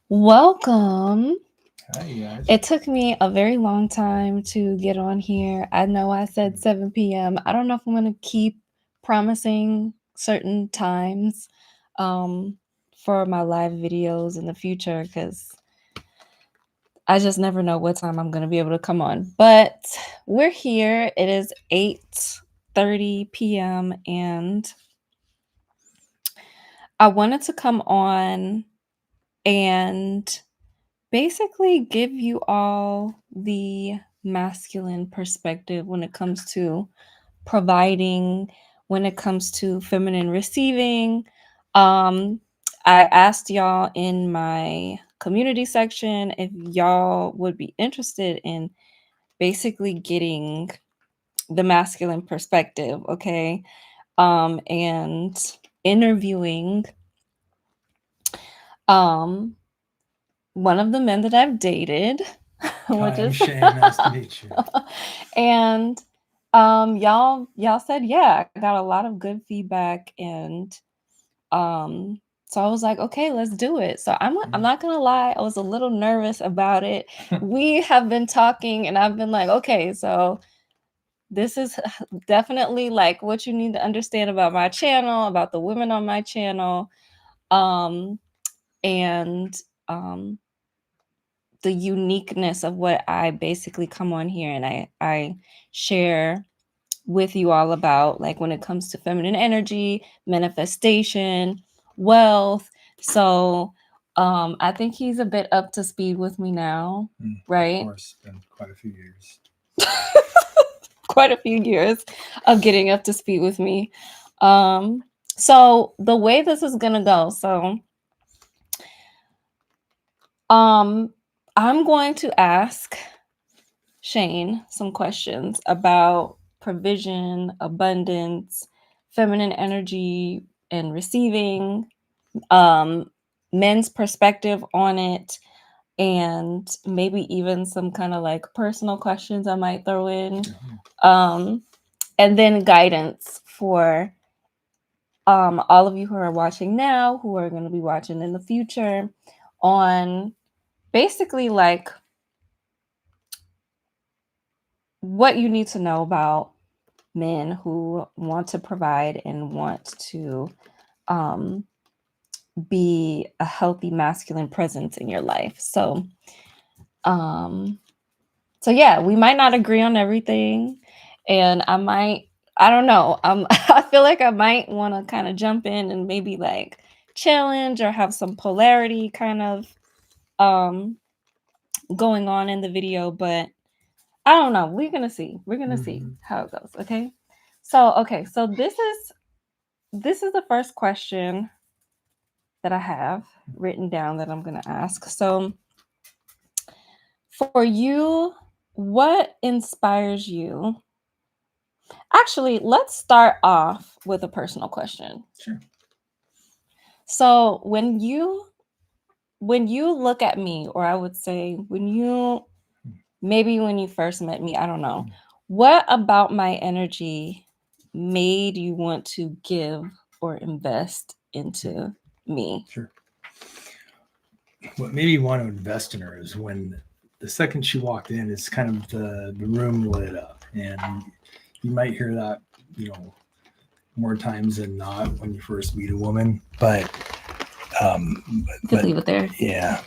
Welcome. Hi guys. It took me a very long time to get on here. I know I said 7 p.m. I don't know if I'm going to keep promising certain times um, for my live videos in the future because I just never know what time I'm going to be able to come on. But we're here. It is 8:30 p.m. and I wanted to come on and basically give you all the masculine perspective when it comes to providing, when it comes to feminine receiving. Um, I asked y'all in my community section if y'all would be interested in basically getting the masculine perspective, okay? And interviewing um one of the men that I've dated, which Hi, I'm is Shane. Nice to meet you. and y'all said yeah, I got a lot of good feedback and um so I was like, okay, let's do it. So I'm not gonna lie, I was a little nervous about it. We have been talking and I've been like, okay, so this is definitely like what you need to understand about my channel, about the women on my channel. Um and um the uniqueness of what I basically come on here and I share with you all about, like when it comes to feminine energy, manifestation, wealth. So I think he's a bit up to speed with me now, Of right? course, been quite a few years. Quite a few years of getting up to speed with me. Um so the way this is gonna go, so um I'm going to ask Shane some questions about provision, abundance, feminine energy and receiving, um, men's perspective on it, and maybe even some kind of like personal questions I might throw in. Um, and then guidance for all of you who are watching now, who are going to be watching in the future, on basically like what you need to know about men who want to provide and want to um, be a healthy masculine presence in your life. Um, so yeah, we might not agree on everything, and I don't know. I feel like I might want to kind of jump in and maybe like challenge or have some polarity kind of um going on in the video, but I don't know. We're gonna see. We're gonna see how it goes. Okay. So this is the first question that I have written down that I'm going to ask. So, for you, what inspires you? Actually, let's start off with a personal question. Sure. So, when you look at me, or I would say when you first met me, I don't know, what about my energy made you want to give or invest into me? Sure. What made me want to invest in her is when the second she walked in, it's kind of the room lit up. And you might hear that, you know, more times than not when you first meet a woman. Um, Could but leave it there. yeah,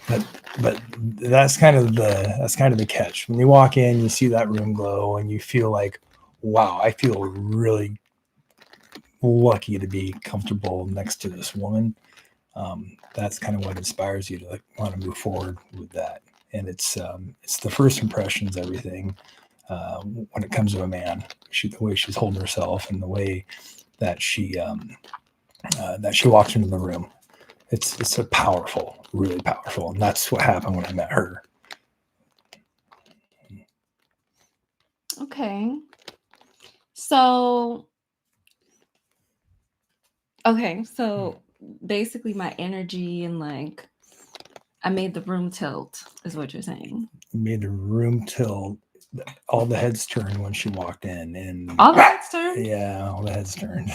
but that's kind of the catch. When you walk in, you see that room glow, and you feel like, wow, I feel really lucky to be comfortable next to this woman. That's kind of what inspires you to like want to move forward with that. And it's the first impressions, everything when it comes to a man. The way she's holding herself and the way that she walks into the room. It's a powerful, really powerful, and that's what happened when I met her. Okay. So, so basically my energy and like I made the room tilt is what you're saying. Made the room till all the heads turned when she walked in, and All the heads turned? yeah, all the heads turned.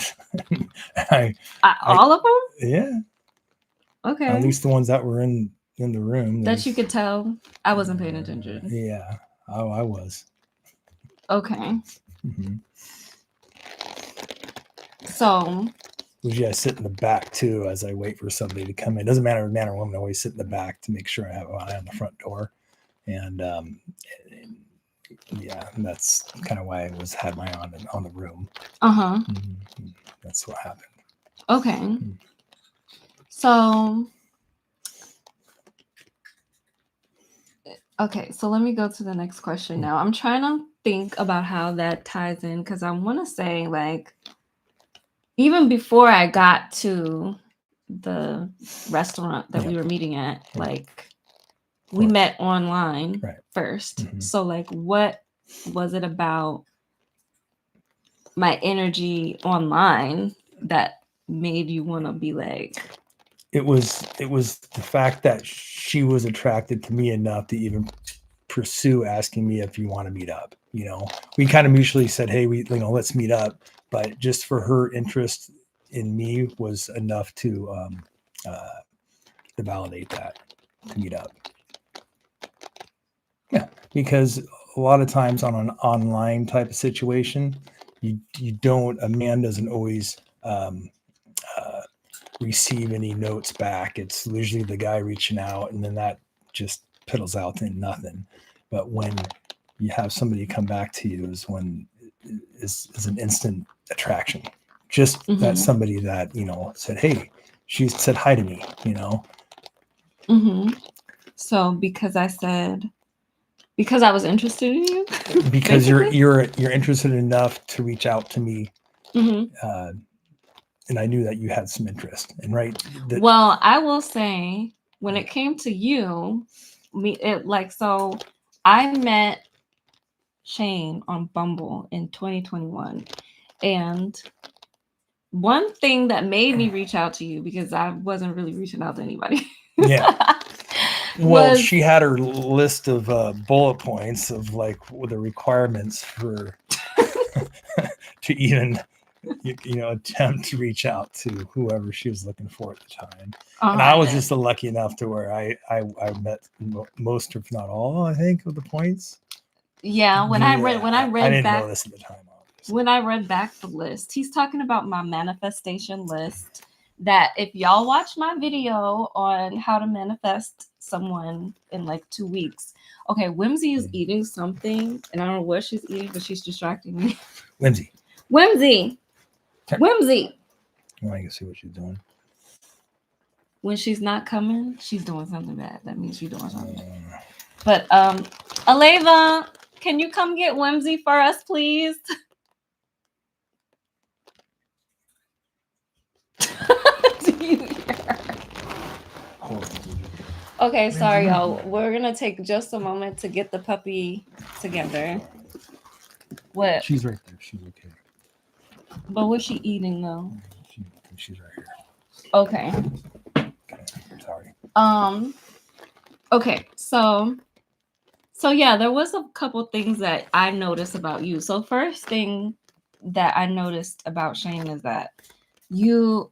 I, I, All of them? yeah, at Okay. least the ones that were in in the room. That you could tell. I wasn't paying attention. Yeah. Oh, I was. Okay. Mm-hmm. So Usually I sit in the back too as I wait for somebody to come in. It doesn't matter man or woman. I always sit in the back to make sure I have an eye on the front door. And yeah, and that's kind of why I had my eye on the room. Mm-hmm. That's what happened. Okay. Mm-hmm. So okay, so let me go to the next question now. I'm trying to think about how that ties in, because I want to say, like, even before I got to the restaurant that we were meeting at, like, we met online first. So, like, what was it about my energy online that made you want to be like... It was the fact that she was attracted to me enough to even pursue asking me if you want to meet up. You know, we kind of mutually said, hey, let's meet up. But just for her interest in me was enough to validate that, to meet up. Yeah, because a lot of times on an online type of situation, a man doesn't always receive any notes back. It's usually the guy reaching out, and then that just piddles out in nothing. But when you have somebody come back to you is when is an instant attraction. Just that somebody that, said, hey, she said hi to me, So because I was interested in you, because you're interested enough to reach out to me. And I knew that you had some interest. And well, I will say, when it came to you, so I met Shane on Bumble in 2021. And one thing that made me reach out to you, because I wasn't really reaching out to anybody. Yeah. Well, she had her list of bullet points of like the requirements for to even attempt to reach out to whoever she was looking for at the time. And I was just lucky enough to where I met most, if not all, I think, of the points. Yeah, I didn't know this at the time. Obviously. When I read back the list, he's talking about my manifestation list. That if y'all watch my video on how to manifest someone in like 2 weeks. Okay, Whimsy is eating something, and I don't know what she's eating, but she's distracting me. Whimsy. Whimsy. I want to see what she's doing. When she's not coming, she's doing something bad. That means she's doing something bad. But Aleva, can you come get Whimsy for us, please? Do you hear her? Okay, sorry, y'all. We're gonna take just a moment to get the puppy together. What? She's right there. She's okay. But what's she eating though? She's right here. Okay. Sorry. Okay, so yeah, there was a couple things that I noticed about you. So first thing that I noticed about Shane is that you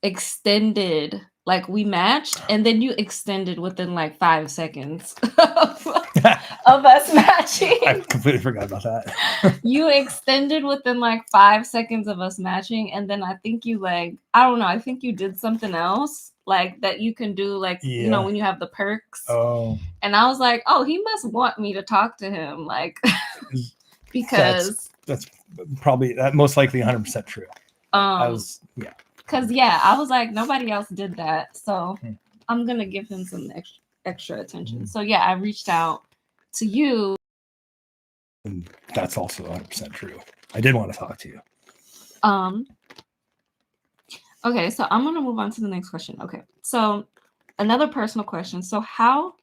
extended, like, we matched, and then you extended within like 5 seconds of us matching. I completely forgot about that. You extended within like 5 seconds of us matching, and then I think you I think you did something else like that you can do, like, when you have the perks. Oh. And I was like, oh, he must want me to talk to him, like, because that's probably most likely 100% true. Because I was like, nobody else did that, so I'm gonna give him some extra attention. So yeah, I reached out to you. And that's also 100% true. I did want to talk to you. Okay, so I'm gonna move on to the next question. Okay, so another personal question. So how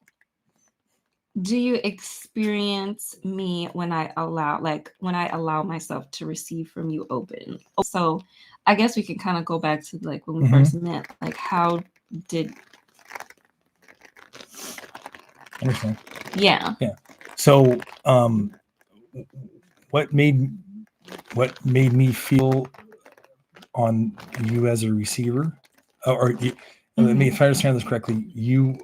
do you experience me when I allow myself to receive from you open? So I guess we can kind of go back to like when we first met. Like, how did... Understand? Yeah. So, what made me feel on you as a receiver, if I understand this correctly, you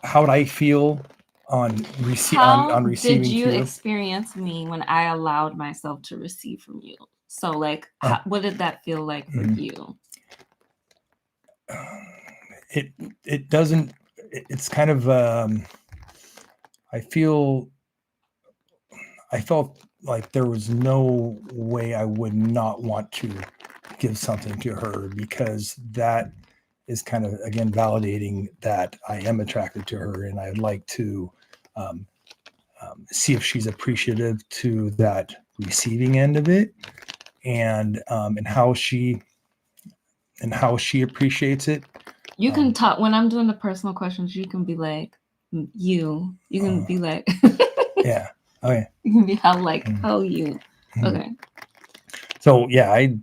how would I feel on How did receiving you too? experience me when I allowed myself to receive from you? So, like, what did that feel like for you? It doesn't. It's kind of. I felt like there was no way I would not want to give something to her, because that is kind of, again, validating that I am attracted to her, and I'd like to um, see if she's appreciative to that receiving end of it, and how she appreciates it. You can talk when I'm doing the personal questions. You can be like, you. You can be like, yeah. Okay. You can be how you. Okay. So yeah, I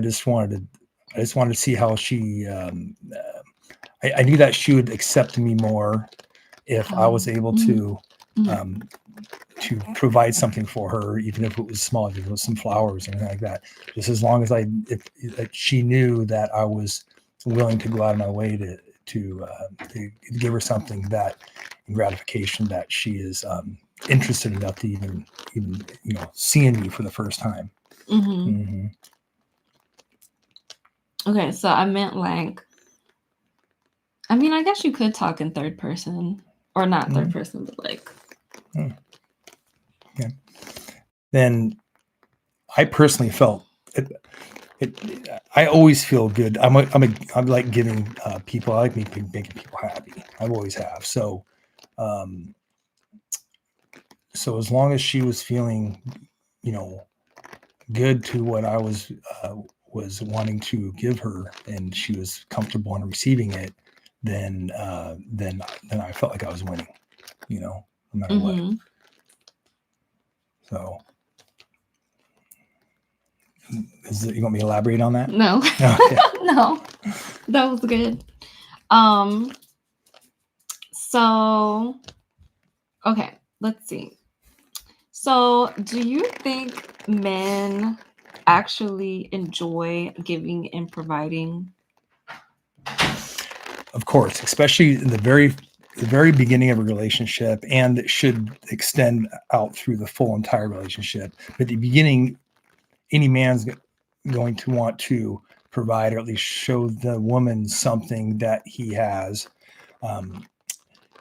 just wanted to see how she. I knew that she would accept me more if I was able to provide something for her, even if it was small, if it was some flowers or anything like that. Just as long as if she knew that I was willing to go out of my way to give her something that in gratification, that she is interested enough to even seeing me for the first time. Okay, so I meant like, I mean, I guess you could talk in third person, or not third person, but like. Yeah. Then I personally felt I always feel good. I'm like giving people. I like making people happy. I always have. So, so as long as she was feeling, good to what I was wanting to give her, and she was comfortable in receiving it, then I felt like I was winning. No matter what. So. You want me to elaborate on that? No. No. That was good. So, okay, let's see. So, do you think men actually enjoy giving and providing? Of course, especially in the very beginning of a relationship, and it should extend out through the full entire relationship. But at the beginning, any man's going to want to provide, or at least show the woman something that he has,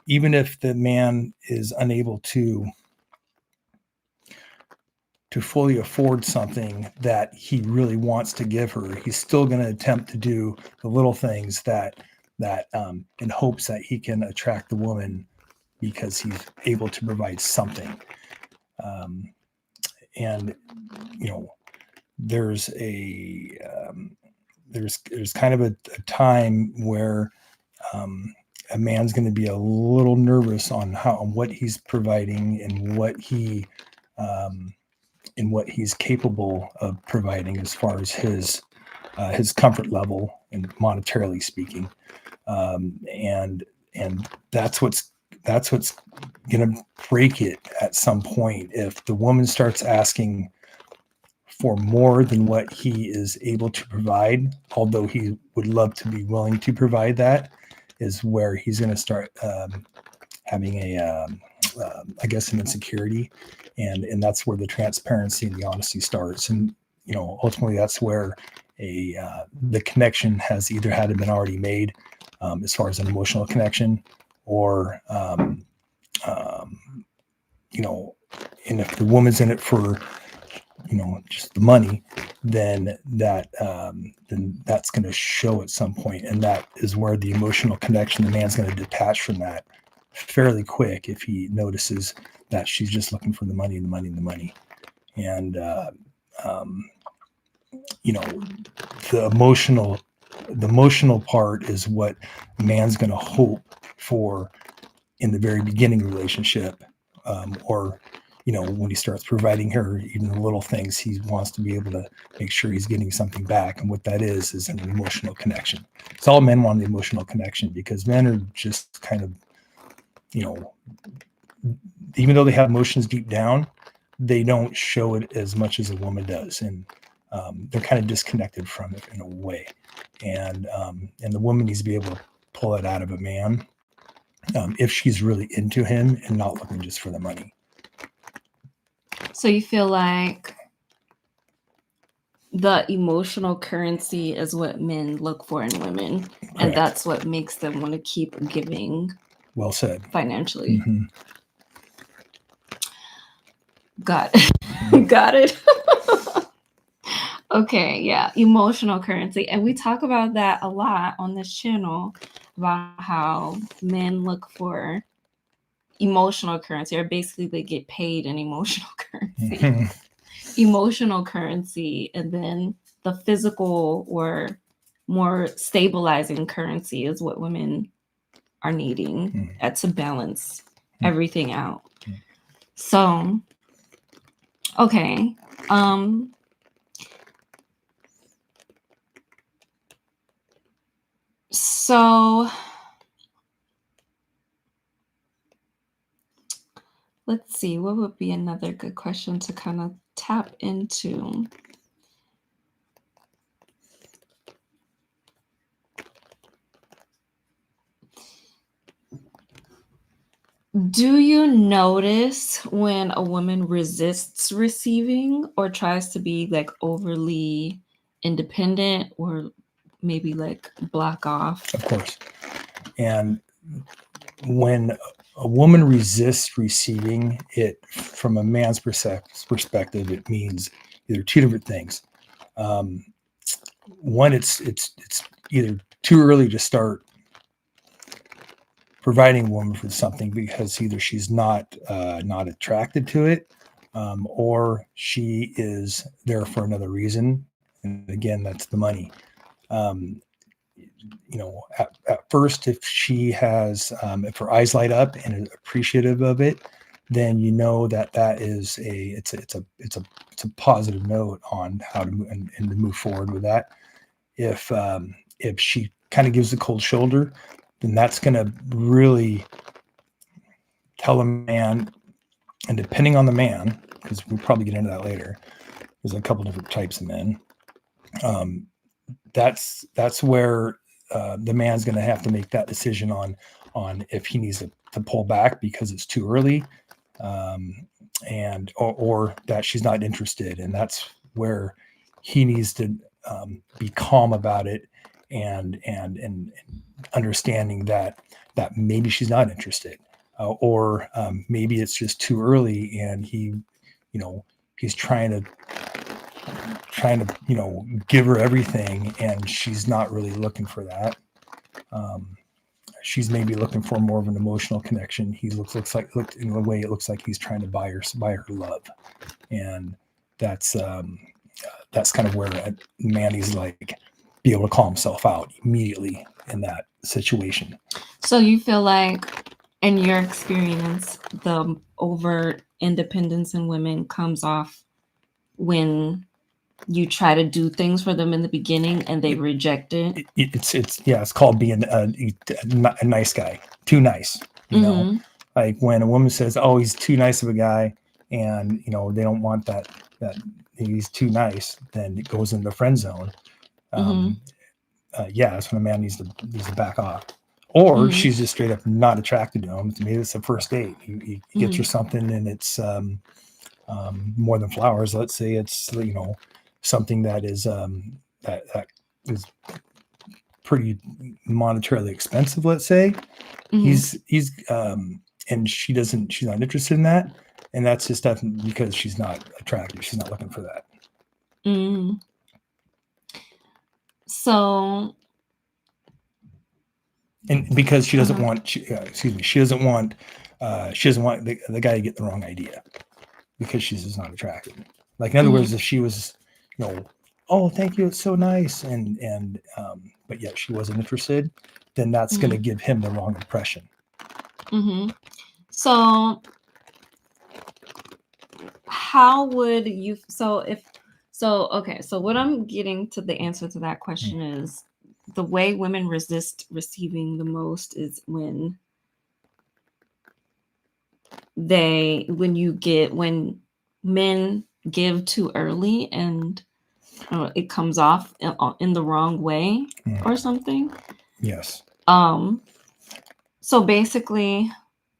even if the man is unable to fully afford something that he really wants to give her. He's still going to attempt to do the little things that in hopes that he can attract the woman, because he's able to provide something. And there's there's kind of a time where a man's going to be a little nervous on what he's providing, and what he's capable of providing, as far as his comfort level, and monetarily speaking, and that's what's going to break it at some point. If the woman starts asking for more than what he is able to provide, although he would love to be willing to provide that, is where he's going to start having I guess, an insecurity, and that's where the transparency and the honesty starts. And ultimately, that's where the connection has either had been already made, as far as an emotional connection, or and if the woman's in it for just the money, then that's going to show at some point, and that is where the emotional connection, the man's going to detach from that fairly quick if he notices that she's just looking for the money and the money and the money. And the emotional part is what a man's going to hope for in the very beginning of the relationship, or when he starts providing her even the little things, he wants to be able to make sure he's getting something back. And what that is an emotional connection. It's all men want, the emotional connection, because men are just kind of, even though they have emotions deep down, they don't show it as much as a woman does. And they're kind of disconnected from it in a way. And the woman needs to be able to pull it out of a man. if she's really into him and not looking just for the money. So you feel like the emotional currency is what men look for in women, Correct. and that's what makes them want to keep giving. Well said. Financially. Mm-hmm. Got it. Got it. Okay, yeah, emotional currency. And we talk about that a lot on this channel, about how men look for emotional currency, or basically they get paid in emotional currency. Mm-hmm. Emotional currency, and then the physical or more stabilizing currency is what women are needing to balance everything out. So, okay. So let's see, what would be another good question to kind of tap into? Do you notice when a woman resists receiving or tries to be like overly independent, or maybe like block off? Of course. And when a woman resists receiving it, from a man's perspective, it means either two different things. One, it's either too early to start providing a woman for something because either she's not attracted to it, or she is there for another reason. And again, that's the money. At first, if she has, if her eyes light up and is appreciative of it, then you know that is it's a positive note on how to move and to move forward with that. If she kind of gives the cold shoulder, then that's going to really tell a man, and depending on the man, because we'll probably get into that later, there's a couple different types of men. That's where the man's going to have to make that decision on if he needs to pull back because it's too early, and or that she's not interested, and that's where he needs to be calm about it, and understanding that maybe she's not interested, or maybe it's just too early, and he's trying to give her everything, and she's not really looking for that. She's maybe looking for more of an emotional connection. He looks like in the way it looks like he's trying to buy her love, and that's kind of where a man needs to be able to call himself out immediately in that situation. So you feel like, in your experience, the overt independence in women comes off when you try to do things for them in the beginning and they reject it? It's called being a nice guy, too nice. Like when a woman says, "Oh, he's too nice of a guy," and they don't want that he's too nice, then it goes into the friend zone. That's when a man needs to back off. Or she's just straight up not attracted to him. Maybe it's a first date. He gets her something, and it's more than flowers. Let's say it's something that is that is pretty monetarily expensive. Let's say he's and she's not interested in that, and that's just definitely because she's not attractive. She's not looking for that. So, and because she doesn't want, she doesn't want the guy to get the wrong idea, because she's just not attractive. Like, in other words, if she was, "Oh, thank you, it's so nice," and but yet she wasn't interested, then that's going to give him the wrong impression. So how would you, so what I'm getting to, the answer to that question is, the way women resist receiving the most is when when men give too early, and it comes off in the wrong way or something. Yes. So basically,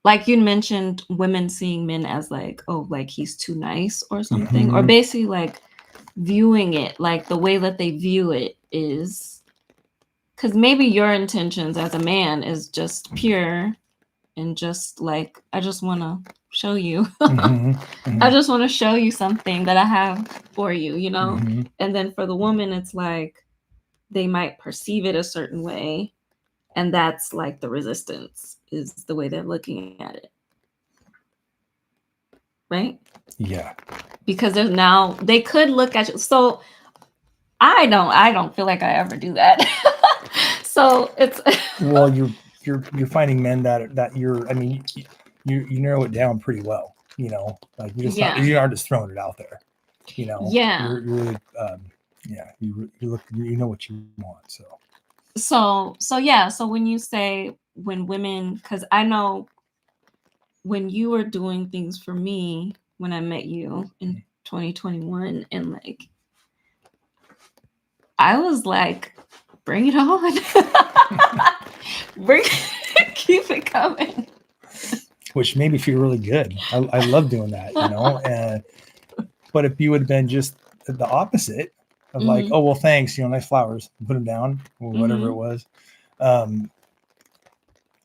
like you mentioned, women seeing men as like, oh, like he's too nice or something, or basically like viewing it like the way that they view it is because maybe your intentions as a man is just pure and just like, I just want to show you. I just want to show you something that I have for you, you know? And then for the woman, it's like they might perceive it a certain way. And that's like the resistance is the way they're looking at it. Right? Yeah. Because there's now, they could look at you. So I don't feel like I ever do that. So it's well, you're finding men that you're, I mean, you narrow it down pretty well, you know, like you're just not, you aren't just throwing it out there, you know. You're really yeah, you look, you know what you want. So yeah, so when you say when women, because I know when you were doing things for me when I met you in 2021, and like I was like, bring it on. Keep it coming. Which made me feel really good. I love doing that, you know. And but if you would have been just the opposite of like, oh well, thanks, you know, nice flowers, put them down or whatever it was,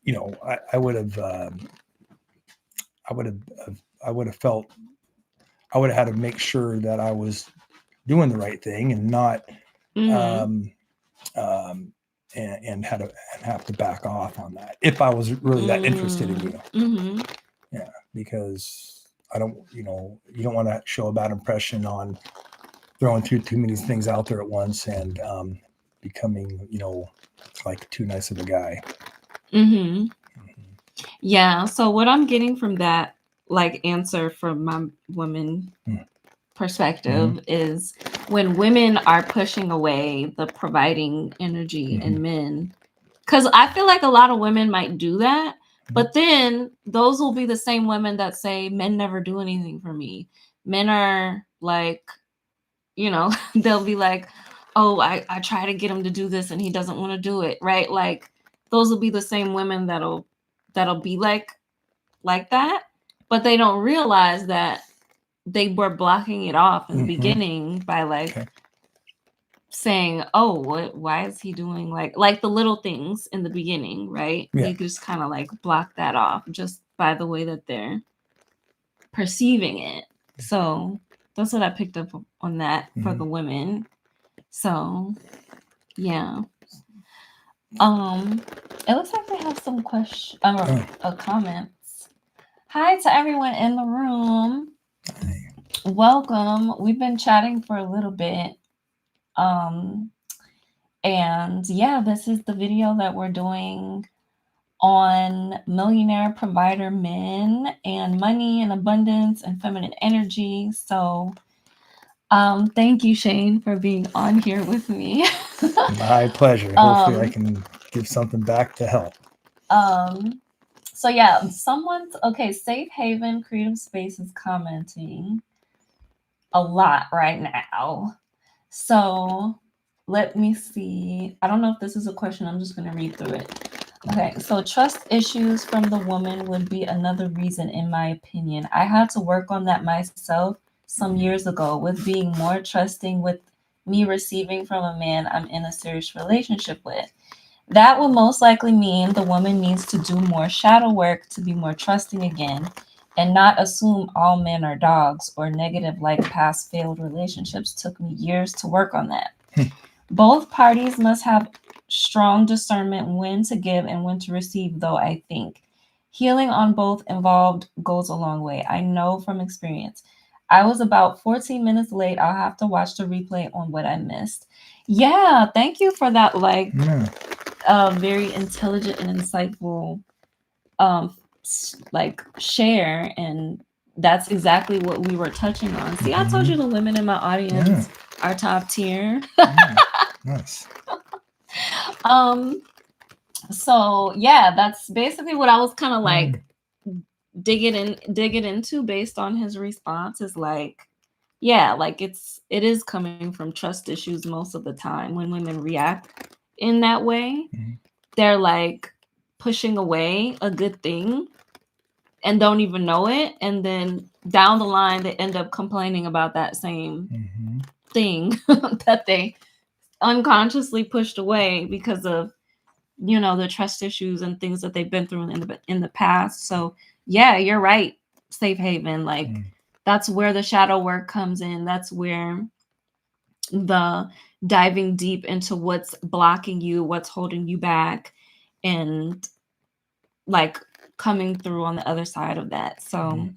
you know, I would have felt, I would have had to make sure that I was doing the right thing and not and have to back off on that if I was really that interested in you. Yeah, because I don't, you know, you don't want to show a bad impression on throwing too many things out there at once and becoming, you know, like too nice of a guy. Yeah. So what I'm getting from that, like, answer from my woman perspective is when women are pushing away the providing energy in men, because I feel like a lot of women might do that, but then those will be the same women that say men never do anything for me. Men are like, you know, they'll be like, oh, I try to get him to do this and he doesn't want to do it, right? Like those will be the same women that'll be like that, but they don't realize that they were blocking it off in the beginning by like saying, oh, why is he doing like the little things in the beginning, right? They just kind of like block that off just by the way that they're perceiving it. So that's what I picked up on that for the women. So yeah. It looks like we have some questions comments. Hi to everyone in the room. Welcome. We've been chatting for a little bit. And yeah, this is the video that we're doing on millionaire provider men and money and abundance and feminine energy. So thank you, Shane, for being on here with me. My pleasure. Hopefully I can give something back to help. So yeah, Safe Haven Creative Space is commenting a lot right now. So let me see. I don't know if this is a question. I'm just going to read through it. Okay, so trust issues from the woman would be another reason, in my opinion. I had to work on that myself some years ago with being more trusting with me receiving from a man I'm in a serious relationship with. That will most likely mean the woman needs to do more shadow work to be more trusting again and not assume all men are dogs or negative like past failed relationships. Took me years to work on that. Both parties must have strong discernment when to give and when to receive, though I think healing on both involved goes a long way. I know from experience. I was about 14 minutes late. I'll have to watch the replay on what I missed. Yeah, thank you for that, like, very intelligent and insightful like share, and that's exactly what we were touching on. See, I told you the women in my audience are top tier. Nice. So yeah, that's basically what I was kind of like digging into based on his response. Is like, yeah, like it is coming from trust issues most of the time. When women react in that way, they're like pushing away a good thing and don't even know it, and then down the line they end up complaining about that same thing that they unconsciously pushed away because of, you know, the trust issues and things that they've been through in the past. So yeah, you're right, Safe Haven. Like that's where the shadow work comes in. That's where the diving deep into what's blocking you, what's holding you back, and like coming through on the other side of that. So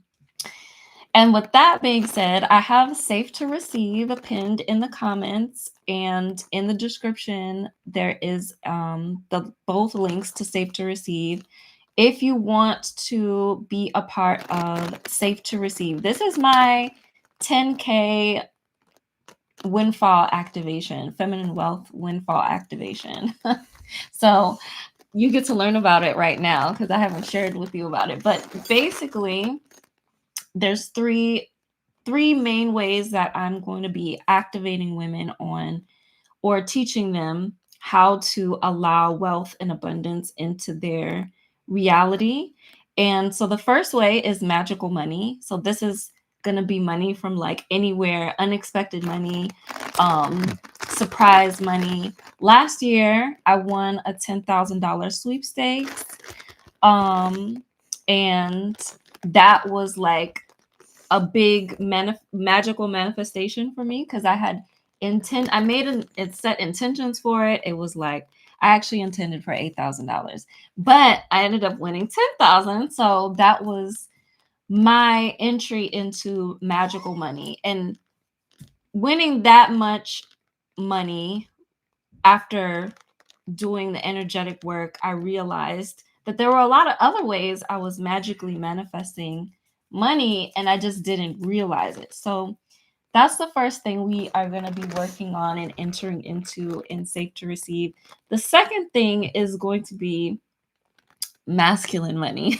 and with that being said, I have Safe to Receive pinned in the comments, and in the description there is the both links to Safe to Receive. If you want to be a part of Safe to Receive, this is my 10K windfall activation, feminine wealth windfall activation. So you get to learn about it right now because I haven't shared with you about it. But basically, there's three main ways that I'm going to be activating women on, or teaching them how to allow wealth and abundance into their reality. And so the first way is magical money. So this is going to be money from like anywhere, unexpected money, surprise money. Last year, I won a $10,000 sweepstakes. And that was like a big magical manifestation for me because I had I made it set intentions for it. It was like I actually intended for $8,000, but I ended up winning 10,000. So that was my entry into magical money, and winning that much money after doing the energetic work, I realized that there were a lot of other ways I was magically manifesting money and I just didn't realize it. So that's the first thing we are going to be working on and entering into in Safe to Receive. The second thing is going to be masculine money.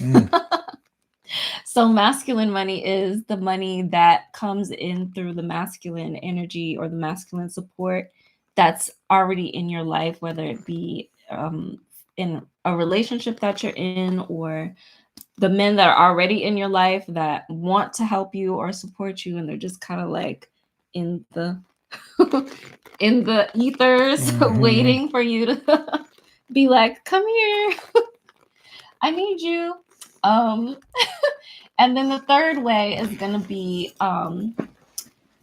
So masculine money is the money that comes in through the masculine energy or the masculine support that's already in your life, whether it be in a relationship that you're in, or the men that are already in your life that want to help you or support you, and they're just kind of like in the in the ethers, waiting for you to be like, come here, I need you. And then the third way is going to be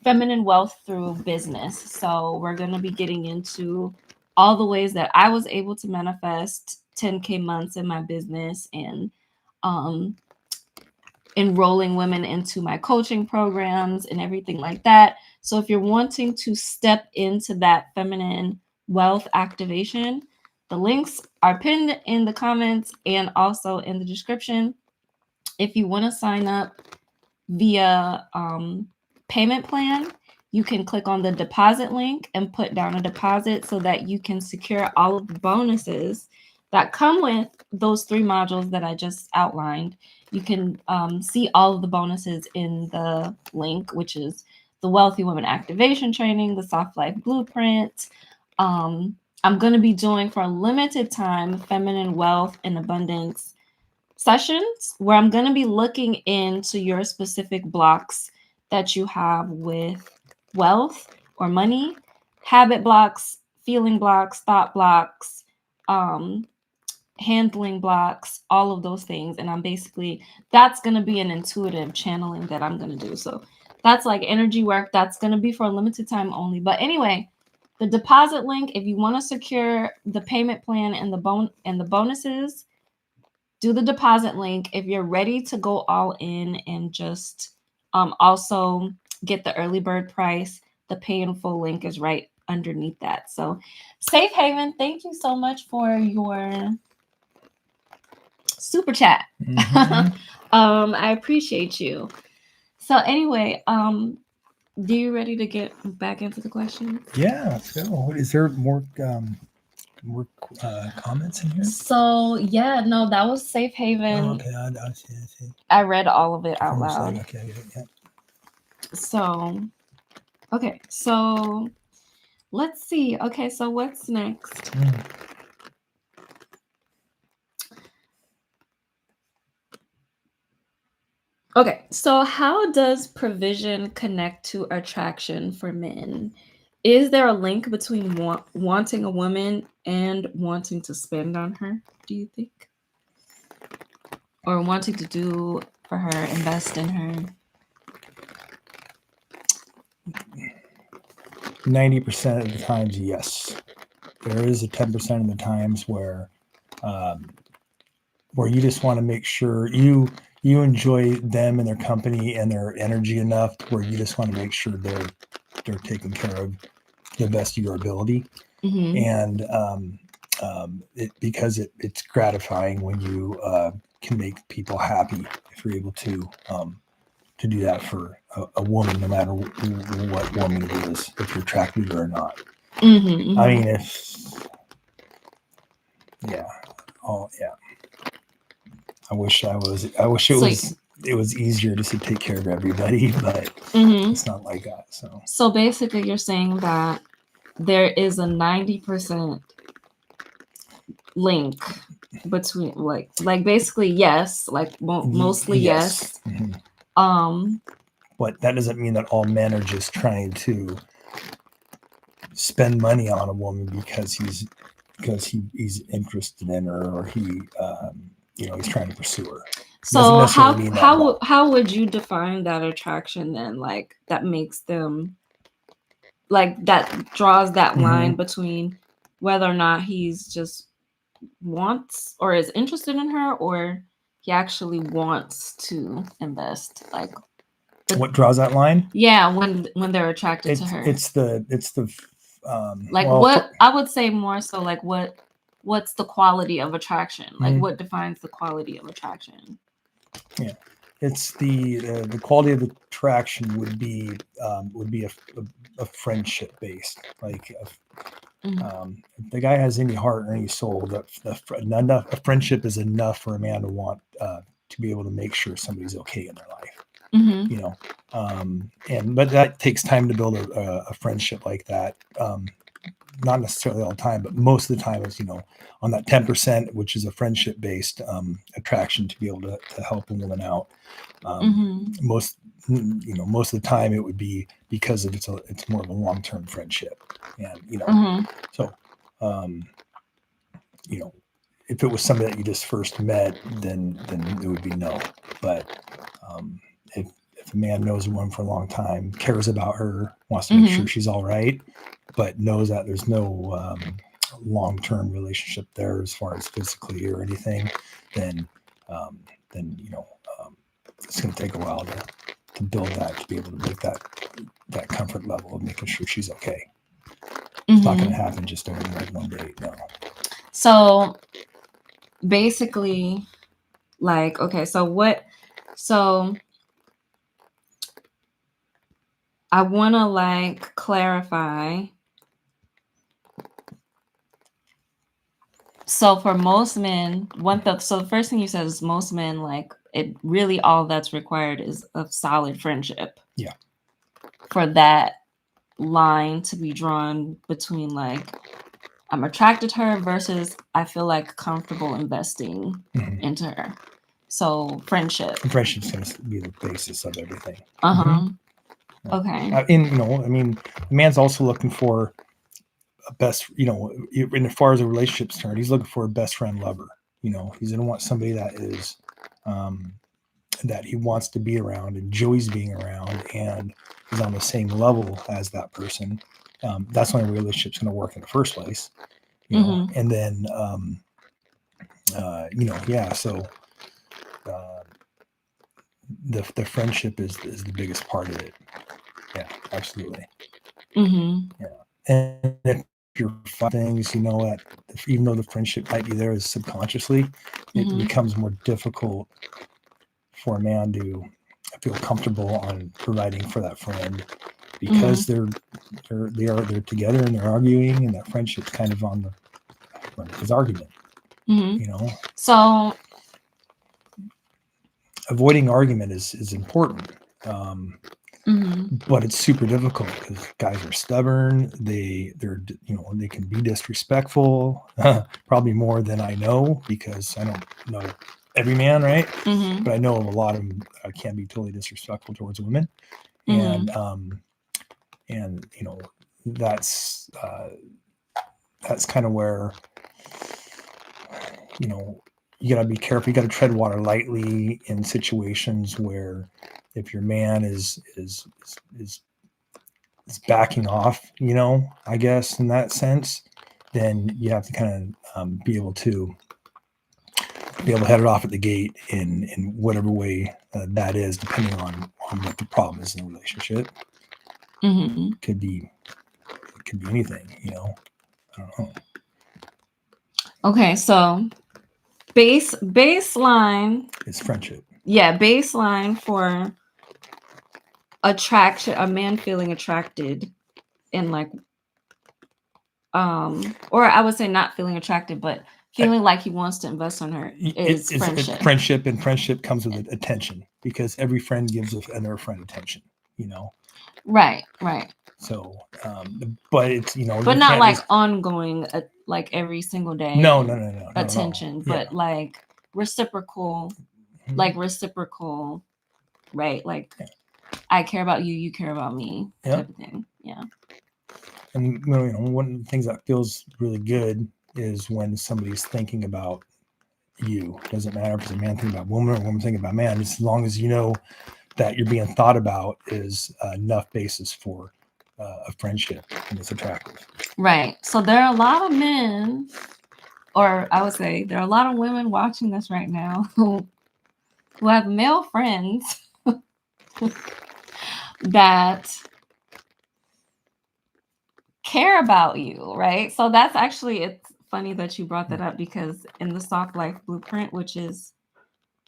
feminine wealth through business. So we're going to be getting into all the ways that I was able to manifest 10K months in my business, and enrolling women into my coaching programs and everything like that. So if you're wanting to step into that feminine wealth activation, the links are pinned in the comments and also in the description. If you want to sign up via payment plan, you can click on the deposit link and put down a deposit so that you can secure all of the bonuses that come with those 3 modules that I just outlined. You can see all of the bonuses in the link, which is the Wealthy Women Activation Training, the Soft Life Blueprint. I'm going to be doing for a limited time feminine wealth and abundance sessions where I'm going to be looking into your specific blocks that you have with wealth or money, habit blocks, feeling blocks, thought blocks, handling blocks, all of those things. And that's going to be an intuitive channeling that I'm going to do. So that's like energy work. That's going to be for a limited time only. But anyway, the deposit link, if you want to secure the payment plan and the bonuses, do the deposit link. If you're ready to go all in and just also get the early bird price, the pay in full link is right underneath that. So Safe Haven, thank you so much for your super chat. I appreciate you. So anyway, do you ready to get back into the questions? Yeah, let's go. Is there more comments in here? So yeah, no, that was Safe Haven. Oh, okay, I see. I read all of it out loud. Okay, I get it. Yeah. So, okay, so let's see. Okay, so what's next? Okay, so how does provision connect to attraction for men? Is there a link between wanting a woman and wanting to spend on her, do you think? Or wanting to do for her, invest in her? 90% of the times, yes. There is a 10% of the times where you just want to make sure you enjoy them and their company and their energy enough where you just want to make sure they're taken care of the best of your ability. Mm-hmm. And because it's gratifying when you can make people happy if you're able to do that for a woman, no matter what woman it is, if you're attracted to her or not. Mm-hmm, I mm-hmm. mean, yeah. I wish So, it was easier just to take care of everybody, but mm-hmm. it's not like that. So basically, you're saying that there is a 90% link between like basically yes, like mostly yes. Mm-hmm. But that doesn't mean that all men are just trying to spend money on a woman because he's interested in her, or he's trying to pursue her. So how would you define that attraction then? Like that makes them, like that draws that line between whether or not he's just wants or is interested in her, or he actually wants to invest. Like what draws that line? Yeah, when they're attracted to her. It's the like what I would say more so like what's the quality of attraction? Like what defines the quality of attraction? Yeah, it's the quality of attraction would be a friendship based. Like if the guy has any heart or any soul, a friendship is enough for a man to want to be able to make sure somebody's okay in their life. But that takes time to build a friendship like that. Not necessarily all the time, but most of the time is on that 10%, which is a friendship based attraction, to be able to help a woman out. Most of the time it would be because it's more of a long-term friendship, and so if it was somebody that you just first met, then it would be no. But if a man knows a woman for a long time, cares about her, wants to make sure she's all right, but knows that there's no long-term relationship there as far as physically or anything, then it's going to take a while to build that, to be able to make that comfort level of making sure she's okay. It's not going to happen just over like one date. No. So basically, like, okay, so I want to like clarify. So for most men, so the first thing you said is most men, like it really all that's required is a solid friendship. Yeah. For that line to be drawn between like I'm attracted to her versus I feel like comfortable investing into her. So friendship. And friendship's going to be the basis of everything. Okay. A man's also looking for a best, in as far as a relationship's concerned, he's looking for a best friend lover. He's going to want somebody that is that he wants to be around, enjoys being around, and is on the same level as that person. That's when a relationship's going to work in the first place. And then so the friendship is the biggest part of it. Yeah, absolutely. Yeah, and if you're things, that even though the friendship might be there subconsciously, it becomes more difficult for a man to feel comfortable on providing for that friend, because they're together and they're arguing, and that friendship's kind of on his argument. So avoiding argument is important. But it's super difficult because guys are stubborn. They can be disrespectful, probably more than I know, because I don't know every man, right? Mm-hmm. But I know a lot of them can be totally disrespectful towards women, Mm-hmm. and that's kind of where you got to be careful. You got to tread water lightly in situations where if your man is backing off, I guess in that sense, then you have to kind of be able to head it off at the gate in whatever way that is, depending on what the problem is in the relationship. Mm-hmm. Could be anything, I don't know. Okay, so baseline It's friendship. Yeah, baseline for attraction, a man feeling attracted in like or I would say not feeling attracted, but feeling like he wants to invest on her is friendship. Friendship, and friendship comes with attention, because every friend gives another friend attention, Right. So, but it's but not like ongoing, like every single day. No, attention, but like reciprocal, right? Like I care about you, you care about me, type of thing. Yeah. And one of the things that feels really good is when somebody's thinking about you. It doesn't matter if it's a man thinking about woman or a woman thinking about man, as long as you know that you're being thought about is enough basis for a friendship, and it's attractive. Right. So there are a lot of men, or I would say there are a lot of women watching this right now who have male friends that care about you, right? So that's actually, it's funny that you brought that up, because in the Soft Life Blueprint, which is,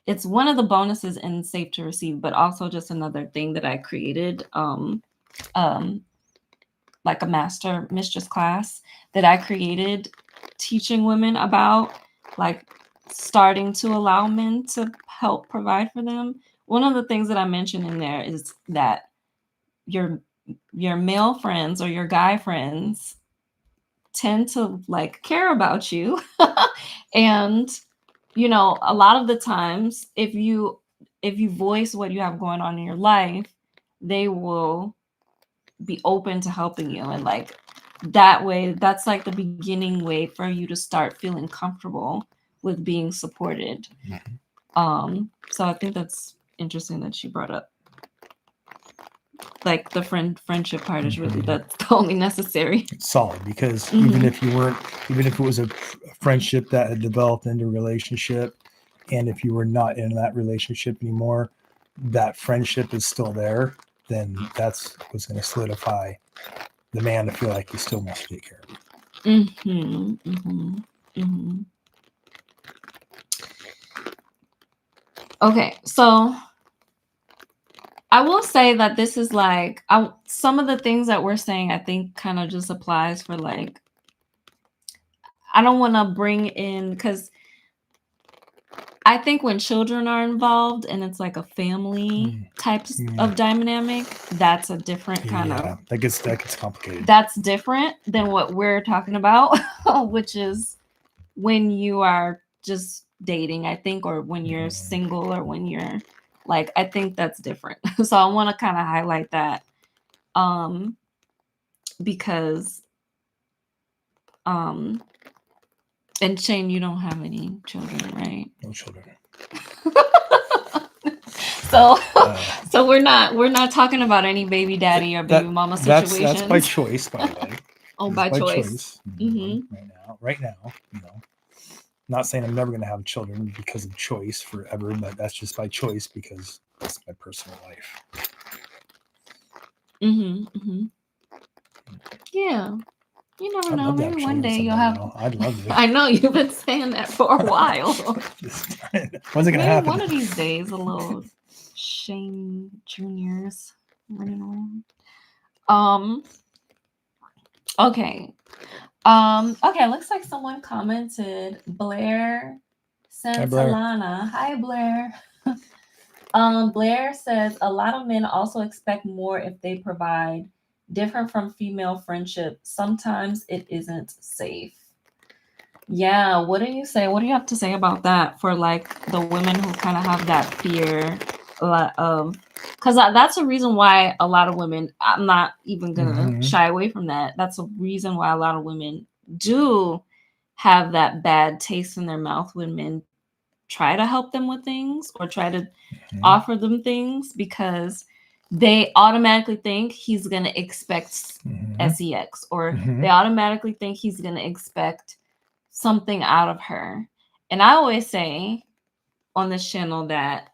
it's one of the bonuses in Safe to Receive, but also just another thing that I created, like a master mistress class that I created, teaching women about like starting to allow men to help provide for them. One of the things that I mentioned in there is that your male friends or your guy friends tend to like care about you. And a lot of the times if you voice what you have going on in your life, they will be open to helping you, and like that way, that's like the beginning way for you to start feeling comfortable with being supported. So I think that's interesting that you brought up, like the friendship part is really, that's only necessary. It's solid, because even if it was a friendship that had developed into a relationship, and if you were not in that relationship anymore, that friendship is still there, then that's what's going to solidify the man to feel like he still wants to take care of you. Okay, so I will say that this is like, some of the things that we're saying, I think kind of just applies for like, I don't want to bring in, because I think when children are involved and it's like a family types of dynamic, that's a different kind of, that gets complicated. That's different than what we're talking about, which is when you are just dating, I think, or when you're single, or when you're like, I think that's different. So I want to kind of highlight that, because and Shane, you don't have any children, right? No children. So we're not talking about any baby daddy or baby mama situations. That's by choice, by the way. Oh, by choice. Right now, not saying I'm never going to have children because of choice forever, but that's just by choice, because that's my personal life. Yeah. You never know. Maybe one day you'll have. I'd love to. I know you've been saying that for a while. When's it gonna happen? One of these days, a little Shane Juniors running around. Okay. Okay. Looks like someone commented. Blair Sansalana. Hi, Blair. Blair says a lot of men also expect more if they provide. Different from female friendship, sometimes it isn't safe. Yeah, what do you say? What do you have to say about that for like the women who kind of have that fear of, because that's a reason why a lot of women, I'm not even gonna shy away from that. That's a reason why a lot of women do have that bad taste in their mouth when men try to help them with things or try to offer them things, because they automatically think he's going to expect sex, or they automatically think he's going to expect something out of her. And I always say on this channel that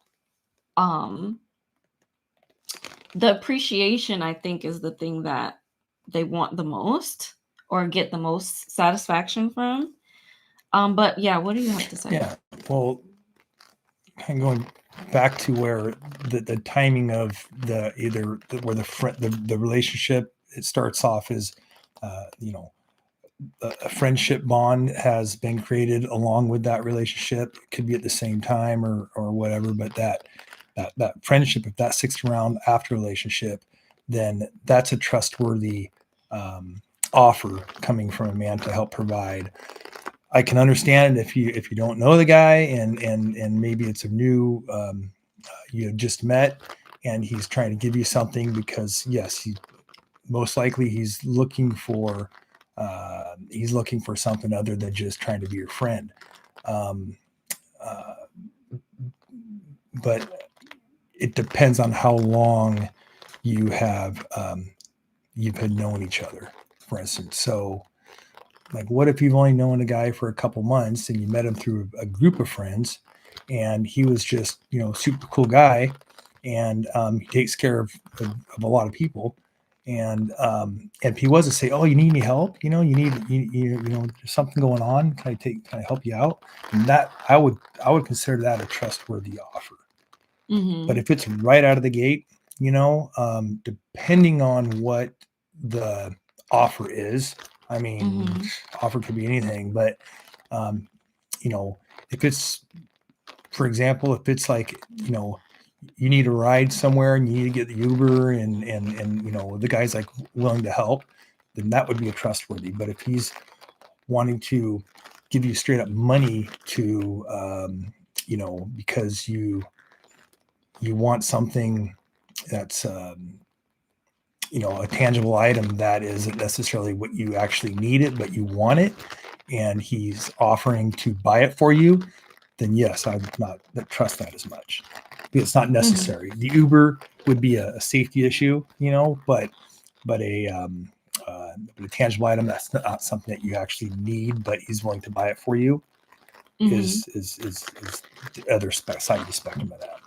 the appreciation, I think, is the thing that they want the most or get the most satisfaction from. But yeah, what do you have to say? Yeah, well, kind of going back to where the timing of the either where the relationship, it starts off as you know, a friendship bond has been created along with that relationship. It could be at the same time or whatever, but that friendship, if that sticks around after relationship, then that's a trustworthy offer coming from a man to help provide. I can understand if you don't know the guy and maybe it's a new you just met and he's trying to give you something because yes, he most likely he's looking for something other than just trying to be your friend. Um, uh, but it depends on how long you've had known each other, for instance. So like, what if you've only known a guy for a couple months and you met him through a group of friends and he was just, super cool guy and he takes care of a lot of people. And if he was to say, "Oh, you need any help? You need there's something going on. Can I help you out?" And that I would consider that a trustworthy offer. But if it's right out of the gate, depending on what the offer is, I mean, offer could be anything, but if it's, for example, if it's like, you need a ride somewhere and you need to get the Uber and the guy's like willing to help, then that would be a trustworthy. But if he's wanting to give you straight up money to, because you want something that's, a tangible item that isn't necessarily what you actually need it, but you want it, and he's offering to buy it for you, then yes, I would not trust that as much. It's not necessary. The Uber would be a safety issue, but a tangible item that's not something that you actually need, but he's willing to buy it for you is the other side of the spectrum of that.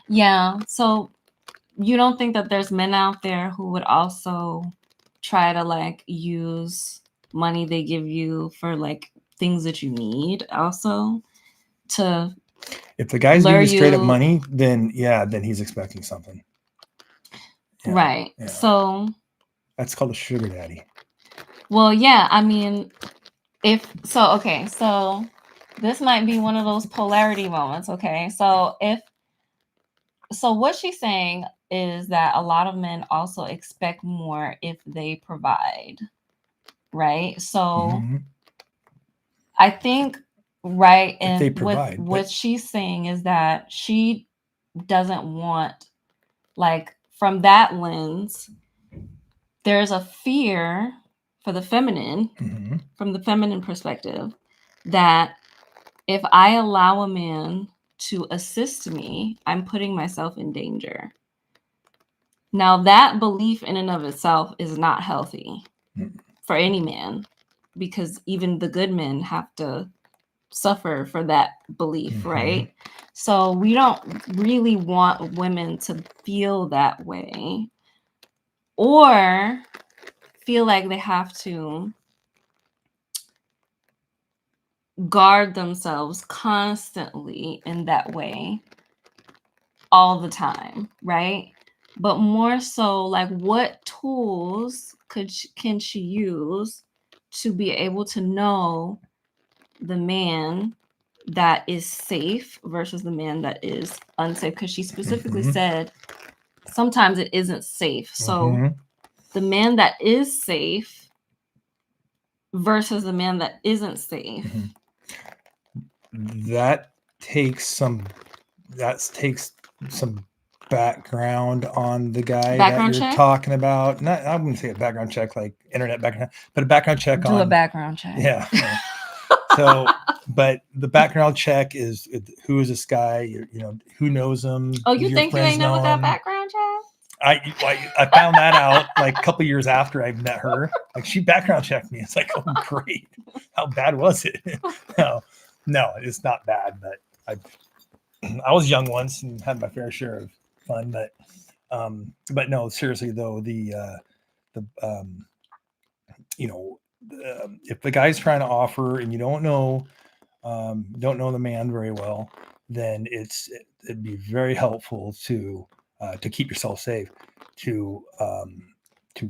Yeah. So you don't think that there's men out there who would also try to like use money they give you for like things that you need also to, if the guy's giving you straight up money, then he's expecting something. Yeah, right. Yeah. So that's called a sugar daddy. Well, yeah, I mean, okay, so this might be one of those polarity moments, okay? So what she's saying is that a lot of men also expect more if they provide, right? So I think, right, and they provide, what she's saying is that she doesn't want, like, from that lens, there's a fear for the feminine, from the feminine perspective, that if I allow a man to assist me, I'm putting myself in danger. Now, that belief in and of itself is not healthy for any man, because even the good men have to suffer for that belief, right? So we don't really want women to feel that way or feel like they have to guard themselves constantly in that way all the time, right? But more so, like, what tools can she use to be able to know the man that is safe versus the man that is unsafe? Because she specifically said sometimes it isn't safe. So the man that is safe versus a man that isn't safe. That takes some background on the guy that Background you're check? talking about. Not, I wouldn't say a background check like internet background, but a background check Do a on, background check. yeah. So, but the background check is who is this guy? Who knows him? Oh, Do you your think you friends ain't know never got him? background check? I found that out like a couple years after I met her. Like she background checked me. It's like, oh great, how bad was it? No, it's not bad, but I was young once and had my fair share of fun. But no, seriously though, the if the guy's trying to offer and you don't know the man very well, then it'd be very helpful to keep yourself safe, to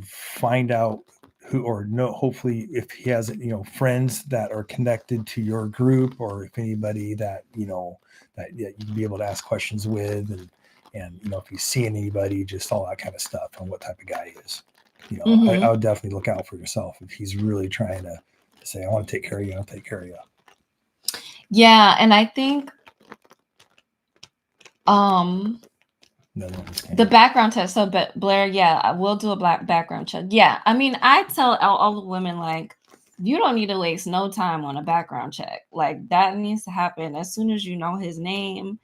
find out who, or know, hopefully if he has friends that are connected to your group, or if anybody that that you can be able to ask questions with, and if you see anybody, just all that kind of stuff on what type of guy he is. I would definitely look out for yourself if he's really trying to say, I want to take care of you, I'll take care of you. Yeah, and I think the background test. So, but Blair, yeah, I will do a background check. Yeah, I mean, I tell all the women, like, you don't need to waste no time on a background check. Like, that needs to happen as soon as you know his name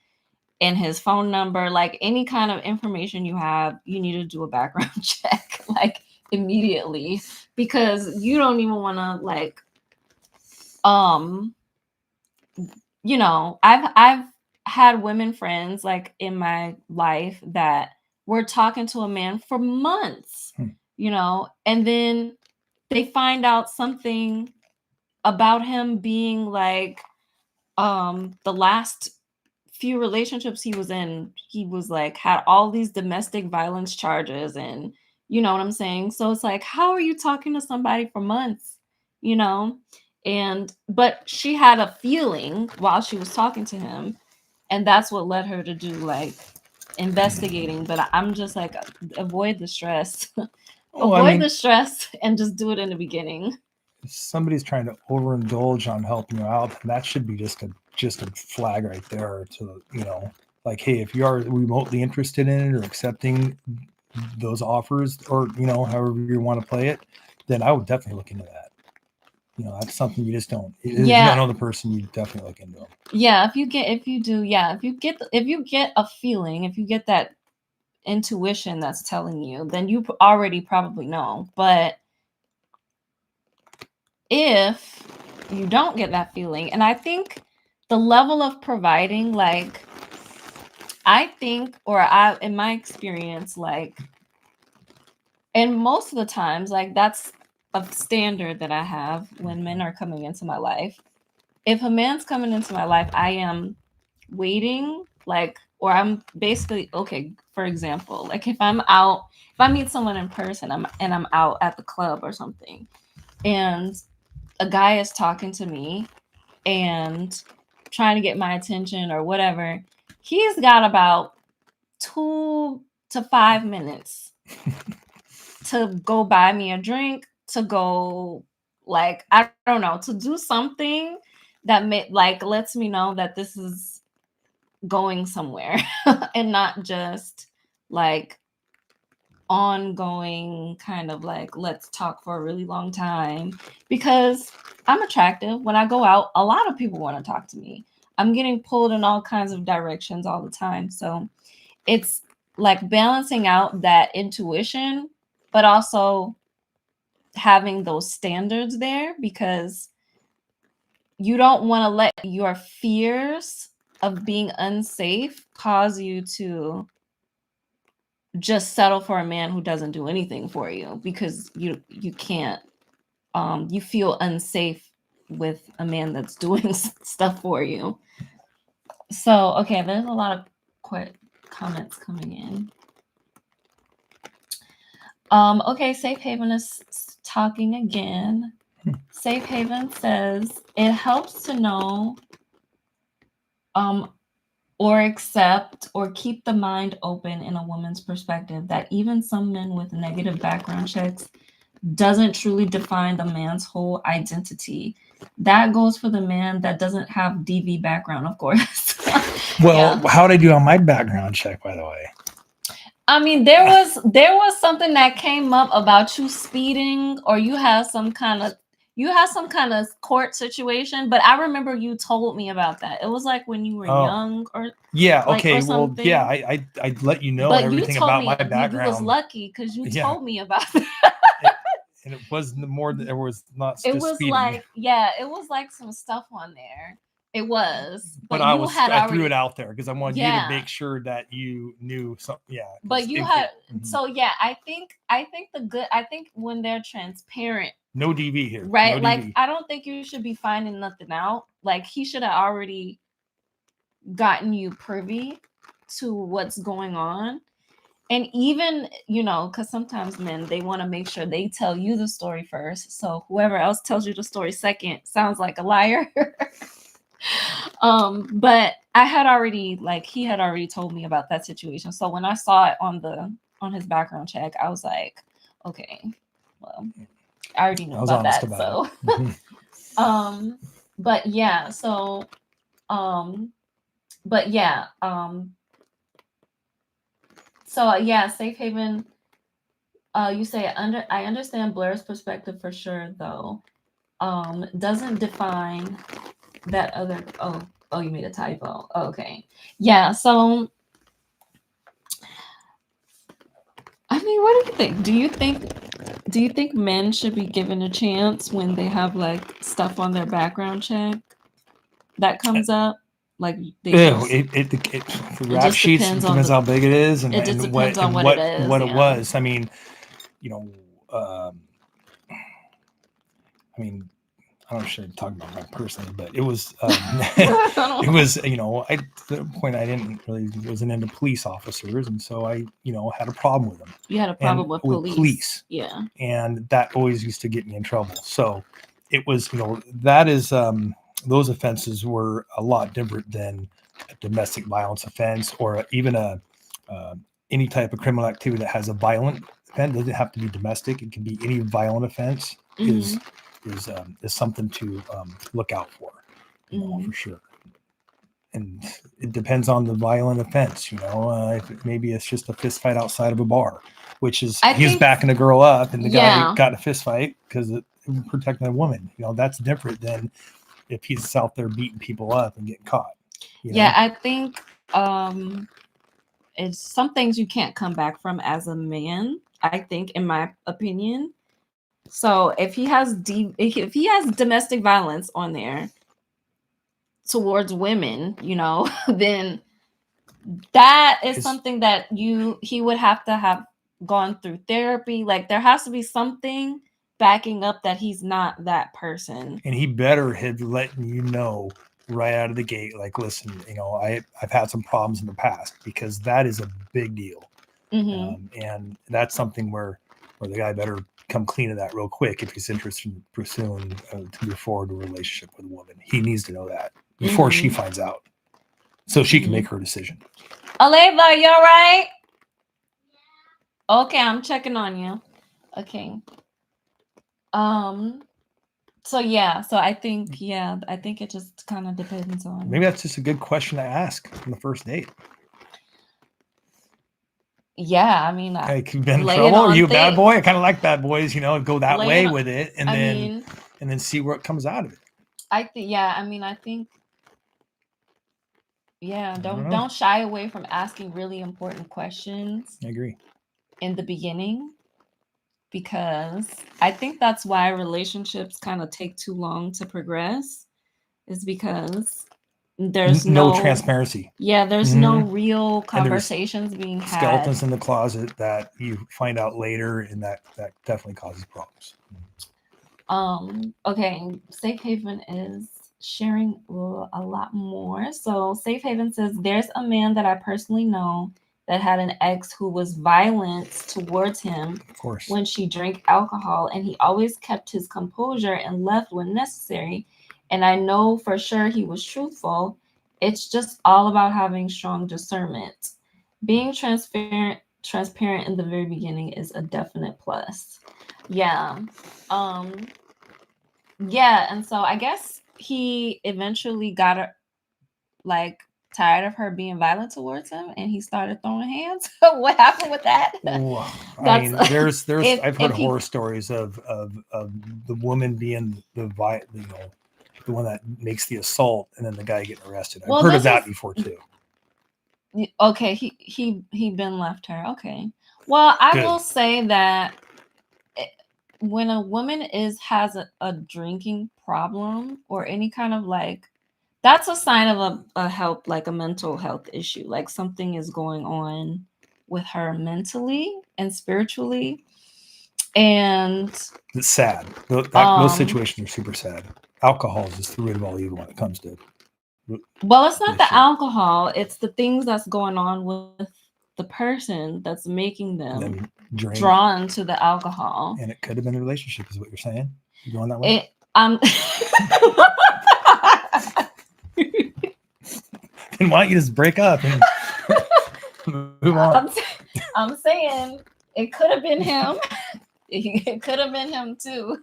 and his phone number. Like, any kind of information you have, you need to do a background check, like, immediately, because you don't even want to, like, I've had women friends, like, in my life that were talking to a man for months, and then they find out something about him being like, the last few relationships he was in, he was like, had all these domestic violence charges, and you know what I'm saying? So it's like, how are you talking to somebody for months, you know? But she had a feeling while she was talking to him, and that's what led her to do, like, investigating. But I'm just like, avoid the stress. The stress and just do it in the beginning. If somebody's trying to overindulge on helping you out, that should be just a flag right there to, like, hey, if you are remotely interested in it or accepting those offers, or however you want to play it, then I would definitely look into that. That's something you just don't. If you don't know the person, you definitely look into them. Yeah, if you get a feeling, if you get that intuition that's telling you, then you already probably know. But if you don't get that feeling, and I think the level of providing, like, in my experience, like, and most of the times, like, that's a standard that I have when men are coming into my life. If a man's coming into my life, I am waiting, like, or I'm basically, okay, for example, like, if I meet someone in person, I'm out at the club or something, and a guy is talking to me and trying to get my attention or whatever, he's got about 2 to 5 minutes to go buy me a drink, to go, like, I don't know, to do something that lets me know that this is going somewhere and not just like ongoing kind of like, let's talk for a really long time. Because I'm attractive. When I go out, a lot of people want to talk to me. I'm getting pulled in all kinds of directions all the time. So it's like balancing out that intuition, but also having those standards there, because you don't want to let your fears of being unsafe cause you to just settle for a man who doesn't do anything for you, because you can't, you feel unsafe with a man that's doing stuff for you. So, okay, there's a lot of quick comments coming in. Okay, Safe Haven is talking again. Safe Haven says it helps to know or accept or keep the mind open in a woman's perspective that even some men with negative background checks doesn't truly define the man's whole identity. That goes for the man that doesn't have DV background, of course. Well, how'd I do on my background check, by the way? I mean, there was something that came up about you speeding, or you have some kind of court situation, but I remember you told me about that. It was like when you were young, or yeah, like, okay, or well, yeah, something. I let you know But everything you told about me my background. you was lucky because you Yeah. told me about that. And it wasn't more. There was not It just was speeding. like, yeah, it was like some stuff on there. It was, But you had I already threw it out there because I wanted you to yeah. make sure that you knew something. Yeah, 'cause But you had so yeah. I think when they're transparent, no DV here, right? no Like, DV. I don't think you should be finding nothing out. Like, he should have already gotten you privy to what's going on. And even, because sometimes men, they want to make sure they tell you the story first. So whoever else tells you the story second sounds like a liar. But I had already, like, he had already told me about that situation. So when I saw it on his background check, I was like, okay, well, I already knew about that. So but yeah, so but yeah, so yeah, safe haven. You say I understand Blair's perspective for sure, though. Doesn't define that other. Oh, you made a typo. Okay, yeah. So, I mean, what do you think? Do you think men should be given a chance when they have like stuff on their background check that comes up? Like, it for rap sheets depends how big it is and what it was. I mean, I mean, I don't know if I should talk about my personally, but it was it was, at the point I wasn't into police officers, and so I had a problem with them. You had a problem with police. Yeah. And that always used to get me in trouble. So it was, that is those offenses were a lot different than a domestic violence offense, or even any type of criminal activity that has a violent offense. It doesn't have to be domestic. It can be any violent offense. Is something to look out for, for sure. And it depends on the violent offense. Maybe it's just a fist fight outside of a bar, which is he's backing a girl up and the guy got in a fist fight because it protecting a woman. That's different than if he's out there beating people up and getting caught. Yeah, I think it's some things you can't come back from as a man. I think, in my opinion. So if he has domestic violence on there towards women, then that is something that he would have to have gone through therapy. Like, there has to be something backing up that he's not that person. And he better have letting you know right out of the gate, like, listen, I've had some problems in the past, because that is a big deal. And that's something where the guy better come clean of that real quick if he's interested in pursuing to move forward a relationship with a woman. He needs to know that before she finds out, so she can make her decision. Aleva, you all right? Yeah. Okay, I'm checking on you. Okay. So yeah, so I think it just kind of depends on. Maybe that's just a good question to ask on the first date. Yeah, I mean, like, you've been in trouble? Are you a bad boy? I kind of like bad boys, go that way with it, and then see what comes out of it. I think, yeah, don't shy away from asking really important questions. I agree. In the beginning, because I think that's why relationships kind of take too long to progress, is because there's no transparency. Yeah, there's no real conversations being had. Skeletons in the closet that you find out later, and that definitely causes problems. Okay, Safe Haven is sharing a lot more. So Safe Haven says, there's a man that I personally know that had an ex who was violent towards him, of course, when she drank alcohol, and he always kept his composure and left when necessary. And I know for sure he was truthful. It's just all about having strong discernment. Being transparent in the very beginning is a definite plus. Yeah. Um, yeah, and so I guess he eventually got her like tired of her being violent towards him and he started throwing hands. What happened with that? Ooh, I That's mean, there's I've heard if he horror stories of the woman being the one that makes the assault and then the guy getting arrested. I've well heard of this that is before too. okay, he been left her. Okay. Well, I Good. will say that when a woman has a drinking problem or any kind of like that's a sign of a help like a mental health issue, like something is going on with her mentally and spiritually. And It's sad. Those um situations are super sad. Alcohol is just the root of all evil when it comes to well, it's this not the shit. alcohol, it's the things that's going on with the person that's making them Then drink, drawn to the alcohol. and it could have been a relationship, is what you're saying. You going that way? It um Then why don't you just break up and move on? I'm saying it could have been him. It could have been him too.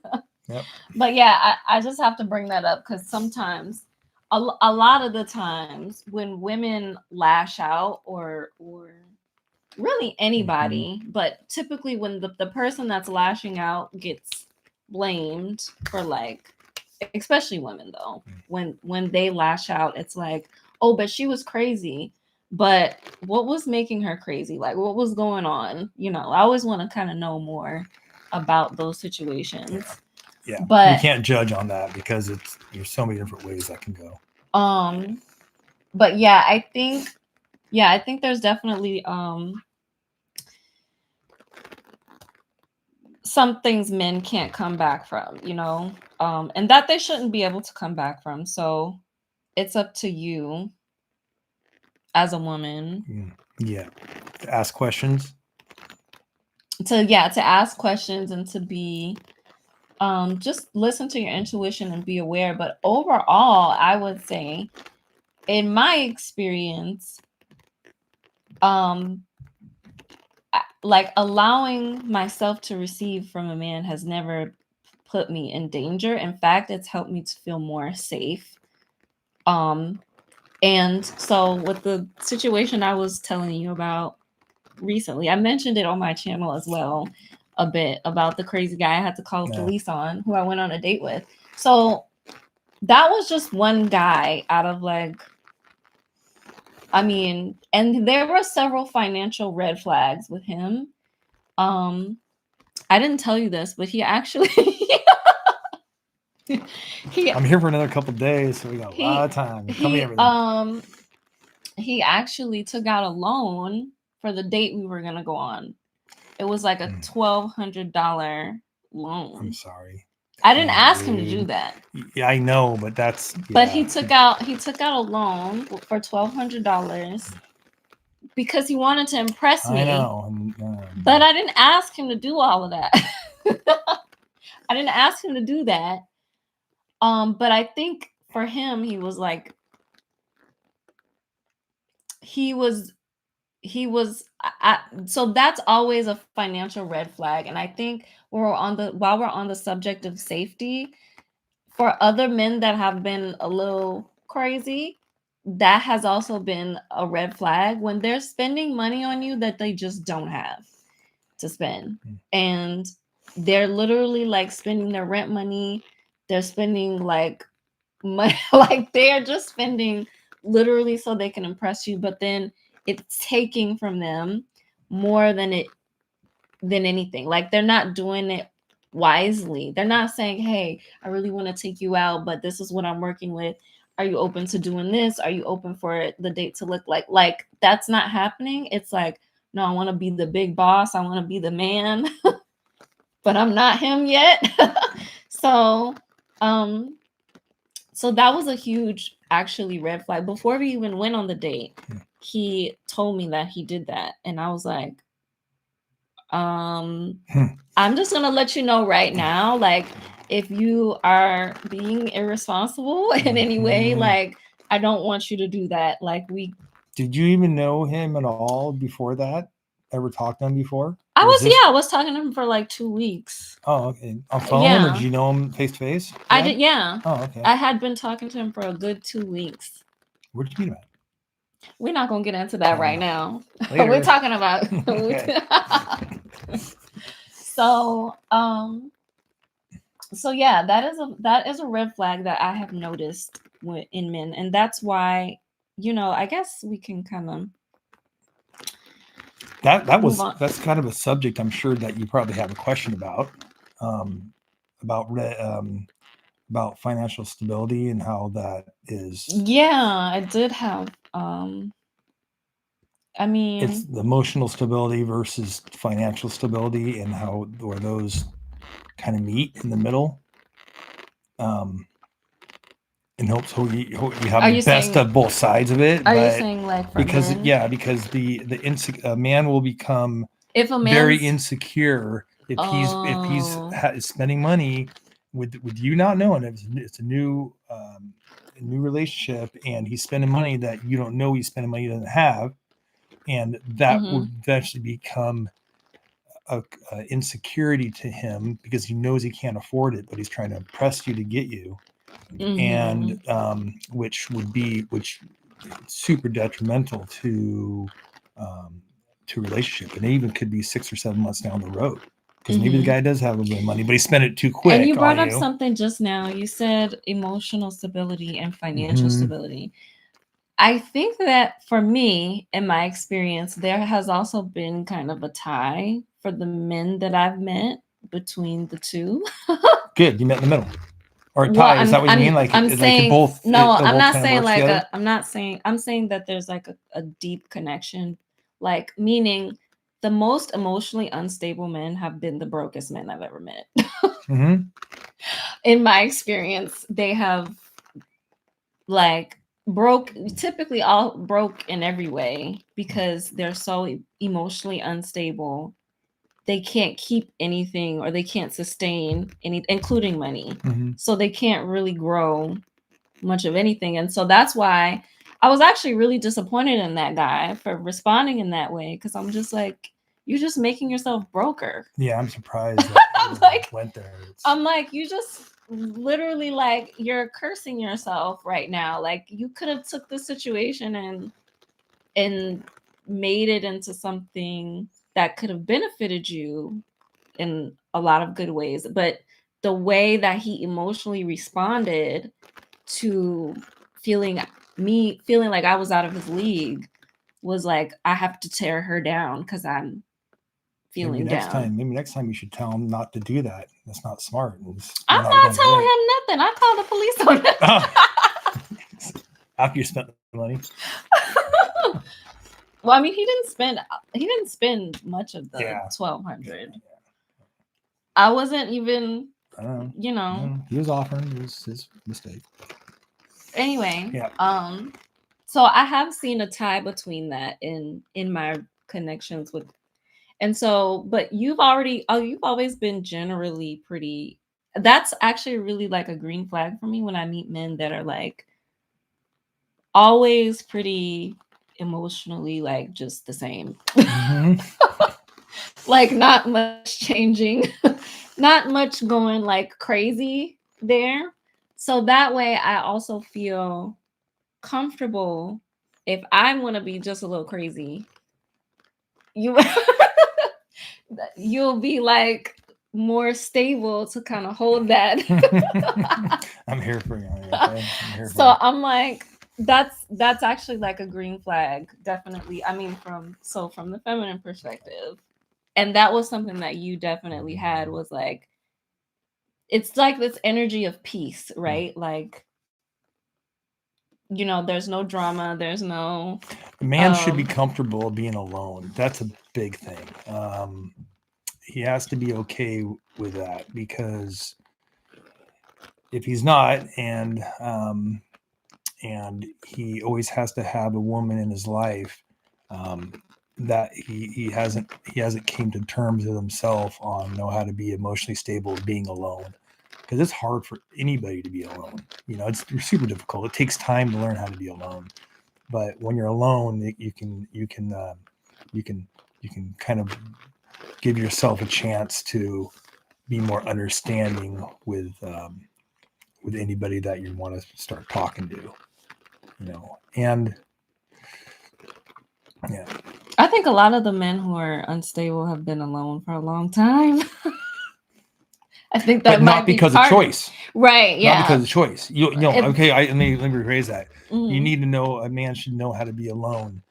Yep. But yeah, I just have to bring that up because sometimes, a lot of the times, when women lash out or really anybody, but typically when the person that's lashing out gets blamed for like, especially women though, when they lash out, it's like, oh, but she was crazy. But what was making her crazy? Like, what was going on? I always want to kind of know more about those situations. Yeah, But we can't judge on that because there's so many different ways that can go. but yeah, I think there's definitely some things men can't come back from, and that they shouldn't be able to come back from. So it's up to you as a woman Yeah, ask questions. to ask questions and to be just listen to your intuition and be aware. But overall, I would say, in my experience, like allowing myself to receive from a man has never put me in danger. In fact, it's helped me to feel more safe. And so with the situation I was telling you about recently, I mentioned it on my channel as well, a bit, about the crazy guy I had to call the police on, who I went on a date with. So that was just one guy out of like, I mean, and there were several financial red flags with him. I didn't tell you this, but he actually I'm here for another couple of days, so we got a lot of time. Tell me everything. He actually took out a loan for the date we were gonna go on. It was like a $1,200 loan. I'm sorry. I didn't ask him to do that. Yeah, I know, but that's. But he took out a loan for $1,200 because he wanted to impress me. I know. But I didn't ask him to do all of that. I didn't ask him to do that. But I think for him, he was like, so that's always a financial red flag. And I think while we're on the subject of safety, for other men that have been a little crazy, that has also been a red flag when they're spending money on you that they just don't have to spend. And they're literally like spending their rent money. They're spending like money, like they're just spending literally so they can impress you, but then it's taking from them more than anything. Like they're not doing it wisely. They're not saying, hey, I really want to take you out, but this is what I'm working with. Are you open to doing this? Are you open for the date to look like that's not happening? It's like, no, I want to be the big boss. I want to be the man, but I'm not him yet. So that was a huge actually red flag. Before we even went on the date, he told me that he did that. And I was like, I'm just gonna let you know right now, like, if you are being irresponsible in any way, like, I don't want you to do that. Like, Did you even know him at all before that? Ever talked to him before? I Was was, this? I was talking to him for like 2 weeks. Oh, okay. On phone, or did Yeah. you know him face to face? I did, yeah. Oh, okay. I had been talking to him for a good 2 weeks. Where'd you meet him at? We're not gonna get into that right now. Later. We're talking about so so yeah, that is a red flag that I have noticed in men, and that's why, I guess we can kind of that's kind of a subject I'm sure that you probably have a question about, about about financial stability and how that is. Yeah, I did have I mean, it's the emotional stability versus financial stability, and how where those kind of meet in the middle. And hopes you have the best of both sides of it. Are you saying like for because men? because the man will become If a very man's insecure if he's spending money with you not knowing it's a new relationship, and he's spending money that you don't know he's spending money he doesn't have, and that will eventually become a insecurity to him because he knows he can't afford it, but he's trying to impress you to get you. And which super detrimental to relationship, and it even could be 6 or 7 months down the road, because maybe the guy does have a little bit of money, but he spent it too quick. And you brought up something just now. You said emotional stability and financial stability. I think that for me, in my experience, there has also been kind of a tie for the men that I've met between the two. Good, you met in the middle. Or a tie, is that what you mean? Like, I'm saying both. No, I'm not saying like I'm saying that there's like a deep connection, like meaning the most emotionally unstable men have been the brokest men I've ever met. In my experience, they have like typically all broke in every way because they're so emotionally unstable. They can't keep anything, or they can't sustain any, including money. So they can't really grow much of anything. And so that's why I was actually really disappointed in that guy for responding in that way, because I'm just like, you're just making yourself broker. Yeah, I'm surprised that like went there. I'm like, you just literally, like, you're cursing yourself right now. Like, you could have took the situation and made it into something that could have benefited you in a lot of good ways. But the way that he emotionally responded to feeling like I was out of his league was like, I have to tear her down because I'm feeling down. Maybe next time you should tell him not to do that. That's not smart. I'm not telling him nothing. I called the police on him. After you spent the money. Well, I mean, he didn't spend much of the $1,200. I wasn't even, he was offering. It was his mistake. Anyway, so I have seen a tie between that in my connections with, and so, but you've always been generally pretty. That's actually really like a green flag for me when I meet men that are like always pretty emotionally like just the same. Like not much changing, not much going like crazy there. So that way I also feel comfortable if I want to be just a little crazy. You'll be like more stable to kind of hold that. I'm here for you. Okay? So I'm like, that's actually like a green flag, definitely. I mean, from the feminine perspective, and that was something that you definitely had, was like, it's like this energy of peace, right? Like, there's no drama, there's no. The man should be comfortable being alone. That's a big thing. He has to be okay with that, because if he's not, and he always has to have a woman in his life, that he hasn't came to terms with himself on know how to be emotionally stable being alone, because it's hard for anybody to be alone. It's super difficult. It takes time to learn how to be alone, but when you're alone, you can kind of give yourself a chance to be more understanding with anybody that you want to start talking to, and yeah. I think a lot of the men who are unstable have been alone for a long time. I think that but not because of choice. Right, yeah. Not because of choice. Okay, let me rephrase that. Mm-hmm. You need to know, a man should know how to be alone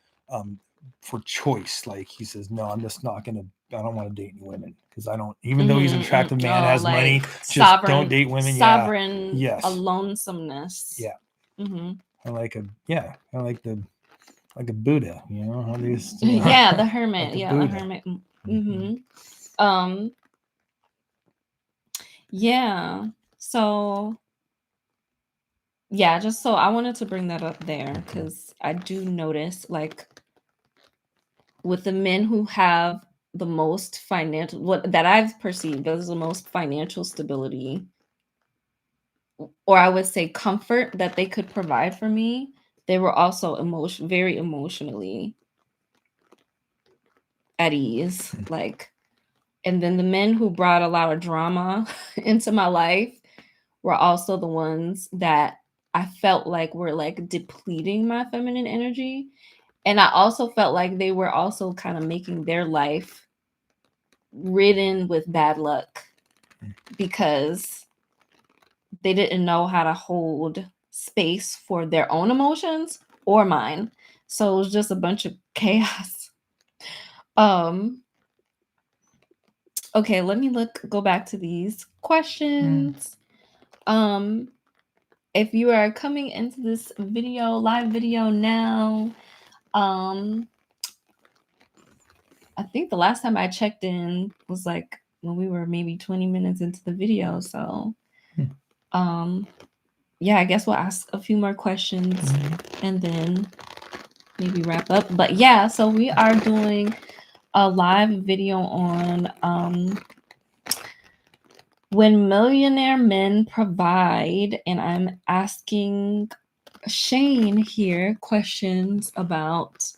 for choice. Like he says, no, I'm just not going to, I don't want to date any women because I don't, even though he's an attractive man, has money, just don't date women. Sovereign yes. alonesomeness. Yeah. Mm-hmm. I like a Buddha, how these, yeah, the hermit. like the hermit. Mm-hmm. Yeah. So yeah, just so I wanted to bring that up there because I do notice, like, with the men who have the most financial, what that I've perceived as the most financial stability, or I would say comfort that they could provide for me, they were also very emotionally at ease. Like, and then the men who brought a lot of drama into my life were also the ones that I felt like were like depleting my feminine energy. And I also felt like they were also kind of making their life ridden with bad luck because they didn't know how to hold space for their own emotions or mine. So it was just a bunch of chaos. Okay, let me go back to these questions. If you are coming into this live video now, I think the last time I checked in was like when we were maybe 20 minutes into the video. So, yeah, I guess we'll ask a few more questions and then maybe wrap up. But yeah, so we are doing a live video on when millionaire men provide, and I'm asking Shane here questions about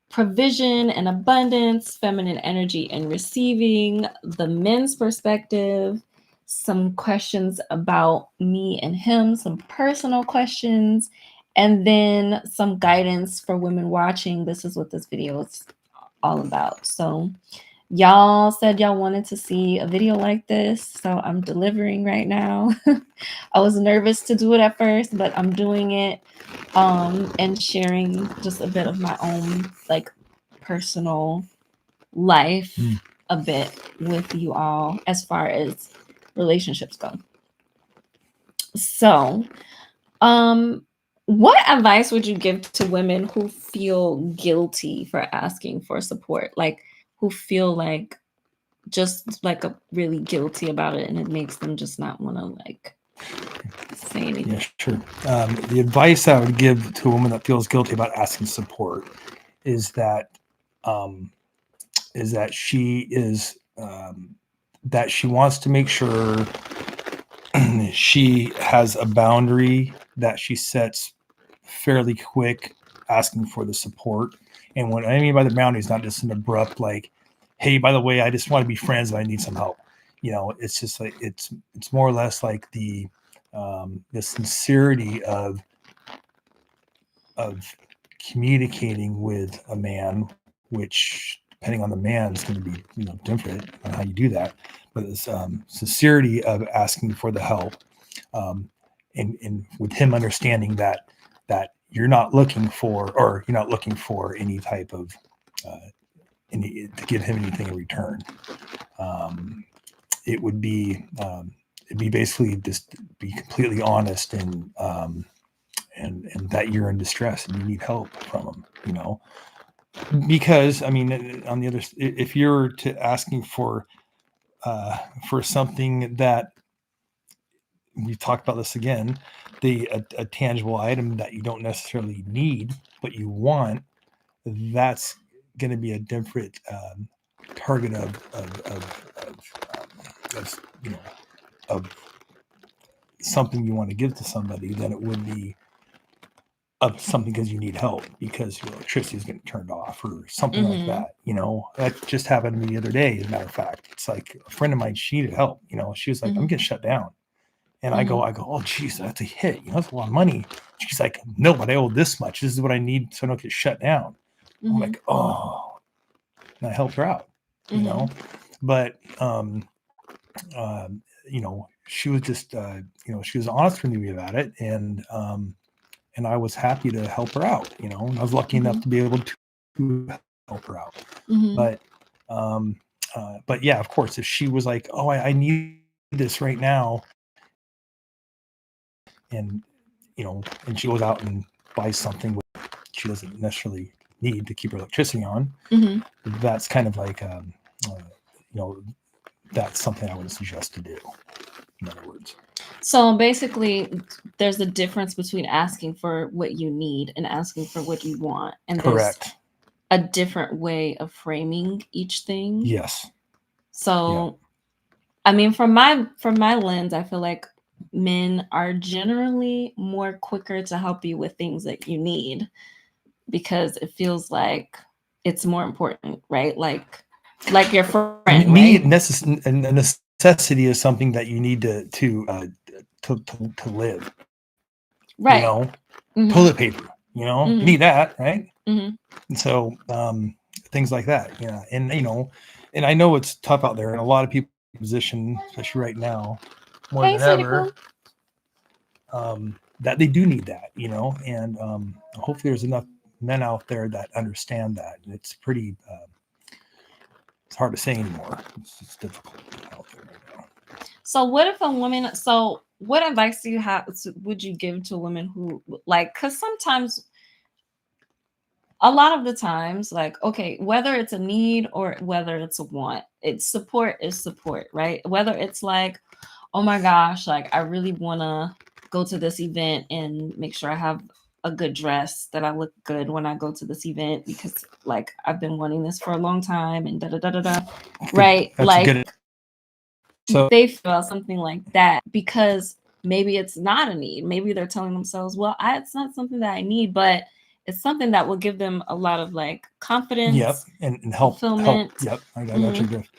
provision and abundance, feminine energy and receiving, the men's perspective, some questions about me and him, some personal questions, and then some guidance for women watching. This is what this video is all about. So y'all said y'all wanted to see a video like this, so I'm delivering right now. I was nervous to do it at first, but I'm doing it and sharing just a bit of my own like personal life a bit with you all as far as relationships go. So, what advice would you give to women who feel guilty for asking for support? Like, who feel like just like really guilty about it, and it makes them just not want to like say anything. Yeah, sure. The advice I would give to a woman that feels guilty about asking support is that she is that she wants to make sure she has a boundary that she sets fairly quick, asking for the support. And what I mean by the boundary is not just an abrupt like, hey, by the way, I just want to be friends, but I need some help. It's just like it's more or less like the sincerity of communicating with a man, which depending on the man is going to be different on how you do that. But it's sincerity of asking for the help, and with him understanding that you're not looking for any type of to give him anything in return. It would be it'd be basically just be completely honest and that you're in distress and you need help from him, because I mean, on the other, if you're to asking for something that we've talked about this again, a tangible item that you don't necessarily need but you want, that's going to be a different target of something you want to give to somebody than it would be of something because you need help because your electricity is getting turned off or something like that. That just happened to me the other day. As a matter of fact, it's like a friend of mine, she needed help. She was like, I'm getting shut down. And I go, oh, geez, that's a hit. That's a lot of money. She's like, no, but I owe this much. This is what I need so I don't get shut down. I'm like, oh, and I helped her out, but, she was just, she was honest with me about it. And I was happy to help her out, and I was lucky enough to be able to help her out. But yeah, of course, if she was like, oh, I need this right now, and and she goes out and buys something she doesn't necessarily need to keep her electricity on, that's kind of like that's something I would suggest to do, in other words. So basically, there's a difference between asking for what you need and asking for what you want, and Correct. there's a different way of framing each thing. Yes. So I mean, from my lens, I feel like men are generally more quicker to help you with things that you need because it feels like it's more important, right? Like your friend, right? A necessity is something that you need to live, right? Toilet paper, you need that, right? And so things like that, and and I know it's tough out there, and a lot of people in position, especially right now, more than ever, that they do need that, and hopefully there's enough men out there that understand that. And it's pretty it's hard to say anymore. It's difficult out there right now. So what if a woman, so what advice would you give to women who because sometimes, a lot of the times, okay, whether it's a need or whether it's a want, support is support, right? Whether it's like, oh my gosh, I really want to go to this event and make sure I have a good dress, that I look good when I go to this event because I've been wanting this for a long time and da da da da da, right? So they feel something like that because maybe it's not a need. Maybe they're telling themselves, well, it's not something that I need, but it's something that will give them a lot of confidence. Yep, and help. Yep, I got your drift.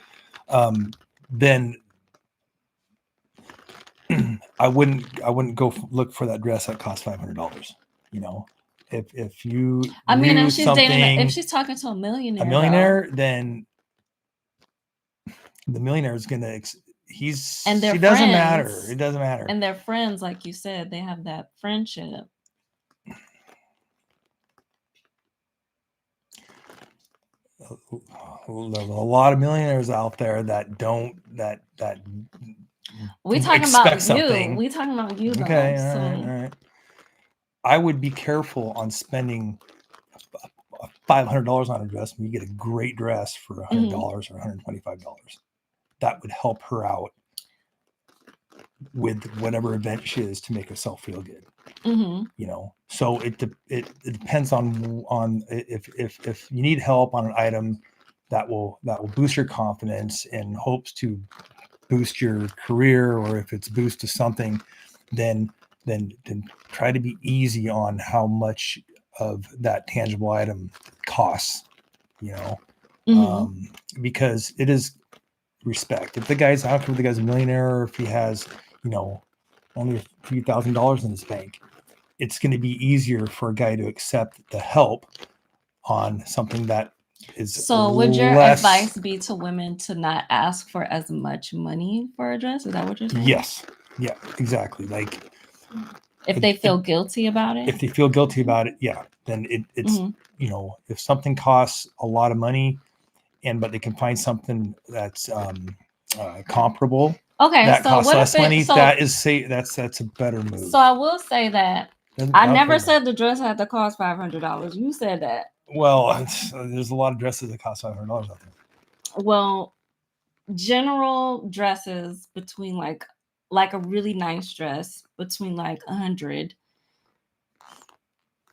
Then I wouldn't go look for that dress that costs $500. If you, I mean, if she's dating, if she's talking to a millionaire, then the millionaire is gonna. She doesn't matter. It doesn't matter. And they're friends, like you said, they have that friendship. There's a lot of millionaires out there that don't that we talking about something. We talking about you. Okay, all right. I would be careful on spending $500 on a dress when you get a great dress for $100 or $125. That would help her out with whatever event she is to make herself feel good. So it depends on if you need help on an item that will boost your confidence and hopes to boost your career, or if it's boost to something, then try to be easy on how much of that tangible item costs, because it is respect. If the guy's, I don't care if the guy's a millionaire or if he has, only a few $1,000s in his bank, it's going to be easier for a guy to accept the help on something that is. So would your advice be to women to not ask for as much money for a dress? Is that what you're saying? Yes. Yeah, exactly. If they feel guilty about it? If they feel guilty about it, yeah, then it's, if something costs a lot of money but they can find something that's comparable. Okay, that so costs less money. That's a better move. So I will say that I never said the dress had to cost $500. You said that. Well, there's a lot of dresses that cost $500 out there. Well, general dresses between like a really nice dress between $100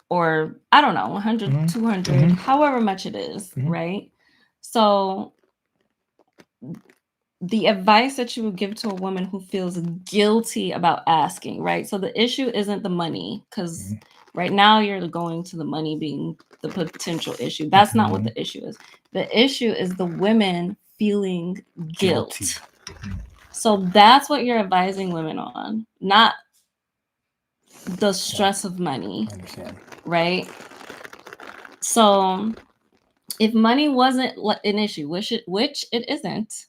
or I don't know, 100, 200, however much it is, right? So the advice that you would give to a woman who feels guilty about asking, right? So the issue isn't the money, because Right now, you're going to the money being the potential issue. That's not what the issue is. The issue is the women feeling guilt. So that's what you're advising women on, not the stress of money. I understand. Right? So if money wasn't an issue, which it isn't,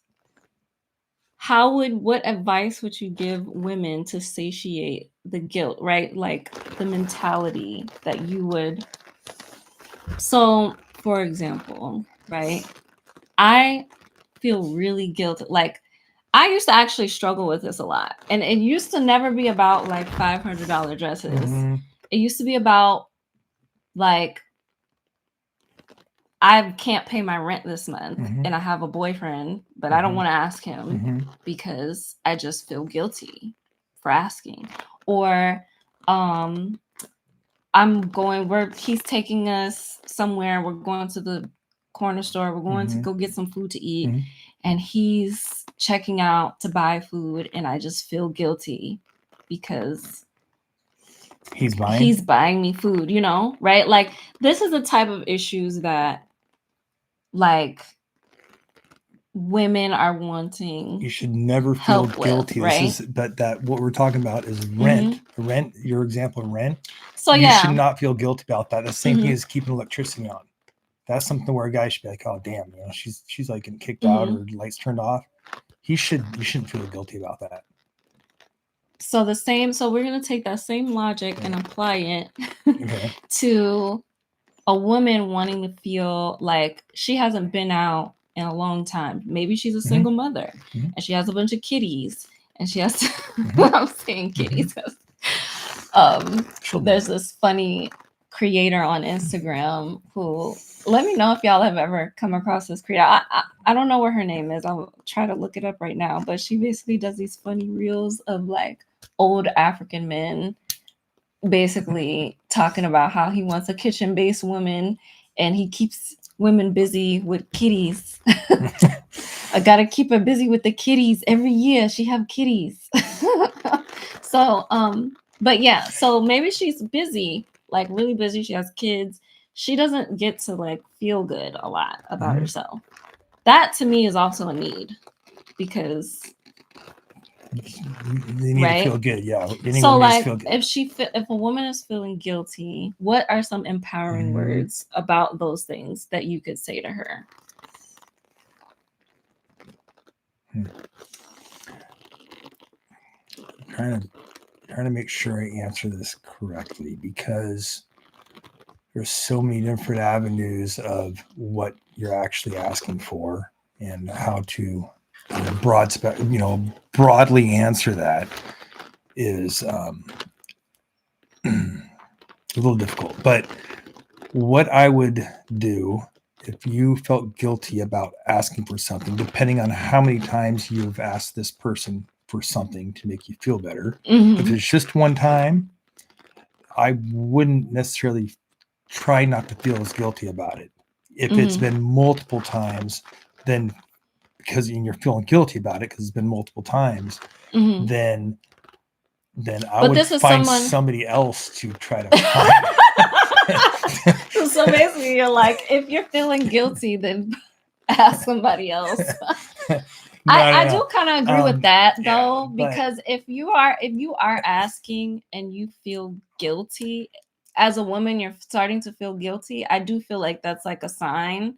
what advice would you give women to satiate the guilt, right? Like the mentality that you would. So, for example, right, I feel really guilty. Like, I used to actually struggle with this a lot. And it used to never be about like $500 dresses. It used to be about like, I can't pay my rent this month and I have a boyfriend, but I don't want to ask him because I just feel guilty for asking. Or he's taking us somewhere, we're going to the corner store, we're going to go get some food to eat, and he's checking out to buy food, and I just feel guilty because he's buying me food, you know, right? Like, this is the type of issues that like women are wanting. You should never feel guilty, right? But that what we're talking about is rent. Your example of rent. So you should not feel guilty about that. The same thing as keeping electricity on. That's something where a guy should be like, oh damn, you know, she's like getting kicked out or lights turned off. You shouldn't feel guilty about that. So we're gonna take that same logic and apply it to a woman wanting to feel like she hasn't been out in a long time. Maybe she's a single mother and she has a bunch of kitties and she has to I'm saying kitties because there's this funny creator on Instagram who, let me know if y'all have ever come across this creator. I don't know what her name is. I'll try to look it up right now, but she basically does these funny reels of like old African men basically talking about how he wants a kitchen-based woman and he keeps women busy with kitties. I gotta keep her busy with the kitties. Every year she have kitties. So but yeah, so maybe she's busy, like really busy, she has kids, she doesn't get to like feel good a lot about herself. That to me is also a need, because they need to feel good. Yeah. So like if a woman is feeling guilty, what are some empowering words about those things that you could say to her? Trying to make sure I answer this correctly, because there's so many different avenues of what you're actually asking for and how to broadly answer that is a little difficult. But what I would do if you felt guilty about asking for something, depending on how many times you've asked this person for something to make you feel better, if it's just one time, I wouldn't necessarily try not to feel as guilty about it. If it's been multiple times, then because you're feeling guilty about it because it's been multiple times, then I would find somebody else to try to find. So basically you're like, if you're feeling guilty, then ask somebody else. I do kind of agree with that though, because if you are asking and you feel guilty as a woman, you're starting to feel guilty, I do feel like that's like a sign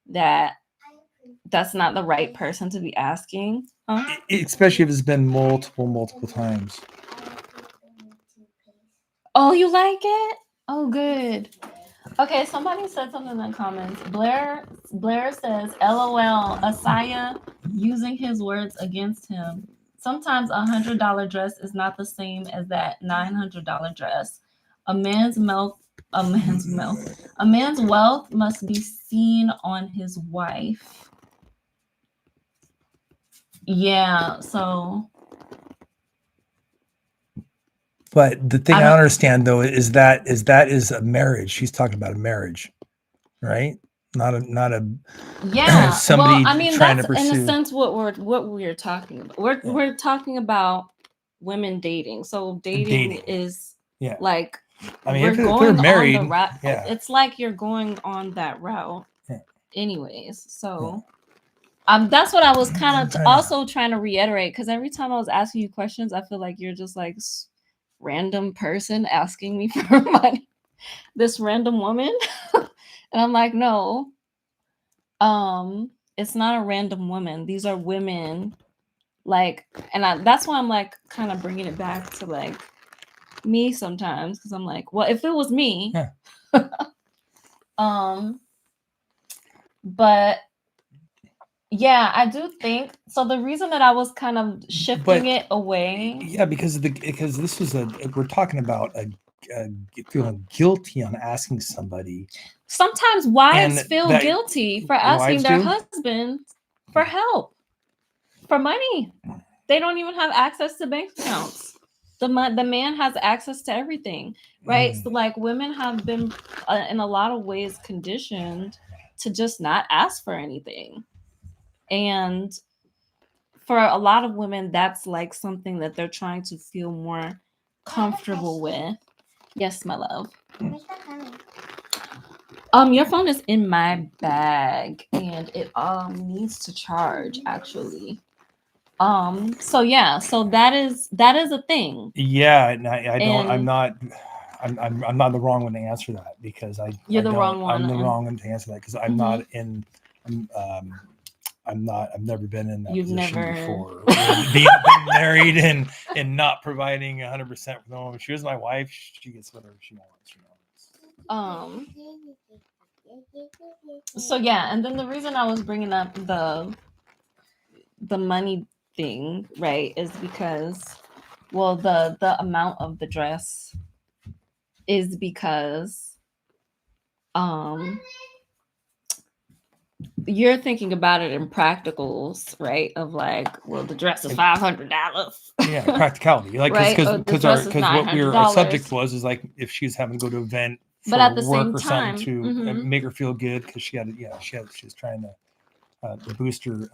that that's not the right person to be asking. Especially if it's been multiple times. Oh, you like it? Oh, good. Okay, somebody said something in the comments. Blair says, LOL, Esaia using his words against him. Sometimes $100 dress is not the same as that $900 dress. A man's wealth must be seen on his wife. Yeah, so. But the thing I don't understand though is that is a marriage. She's talking about a marriage, right? Not a yeah. somebody well, I mean, trying that's to pursue. In a sense what we're talking about. We're talking about women dating. So dating is like I mean, we're if they're going on married, the route. yeah. It's like you're going on that route, Yeah. anyways. So, Yeah. that's what I was kind of trying also trying to reiterate, because every time I was asking you questions, I feel like you're just like random person asking me for money. This random woman, and I'm like, no, it's not a random woman. These are women, like, and that's why I'm like kind of bringing it back to like me sometimes, because I'm like, well, if it was me, Yeah. but yeah, I do think so. The reason that I was kind of shifting it away, Yeah, because this was we're talking about feeling guilty on asking somebody. sometimes wives feel guilty for asking their husbands for help, for money. They don't even have access to bank accounts. The man has access to everything, right? So like women have been in a lot of ways conditioned to just not ask for anything. And for a lot of women, that's like something that they're trying to feel more comfortable with. Yes, my love. Your phone is in my bag and it needs to charge actually. So yeah, so that is a thing. Yeah, and I don't. I'm not. I'm not the wrong one to answer that, because You're the wrong one. I'm the wrong one to answer that, because I'm not in. I'm not. I've never been in that position before. Being married and not providing 100% for the woman. If she was my wife, she gets whatever she wants. So yeah, and then the reason I was bringing up the money thing, right, is because, well, the amount of the dress is because you're thinking about it in practicals, right? Of like, well, the dress is $500. Yeah, practicality, like, right? Because what our subject was is like, if she's having to go to an event for but at the work same or time, something to make her feel good, because she was trying to boost her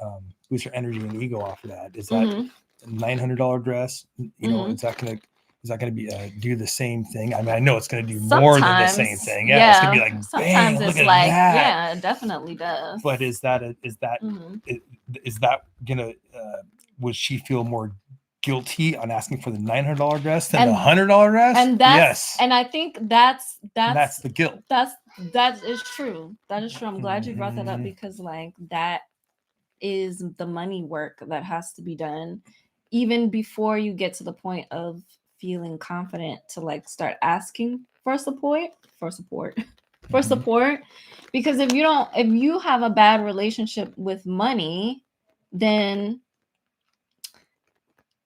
energy and ego off of that. Is that $900 dress? You know, is that gonna be do the same thing? I mean, I know it's gonna do more than the same thing. Yeah, it's gonna be like, sometimes bang, it's look at like, that. yeah, it definitely does. But is that gonna would she feel more guilty on asking for the $900 dress than the $100 dress? And that's, yes. And I think that's the guilt. That is true. That is true. I'm glad you brought that up, because like that is the money work that has to be done even before you get to the point of feeling confident to like start asking for support. Because if you have a bad relationship with money, then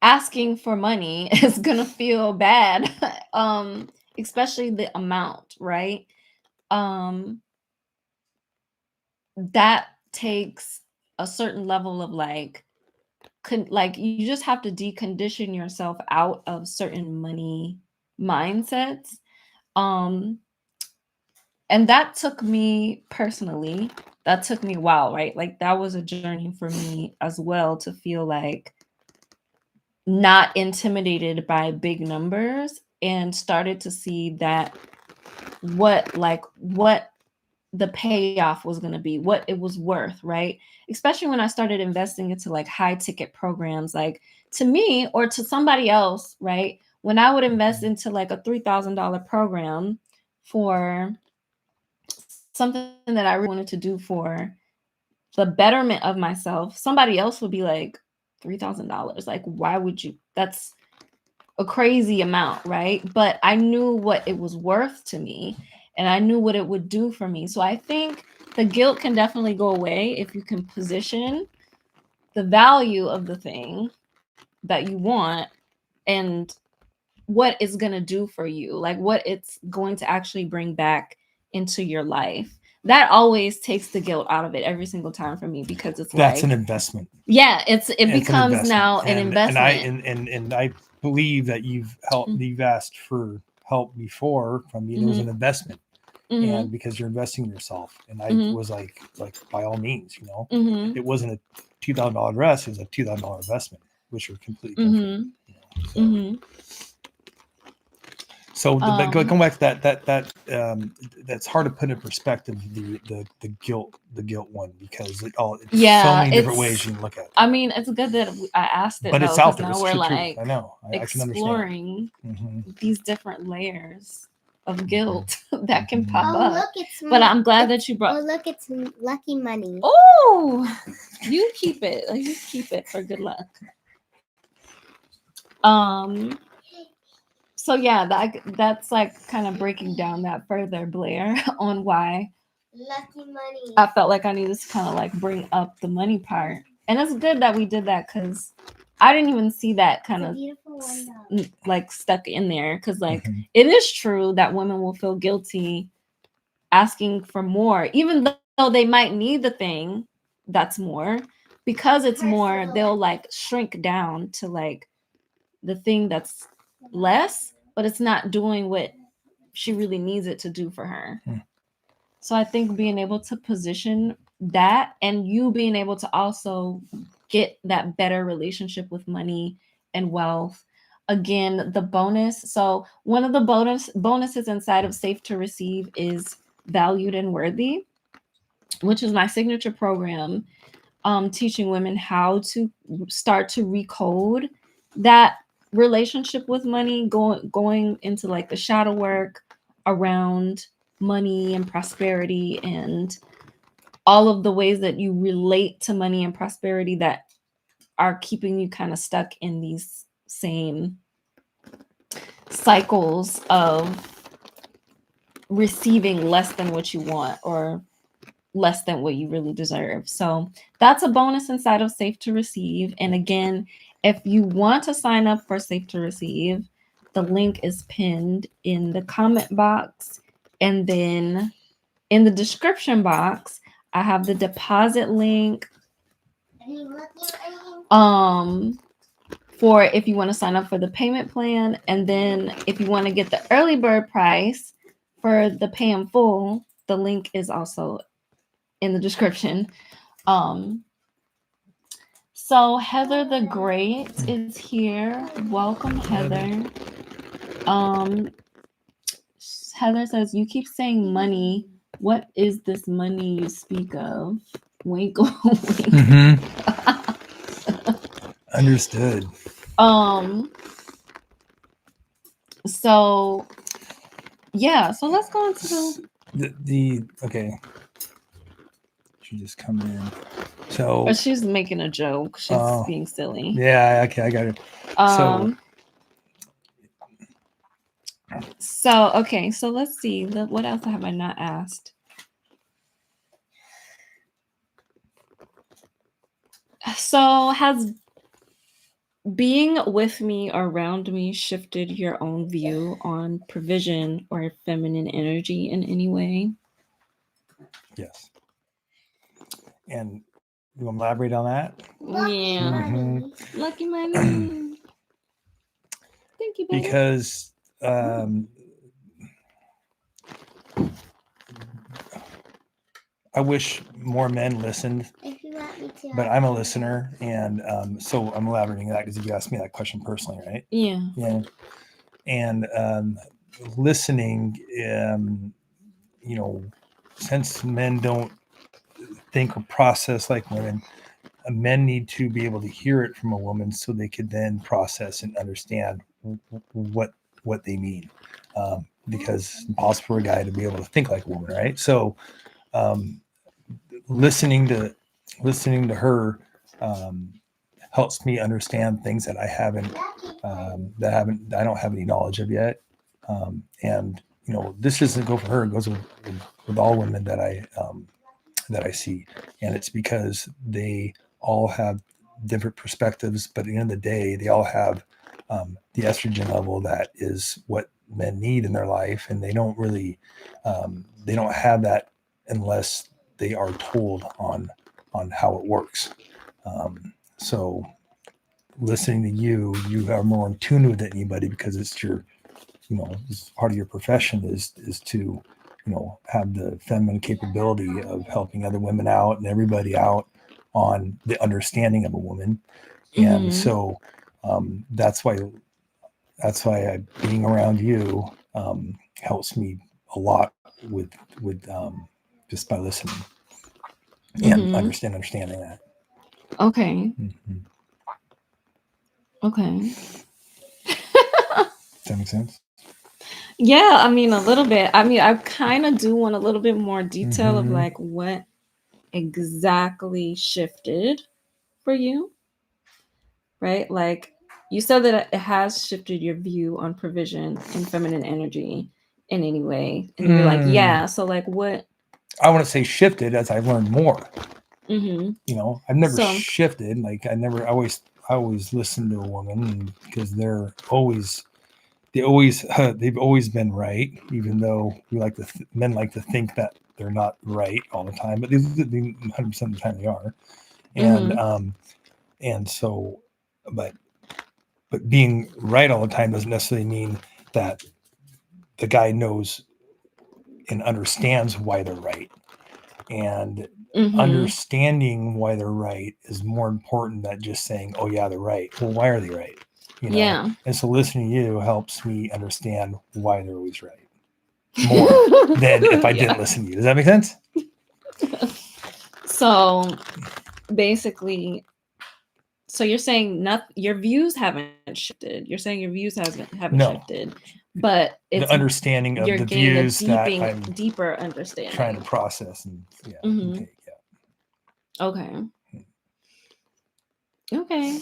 asking for money is gonna feel bad. Especially the amount, right? That takes a certain level of like you just have to decondition yourself out of certain money mindsets. And that took me personally, a while, right? Like that was a journey for me as well, to feel like not intimidated by big numbers, and started to see that what the payoff was going to be, what it was worth, right? Especially when I started investing into like high ticket programs, like to me or to somebody else, right? When I would invest into like a $3,000 program for something that I really wanted to do for the betterment of myself, somebody else would be like, $3,000. Like, why would you? That's a crazy amount, right? But I knew what it was worth to me, and I knew what it would do for me. So I think the guilt can definitely go away if you can position the value of the thing that you want and what it's going to do for you, like what it's going to actually bring back into your life. That always takes the guilt out of it every single time for me, because it's that's like an investment. Yeah, it becomes now an investment. And I believe that you've asked for help before from me. It was an investment. And because you're investing in yourself, and I was like by all means, it wasn't a $2,000 dress, it was a $2,000 investment, which are completely different. So, but going back to that's hard to put in perspective. The guilt one, because it's so many different ways you can look at it. I mean, it's good that I asked it, but though, it's out because there. now It's we're true truth. like I know. I can understand. exploring these different layers of guilt that can Oh, pop up. look, it's But I'm glad that you Oh, brought. look, it's lucky money. Oh, you keep it. You keep it for good luck. So yeah, that's like kind of breaking down that further, Blair, on why Lucky money. I felt like I needed to kind of like bring up the money part. And it's good that we did that, because I didn't even see that kind It's a of beautiful one, though. like stuck in there, because like it is true that women will feel guilty asking for more, even though they might need the thing that's more. Because it's more, they'll like shrink down to like the thing that's less, but it's not doing what she really needs it to do for her. So I think being able to position that, and you being able to also get that better relationship with money and wealth. Again, the bonus. So one of the bonuses inside of Safe to Receive is Valued and Worthy, which is my signature program, teaching women how to start to recode that relationship with money, going into like the shadow work around money and prosperity, and all of the ways that you relate to money and prosperity that are keeping you kind of stuck in these same cycles of receiving less than what you want, or less than what you really deserve. So that's a bonus inside of Safe to Receive. And again, if you want to sign up for Safe to Receive, the link is pinned in the comment box. And then in the description box, I have the deposit link for if you want to sign up for the payment plan. And then if you want to get the early bird price for the pay in full, the link is also in the description. So Heather the Great is here. Welcome, Heather. Heather says, you keep saying money. What is this money you speak of? Wink, wink. Understood. So yeah, so let's go into the okay. She just come in. So but she's making a joke. She's being silly. Yeah, okay, I got it. So okay, so let's see. What else have I not asked? So has being with me, around me, shifted your own view on provision or feminine energy in any way? Yes. And you want to elaborate on that? Yeah. Lucky money. Thank you, baby. Because I wish more men listened, but I'm a listener, and so I'm elaborating that because you asked me that question personally, right? Yeah. Yeah. And listening, since men don't think or process like women, men need to be able to hear it from a woman so they could then process and understand what they mean. Because it's impossible for a guy to be able to think like a woman, right? So listening to her helps me understand things that I don't have any knowledge of yet. And this doesn't go for her; it goes with all women that I see, and it's because they all have different perspectives, but at the end of the day, they all have the estrogen level that is what men need in their life, and they don't really they don't have that unless they are told on how it works. So listening to you are more in tune with anybody because it's your it's part of your profession is to have the feminine capability of helping other women out and everybody out on the understanding of a woman. And so that's why being around you helps me a lot with just by listening and understanding that. Okay. Mhm. Okay. Does that make sense? Yeah, I mean, a little bit. I mean, I kind of do want a little bit more detail of Mhm. like what exactly shifted for you, right? Like you said that it has shifted your view on provision and feminine energy in any way. And you're like, yeah. So like what? I want to say shifted as I learned more. Mm-hmm. You know, I've never So- shifted. Like I always listen to a woman because they've always been right, even though men like to think that they're not right all the time, but 100% of the time they are. And so, but being right all the time doesn't necessarily mean that the guy knows and understands why they're right. And understanding why they're right is more important than just saying, oh yeah, they're right. Well, why are they right? You know? Yeah. And so listening to you helps me understand why they're always right more than if I didn't listen to you. Does that make sense? So basically, so you're saying your views haven't shifted. You're saying your views haven't shifted, but it's the understanding of you're the getting views that I'm deeper understanding, trying to process and take. Yeah. Okay. Okay.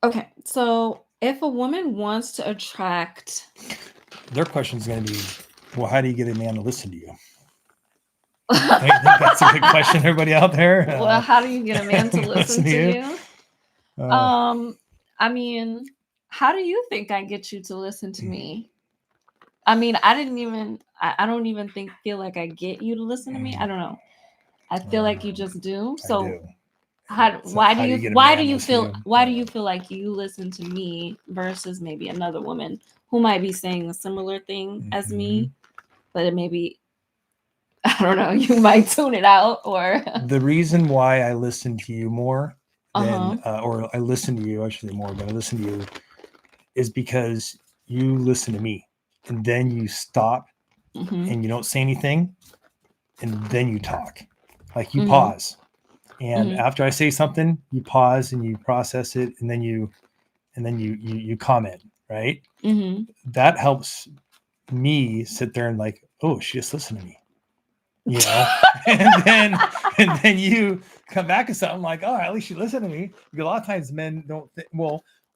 Okay. So if a woman wants to attract, their question is going to be, well, how do you get a man to listen to you? I think that's a good question, everybody out there. Well, how do you get a man to listen to you? I mean, how do you think I get you to listen to me? I mean, I don't even feel like I get you to listen to me. I don't know. I feel like you just do. So why do you feel like you listen to me versus maybe another woman who might be saying a similar thing as me, but it maybe, I don't know, you might tune it out? Or the reason why I listen to you more than or I listen to you, I should say more, but I listen to you is because you listen to me and then you stop and you don't say anything and then you talk. Like you pause. And after I say something, you pause and you process it, and then you comment, right? That helps me sit there and like, oh, she just listened to me, you know. and then you come back with something like, oh, at least she listened to me. Because a lot of times men don't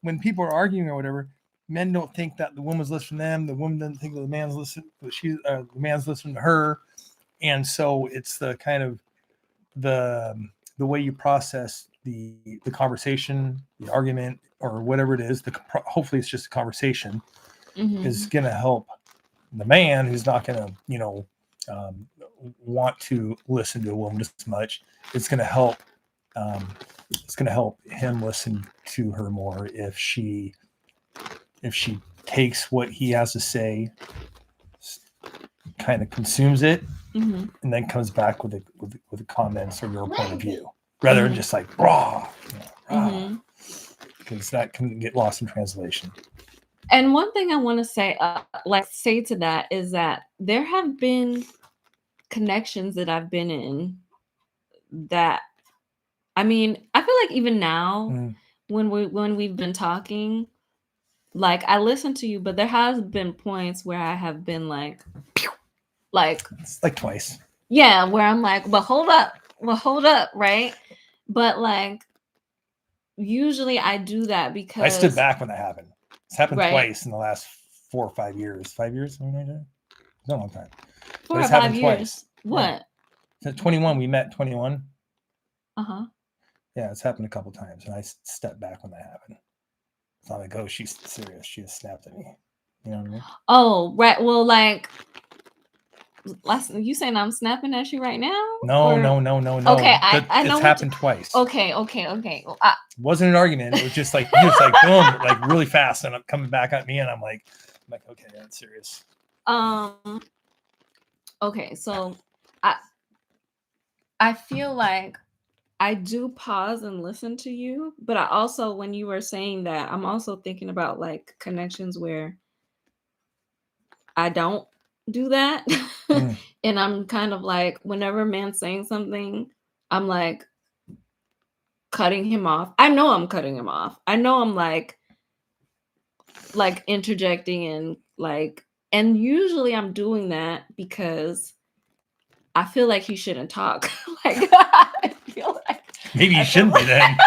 when people are arguing or whatever, men don't think that the woman's listening to them. The woman doesn't think that the man's listening. The man's listening to her, and so it's the kind of the way you process the conversation, the argument, or whatever it is. Hopefully, it's just a conversation. Is going to help the man who's not going to, want to listen to a woman as much. It's going to help. It's going to help him listen to her more if she takes what he has to say, kind of consumes it, and then comes back with the comments or your point of view, rather than just like raw, because that can get lost in translation. And one thing I want to say, say to that, is that there have been connections that I've been in that, I mean, I feel like even now when we've been talking, like I listen to you, but there has been points where I have been like it's like twice. Yeah, where I'm like, well, hold up, right? But like usually I do that because I stood back when that happened. It's happened twice in the last 4 or 5 years. 5 years? Something like that? It's a long time. 4 or 5 years. Twice. What? Yeah. 21, we met 21. Yeah, it's happened a couple times, and I stepped back when that happened. It's not like, oh, she's serious. She just snapped at me. You know what I mean? Oh, right. Well, like, you saying I'm snapping at you right now? No. Okay, I know it's happened twice. Okay. Well, it wasn't an argument. It was just like boom, like really fast, and I'm coming back at me, and I'm like, okay, that's serious. Okay, so I feel like I do pause and listen to you, but I also, when you were saying that, I'm also thinking about like connections where I don't do that. Mm. And I'm kind of like, whenever a man's saying something, I'm like cutting him off. I know I'm cutting him off. I know I'm like interjecting and like, and usually I'm doing that because I feel like he shouldn't talk. Like I feel like Maybe you I feel shouldn't be like then.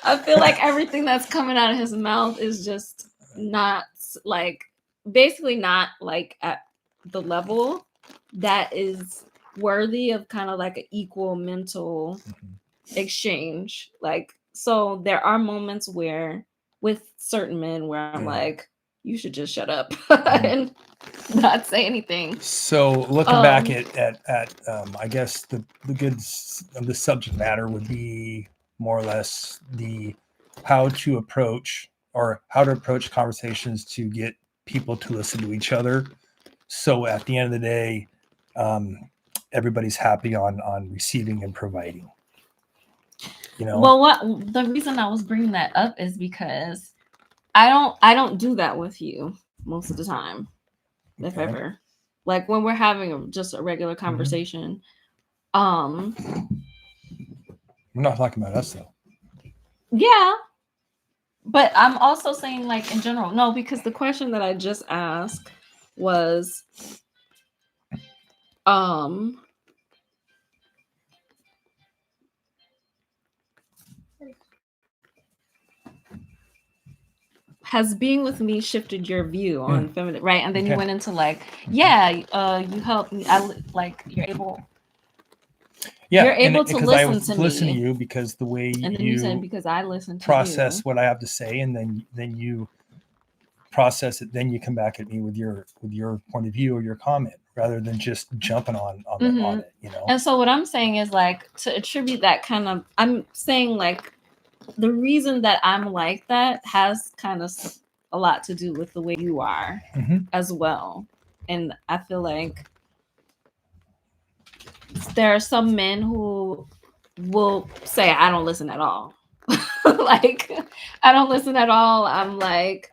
I feel like everything that's coming out of his mouth is just not like, basically not like at the level that is worthy of kind of like an equal mental exchange. Like, so there are moments where with certain men where I'm like, you should just shut up and not say anything. So looking back at I guess the the subject matter would be more or less the how to approach conversations to get people to listen to each other. So at the end of the day, everybody's happy on receiving and providing. You know. Well, what the reason I was bringing that up is because I don't do that with you most of the time, if Okay. ever. Like when we're having just a regular conversation. We're not talking about us though. Yeah. But I'm also saying like in general. No, because the question that I just asked was has being with me shifted your view on feminine, right? And then you went into like, yeah, you help me. You're able. Yeah, you're able to listen I was to listening me. to you because the way And then you said because I listen to process you. what I have to say, and then you process it. Then you come back at me with your point of view or your comment, rather than just jumping on it. You know. And so what I'm saying is like to attribute that kind of. I'm saying like the reason that I'm like that has kind of a lot to do with the way you are as well. And I feel like there are some men who will say, I don't listen at all. Like, I don't listen at all. I'm like,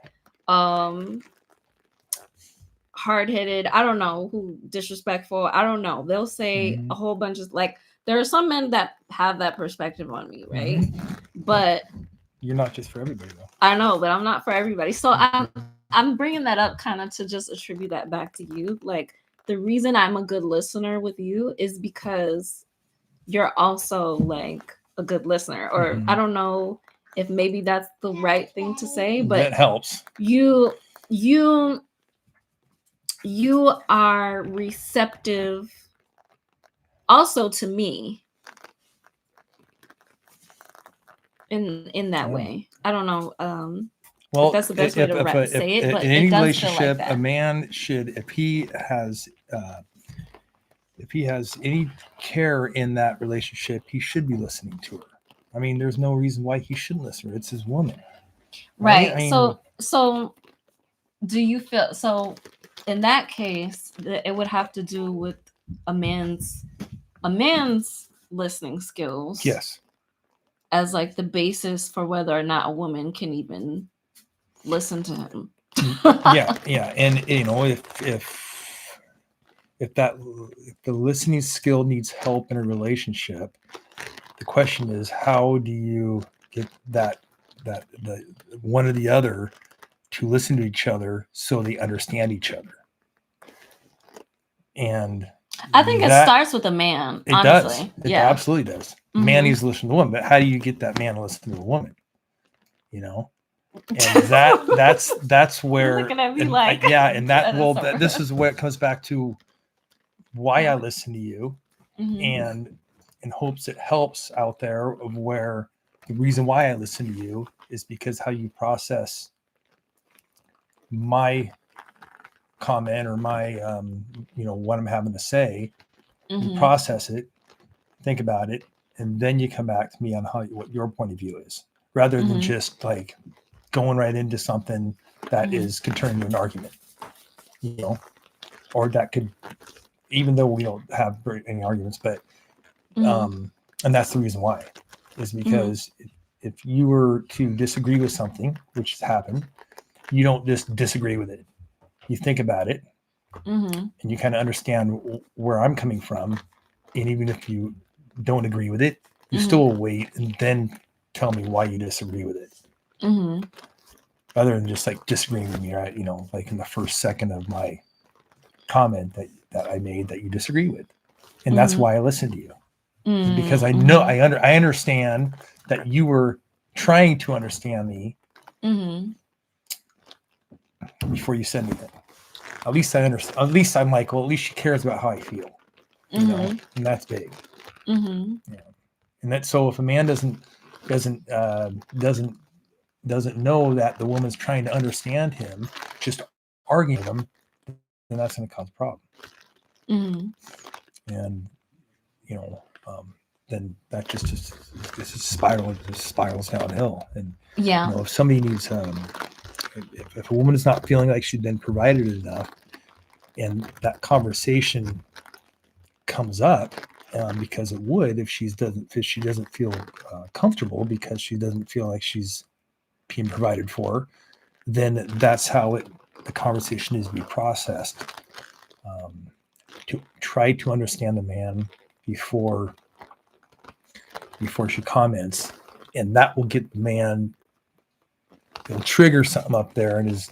hard-headed. I don't know, who disrespectful. I don't know. They'll say a whole bunch of like, there are some men that have that perspective on me, right? But you're not just for everybody though. I know, but I'm not for everybody. So I'm bringing that up kind of to just attribute that back to you. Like the reason I'm a good listener with you is because you're also like a good listener. Or I don't know if maybe that's the right thing to say, but that helps. You are receptive also to me in that way. I don't know. Well, if that's the best way to say it, but in it any does feel relationship, like that. a man should, if he has any care in that relationship, he should be listening to her. I mean, there's no reason why he shouldn't listen to her. It's his woman, right? I mean, so do you feel so? In that case, it would have to do with a man's listening skills. Yes. As like the basis for whether or not a woman can even listen to him. yeah, and you know, if the listening skill needs help in a relationship, the question is, how do you get the one or the other to listen to each other so they understand each other? And I think it starts with a man. It honestly. does. It absolutely does. Man needs to listen to a woman, but how do you get that man to listen to a woman? You know, and that's where. You're looking at me and, like, this is where it comes back to why I listen to you, and in hopes it helps out there, of where the reason why I listen to you is because how you process my comment or my what I'm having to say. You process it, think about it, and then you come back to me on what your point of view is, rather than just like going right into something that could turn into an argument, or that could, even though we don't have any arguments, but and that's the reason why. is because if you were to disagree with something, which has happened, you don't just disagree with it. You think about it, and you kind of understand where I'm coming from. And even if you don't agree with it, you still wait and then tell me why you disagree with it. Rather than just like disagreeing with me, right? You know, like in the first second of my comment that I made that you disagree with. And that's why I listen to you. Because I know I understand that you were trying to understand me before you said anything. At least I understand. At least I'm like, well, at least she cares about how I feel. You know, and that's big. Yeah. And that's so if a man doesn't know that the woman's trying to understand him, just arguing with him, then that's going to cause a problem. And you know, then that just spirals downhill. And you know, if somebody needs, if a woman is not feeling like she's been provided enough, and that conversation comes up, because it would if she doesn't feel comfortable because she doesn't feel like she's being provided for, then that's how the conversation needs to be processed. To try to understand the man before she comments, and that will get the man. It'll trigger something up there in his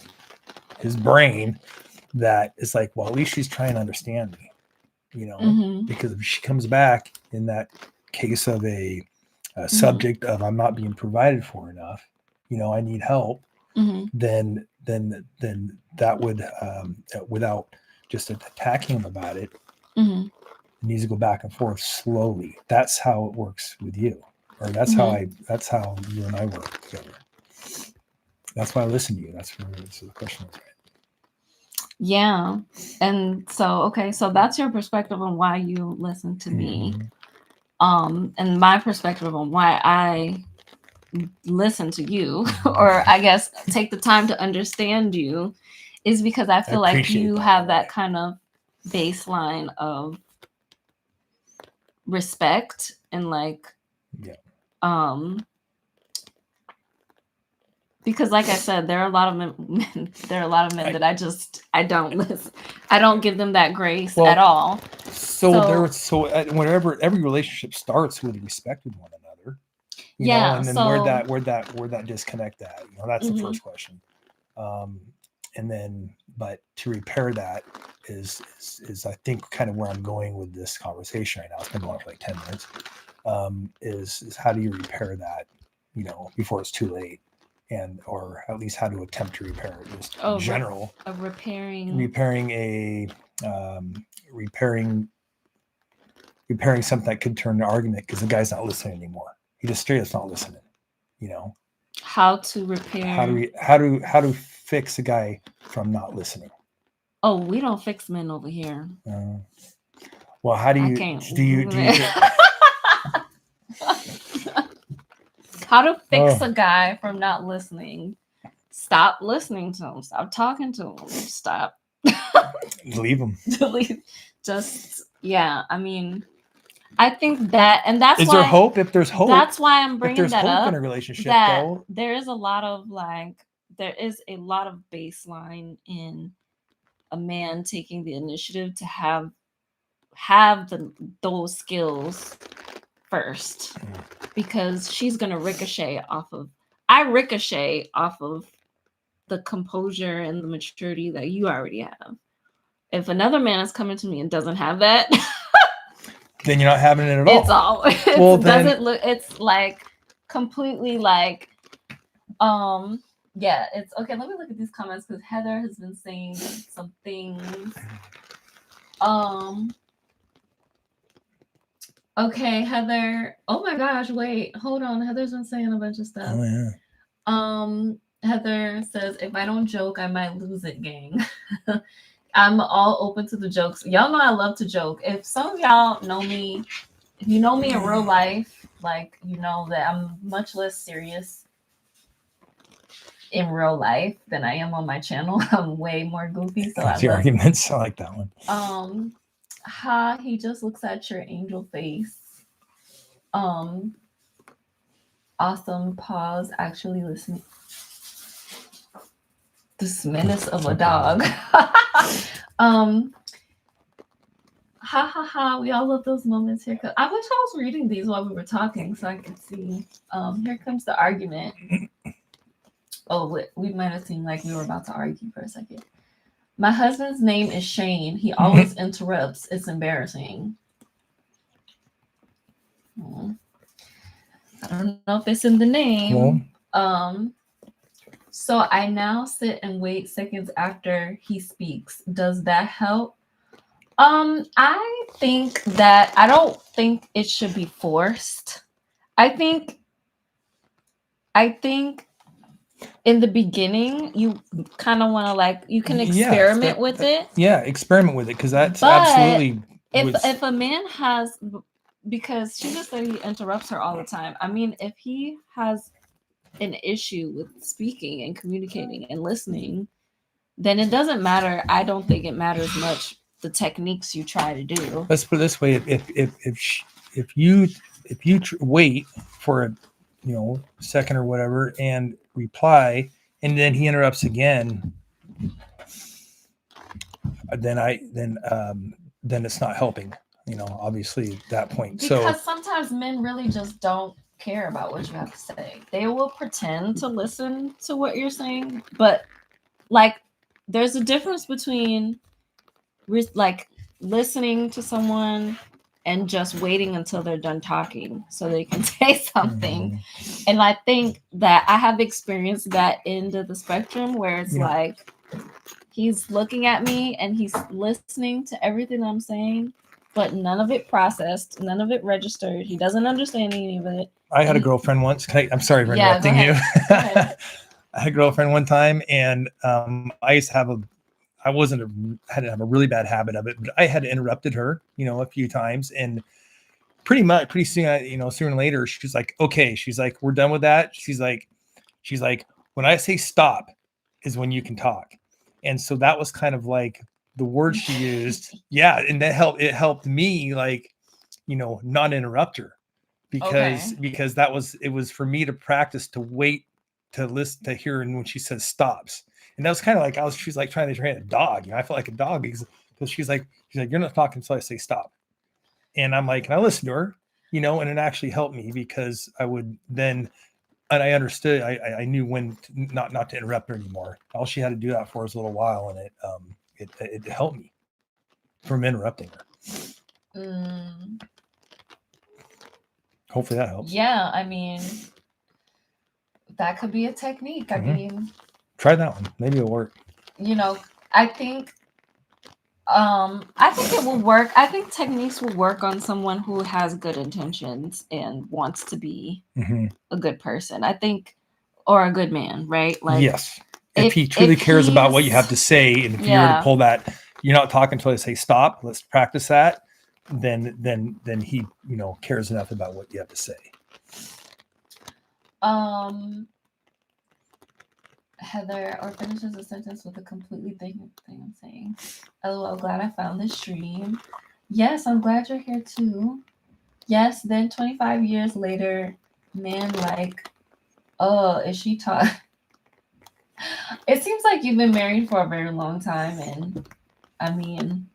brain that is like, well, at least she's trying to understand me, you know. Because if she comes back in that case of a subject of I'm not being provided for enough, you know, I need help, then that would without just attacking him about it, it needs to go back and forth slowly. That's how it works with you, or that's how you and I work together. That's why I listen to you. That's where the question is, right? Yeah. And so, okay, so that's your perspective on why you listen to me. And my perspective on why I listen to you, or I guess take the time to understand you, is because I feel like you have that kind of baseline of respect and like, because like I said, there are a lot of men that I don't listen. I don't give them that grace at all. So whenever every relationship starts with respect with one another, you know, and then where'd that disconnect at? You know, that's the first question. And then, but to repair that is I think kind of where I'm going with this conversation right now. It's been going on for like 10 minutes. Is how do you repair that, you know, before it's too late? And or at least how to attempt to repair it, just in general. Repairing something that could turn an argument because the guy's not listening anymore. He just straight up's not listening. You know. How to repair? How to fix a guy from not listening? Oh, we don't fix men over here. Well, how do you how to fix a guy from not listening? Stop listening to him. Stop talking to him. Stop. Leave him. Just I mean, I think that, and that's is why. There hope? If there's hope, that's why I'm bringing if there's that hope up. In a relationship, that though, there is a lot of baseline in a man taking the initiative to have those skills first, because she's gonna ricochet off of the composure and the maturity that you already have. If another man is coming to me and doesn't have that, then you're not having it at all. It's like completely like, it's okay. Let me look at these comments because Heather has been saying some things. Okay, Heather. Oh my gosh, wait, hold on. Heather's been saying a bunch of stuff. Oh yeah. Heather says, if I don't joke, I might lose it, gang. I'm all open to the jokes. Y'all know I love to joke. If some of y'all know me, if you know me in real life, like, you know that I'm much less serious in real life than I am on my channel. I'm way more goofy. So that's your arguments. I like that one. He just looks at your angel face. Awesome. Pause. Actually listening. This menace of a Okay. dog. Ha ha ha. We all love those moments here. I wish I was reading these while we were talking so I could see. Here comes the argument. Oh, we might have seemed like we were about to argue for a second. My husband's name is Shane. He always interrupts. It's embarrassing. I don't know if it's in the name. So I now sit and wait seconds after he speaks. Does that help? I think that I don't think it should be forced. I think in the beginning you kind of want to like you can experiment with it. Yeah, experiment with it because that's But absolutely. If a man has, because she just said he interrupts her all the time. I mean, if he has an issue with speaking and communicating and listening, then it doesn't matter. I don't think it matters much the techniques you try to do. Let's put it this way: if you wait for a second or whatever and reply, and then he interrupts again, then it's not helping. Obviously at that point. Because sometimes men really just don't care about what you have to say. They will pretend to listen to what you're saying, but like there's a difference between like listening to someone and just waiting until they're done talking so they can say something. And I think that I have experienced that end of the spectrum where it's like he's looking at me and he's listening to everything I'm saying, but none of it processed, none of it registered. He doesn't understand any of it. I had a girlfriend once. I'm sorry for interrupting you. I had a girlfriend one time, and I used to have had to have a really bad habit of it, but I had interrupted her, a few times, and pretty soon, sooner or later, she's like, okay, she's like, we're done with that. She's like, when I say stop is when you can talk. And so that was kind of like the word she used. Yeah. And that it helped me like, not interrupt her because it was for me to practice to wait to listen to hear when she says stops. And that was kind of like she's like trying to train a dog. I felt like a dog because she's like, you're not talking until I say stop. And I'm like, and I listened to her, and it actually helped me because I would then, and I understood, I knew when not to interrupt her anymore. All she had to do that for was a little while, and it helped me from interrupting her. Hopefully that helps. Yeah, I mean, that could be a technique. I mean, try that one. Maybe it'll work. I think it will work. I think techniques will work on someone who has good intentions and wants to be a good person. I think, or a good man, right? Like, yes. If he truly cares about what you have to say, and if you were to pull that, you're not talking until I say stop. Let's practice that. Then he, cares enough about what you have to say. Heather, or finishes a sentence with a completely different thing I'm saying. LOL, glad I found this stream. Yes, I'm glad you're here too. Yes, then 25 years later, man, like, is she taught? It seems like you've been married for a very long time, and I mean,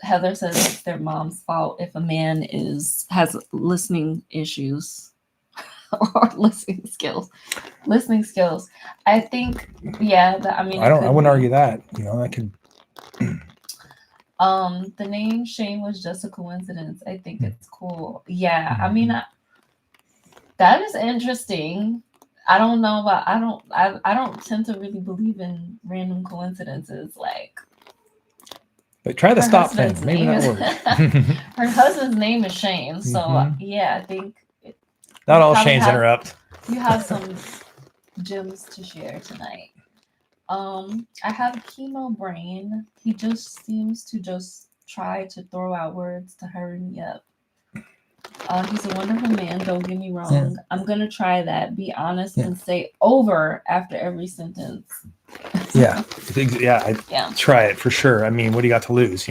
Heather says it's their mom's fault if a man has listening issues or listening skills. I think, I wouldn't argue that. I could. The name Shane was just a coincidence. I think it's cool. Yeah, I mean, that is interesting. I don't know about. I don't tend to really believe in random coincidences. Like, but try the stop thing. Maybe that works. Her husband's name is Shane, so yeah, I think. Not all Shanes interrupt. You have some gems to share tonight. I have chemo brain. He just seems to just try to throw out words to hurry me up. He's a wonderful man, don't get me wrong. Yeah. I'm gonna try that. Be honest and say over after every sentence. Yeah. Try it for sure. I mean, what do you got to lose,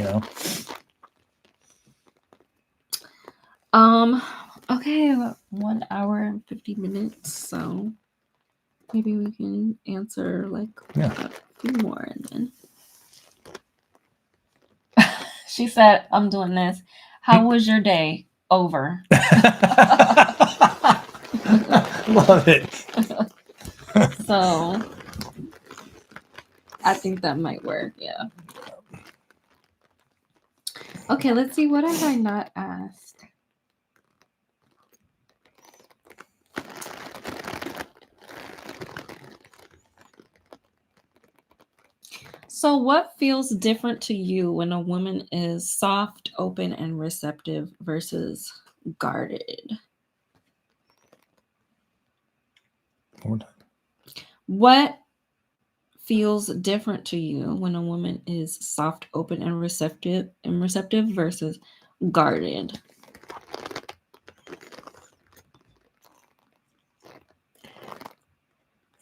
Okay, about 1 hour and 50 minutes. So maybe we can answer like a few more and then. She said, I'm doing this. How was your day? Over. Love it. So I think that might work. Yeah. Okay, let's see. What have I not asked? So, what feels different to you when a woman is soft, open, and receptive versus guarded? One more time. What feels different to you when a woman is soft, open, and receptive versus guarded?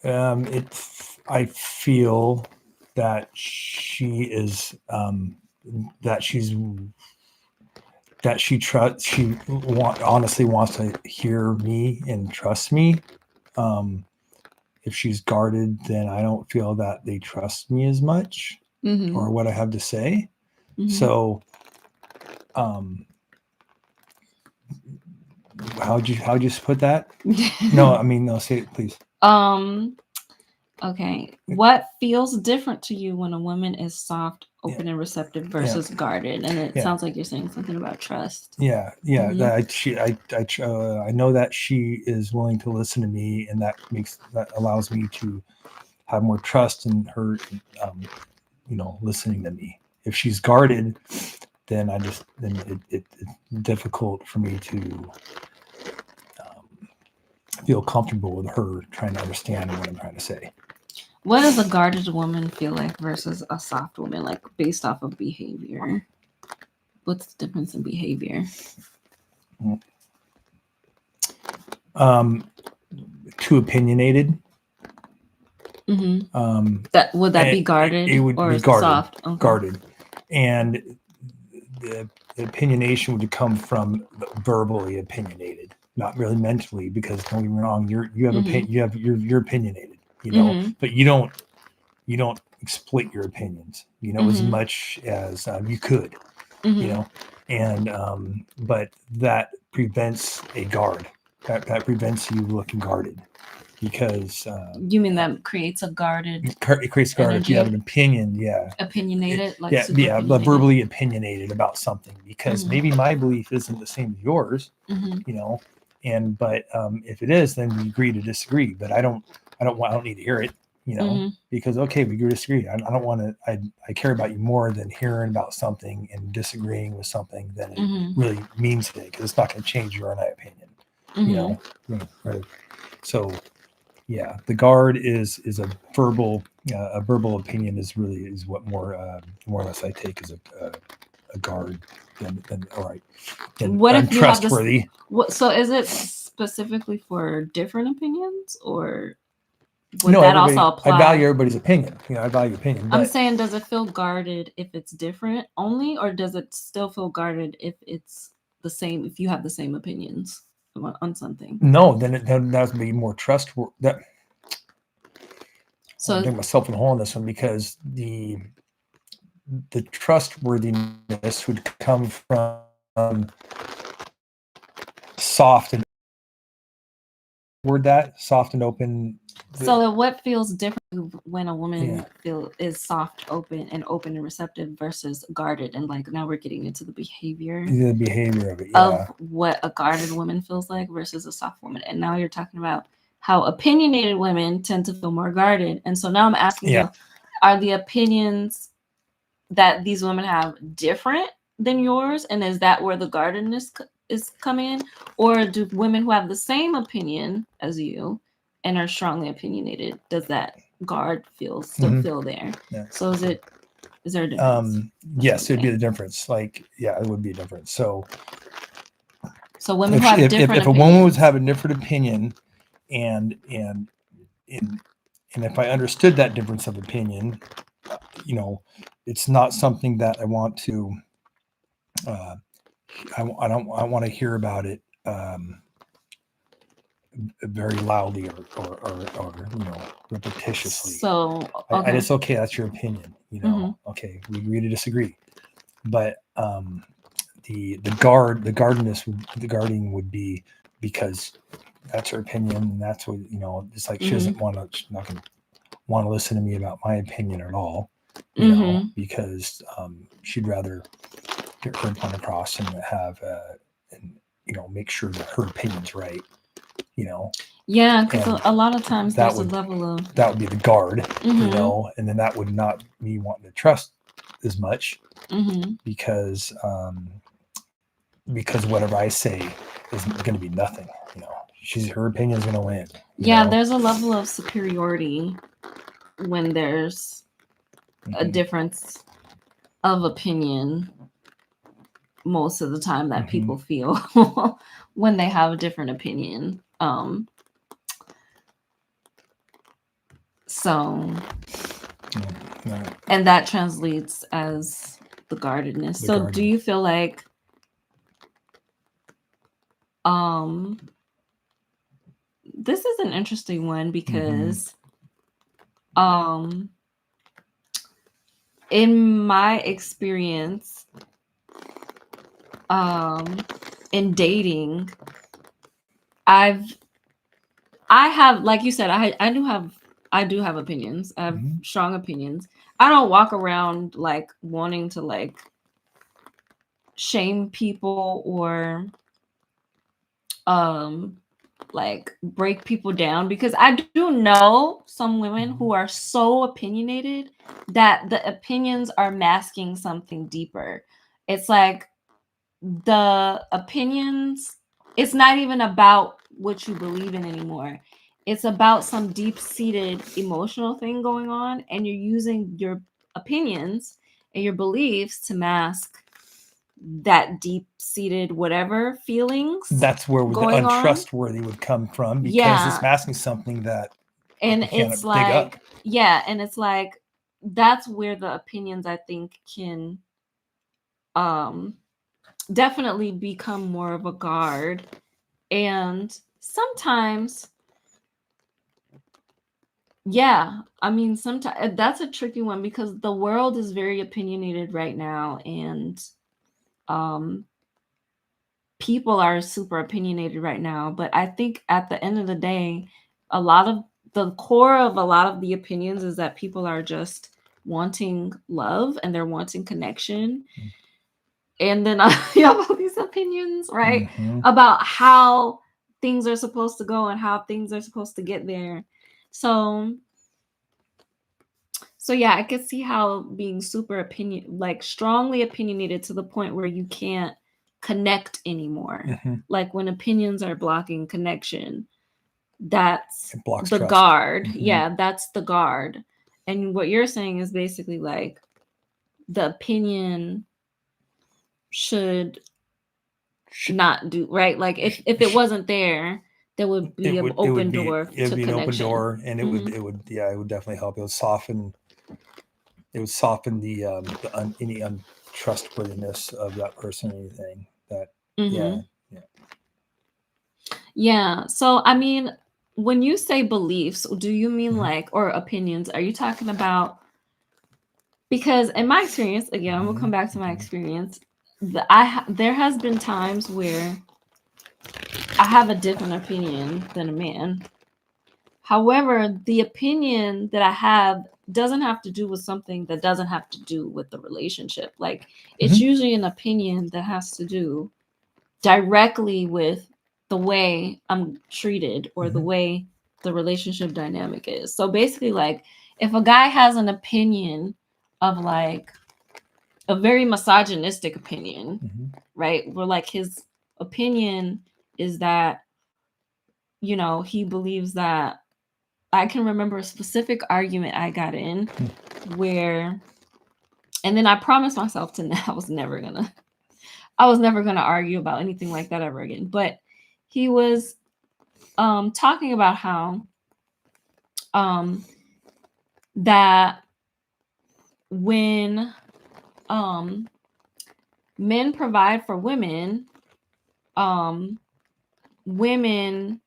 I feel that she is honestly wants to hear me and trust me. If she's guarded, then I don't feel that they trust me as much or what I have to say. So how'd you put that? No, say it please. Okay. What feels different to you when a woman is soft, open, and receptive versus guarded? And it sounds like you're saying something about trust. Yeah. I know that she is willing to listen to me, and that allows me to have more trust in her, listening to me. If she's guarded, then it's difficult for me to feel comfortable with her trying to understand what I'm trying to say. What does a guarded woman feel like versus a soft woman, like based off of behavior? What's the difference in behavior? Too opinionated. That would that be guarded? It would or be guarded. Soft? Okay. Guarded, and the opinionation would come from verbally opinionated, not really mentally. Because don't get me wrong, you're opinionated, but you don't exploit your opinions, as much as you could, and but that prevents a guard. That prevents you looking guarded. Because you mean that creates a guarded? It creates guard if you have an opinion. Yeah, opinionated, like but verbally opinionated about something. Because maybe my belief isn't the same as yours, but if it is, then we agree to disagree. But I don't need to hear it, because okay, we agree to disagree. I don't want to. I care about you more than hearing about something and disagreeing with something than it really means today, because it's not going to change your or my opinion. Right? So. Yeah, the guard is a verbal opinion is what more or less I take as a guard than all right. What if trustworthy? So is it specifically for different opinions, or would that also apply? I value everybody's opinion. I value opinion. I'm saying, does it feel guarded if it's different only, or does it still feel guarded if it's the same? If you have the same opinions on something? No, then that would be more trustworthy. So I dig myself in a hole on this one, because the trustworthiness would come from soft and soft and open. So what feels different when a woman is soft, open and receptive versus guarded? And like now we're getting into the behavior of it, of what a guarded woman feels like versus a soft woman. And now you're talking about how opinionated women tend to feel more guarded. And so now I'm asking you, are the opinions that these women have different than yours? And is that where the guardedness is coming in? Or do women who have the same opinion as you and are strongly opinionated, does that guard still feel there? Yeah. So is there a difference? Yes, it'd be the difference. Like, it would be a difference. So women who have different if a woman was having a different opinion, and if I understood that difference of opinion, it's not something that I want to. I want to hear about it very loudly or repetitiously. So, And okay. it's okay. That's your opinion. Okay, we agree to disagree. But the guarding would be because that's her opinion, and that's what it's like. She doesn't want to. She's not going to want to listen to me about my opinion at all. Because she'd rather get her point across and have and make sure that her opinion's right. Yeah, because And a lot of times that there's a would- level of that would be the guard, and then that would not me wanting to trust as much because whatever I say is going to be nothing. Her opinion is going to win. Yeah, there's a level of superiority when there's a difference of opinion most of the time that people feel when they have a different opinion. So, and that translates as the guardedness. So do you feel like this is an interesting one because in my experience in dating, I have, like you said, I do have opinions. I have strong opinions. I don't walk around like wanting to like shame people or like break people down, because I do know some women who are so opinionated that the opinions are masking something deeper. It's like the opinions, it's not even about what you believe in anymore. It's about some deep-seated emotional thing going on, and you're using your opinions and your beliefs to mask that deep-seated whatever feelings. That's where the untrustworthy would come from, because it's masking something that and it's like dig up. Yeah, and it's like that's where the opinions, I think, can definitely become more of a guard. And sometimes, yeah, I mean, sometimes that's a tricky one because the world is very opinionated right now, and people are super opinionated right now. But I think at the end of the day, a lot of the core of a lot of the opinions is that people are just wanting love and they're wanting connection. And then you have all these opinions, right? About how things are supposed to go and how things are supposed to get there. So yeah, I could see how being super strongly opinionated to the point where you can't connect anymore. Like when opinions are blocking connection, that's the trust. Guard. Yeah, that's the guard. And what you're saying is basically like the opinion should not do, right? Like if it wasn't there would be an open door to connection. It would be an open door, and it would definitely help. It would soften the any untrustworthiness of that person or anything. Yeah. So I mean, when you say beliefs, do you mean like, or opinions, are you talking about, because in my experience, again, I'm gonna come back to my experience, there has been times where I have a different opinion than a man. However, the opinion that I have doesn't have to do with something that doesn't have to do with the relationship. Like it's usually an opinion that has to do directly with the way I'm treated or the way the relationship dynamic is. So basically, like if a guy has an opinion of like a very misogynistic opinion, right? Where like his opinion is that, he believes that, I can remember a specific argument I got in where, and then I promised myself I was never gonna argue about anything like that ever again. But he was talking about how that when men provide for women, women,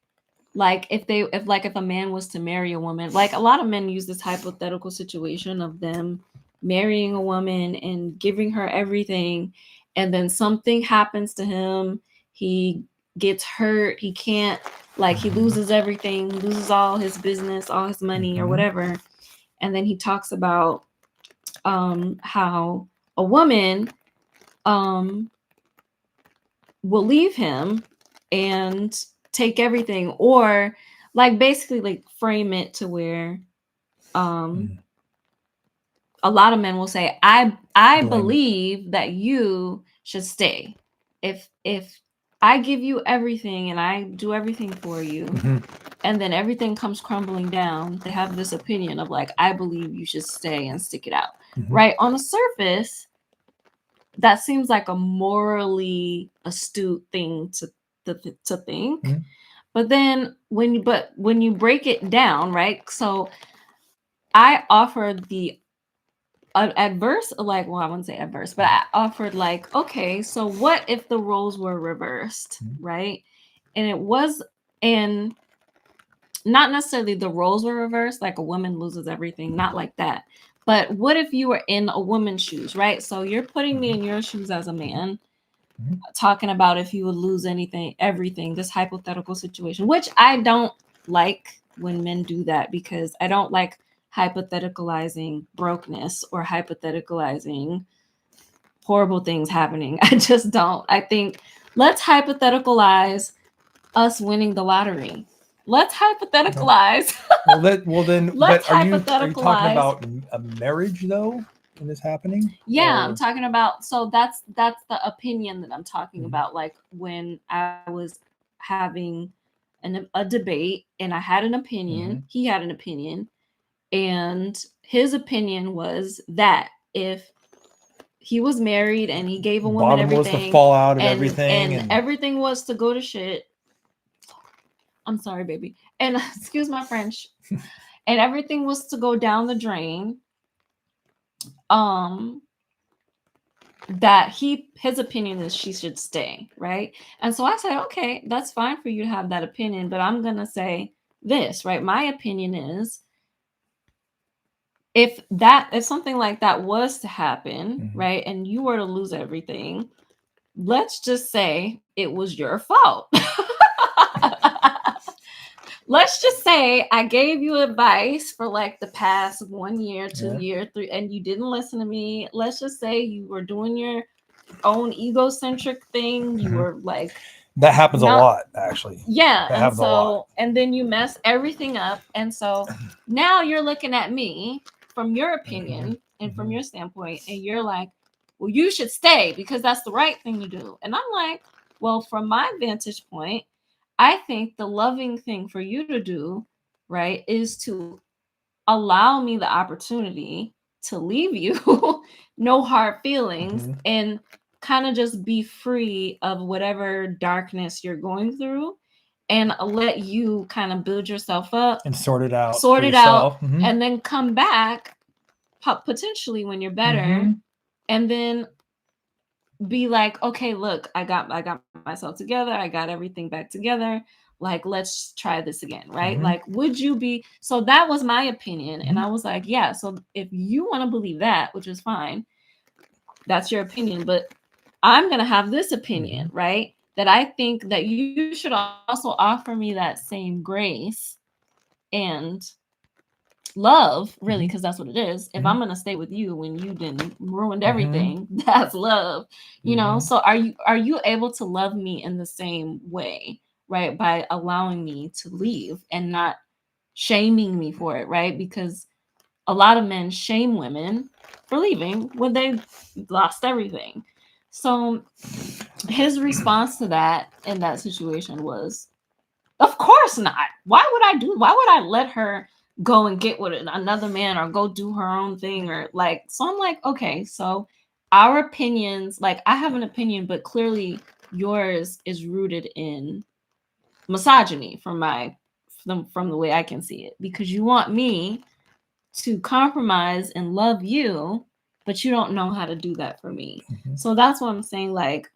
like if a man was to marry a woman, like a lot of men use this hypothetical situation of them marrying a woman and giving her everything, and then something happens to him, he gets hurt, he can't, like he loses everything, loses all his business, all his money or whatever, and then he talks about how a woman will leave him and take everything, or like basically like frame it to where a lot of men will say, I believe that you should stay. If I give you everything and I do everything for you, and then everything comes crumbling down, they have this opinion of like, I believe you should stay and stick it out. Right? On the surface, that seems like a morally astute thing to think. But then when you break it down, right? So I offered the adverse, like, well, I wouldn't say adverse, but I offered like, okay, so what if the roles were reversed, right? And it was, and not necessarily the roles were reversed, like a woman loses everything, not like that. But what if you were in a woman's shoes, right? So you're putting me in your shoes as a man, talking about if you would lose everything, this hypothetical situation, which I don't like when men do that, because I don't like hypotheticalizing brokenness or hypotheticalizing horrible things happening. I just don't. I think let's hypotheticalize us winning the lottery. Let's hypotheticalize. Well, then, let's but are you hypotheticalize. talking about a marriage though when this happening? Yeah, Or... I'm talking about. So that's the opinion that I'm talking about. Like when I was having a debate and I had an opinion, he had an opinion, and his opinion was that if he was married and he gave a woman Bottom everything, was to fall out of and everything, and everything was to go to shit. I'm sorry, baby. And excuse my French. And everything was to go down the drain. That his opinion is she should stay, right? And so I said, okay, that's fine for you to have that opinion, but I'm gonna say this, right? My opinion is, if something like that was to happen, right, and you were to lose everything, let's just say it was your fault. Let's just say I gave you advice for like the past 1 year, 2 years, 3, and you didn't listen to me. Let's just say you were doing your own egocentric thing. You were like, that happens a lot, actually. Yeah. That and so, and then you mess everything up. And so now you're looking at me from your opinion and from your standpoint, and you're like, well, you should stay because that's the right thing to do. And I'm like, well, from my vantage point, I think the loving thing for you to do, right, is to allow me the opportunity to leave you, no hard feelings, and kind of just be free of whatever darkness you're going through, and let you kind of build yourself up and sort it out, and then come back potentially when you're better, and then be like, okay, look, I got myself together, I got everything back together, like let's try this again, right? Like, would you be? So that was my opinion, and I was like, yeah, so if you want to believe that, which is fine, that's your opinion, but I'm gonna have this opinion, right, that I think that you should also offer me that same grace and love, really, because that's what it is. If I'm gonna stay with you when you didn't ruined everything, that's love, you know. So are you able to love me in the same way, right, by allowing me to leave and not shaming me for it, right? Because a lot of men shame women for leaving when they lost everything. So his response to that in that situation was, of course not. Why would I let her go and get with another man or go do her own thing, or like? So I'm like, okay, so our opinions, like I have an opinion, but clearly yours is rooted in misogyny from the way I can see it, because you want me to compromise and love you, but you don't know how to do that for me. So that's what I'm saying. Like,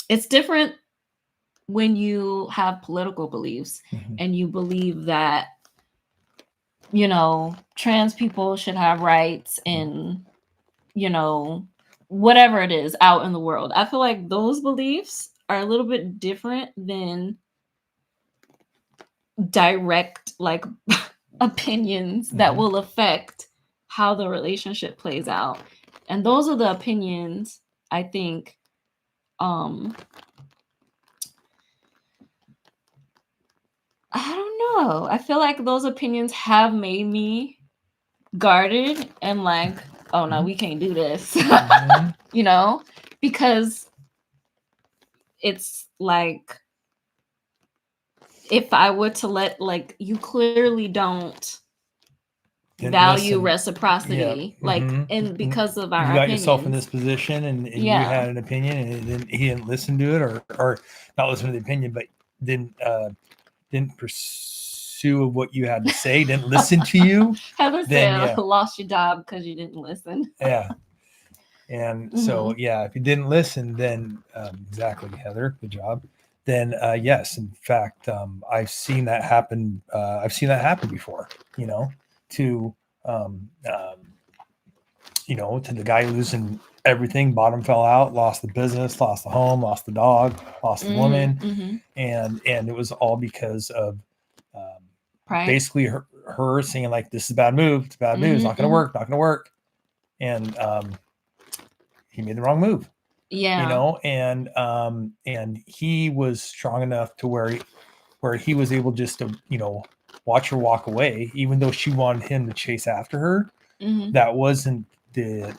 it's different when you have political beliefs and you believe that, you know, trans people should have rights and, you know, whatever it is out in the world. I feel like those beliefs are a little bit different than direct like opinions that will affect how the relationship plays out. And those are the opinions I think I don't know. I feel like those opinions have made me guarded and like, oh no, we can't do this. You know, because it's like if I were to let, like, you clearly don't value reciprocity, like, and because of our you got opinions. yourself in this position, and you had an opinion, and he didn't listen to it, or not listen to the opinion, but didn't pursue what you had to say, didn't listen to you. Heather said, lost your job because you didn't listen. Yeah. And so, if you didn't listen, then exactly, Heather, good job. Then yes, in fact, I've seen that happen. I've seen that happen before. You know, to to the guy losing everything, bottom fell out, lost the business, lost the home, lost the dog, lost the woman, and it was all because of basically her saying like, "This is a bad move. It's a bad move. It's not going to work. Not going to work," and he made the wrong move. Yeah. You know, and he was strong enough to where he was able just to, watch her walk away, even though she wanted him to chase after her. That wasn't the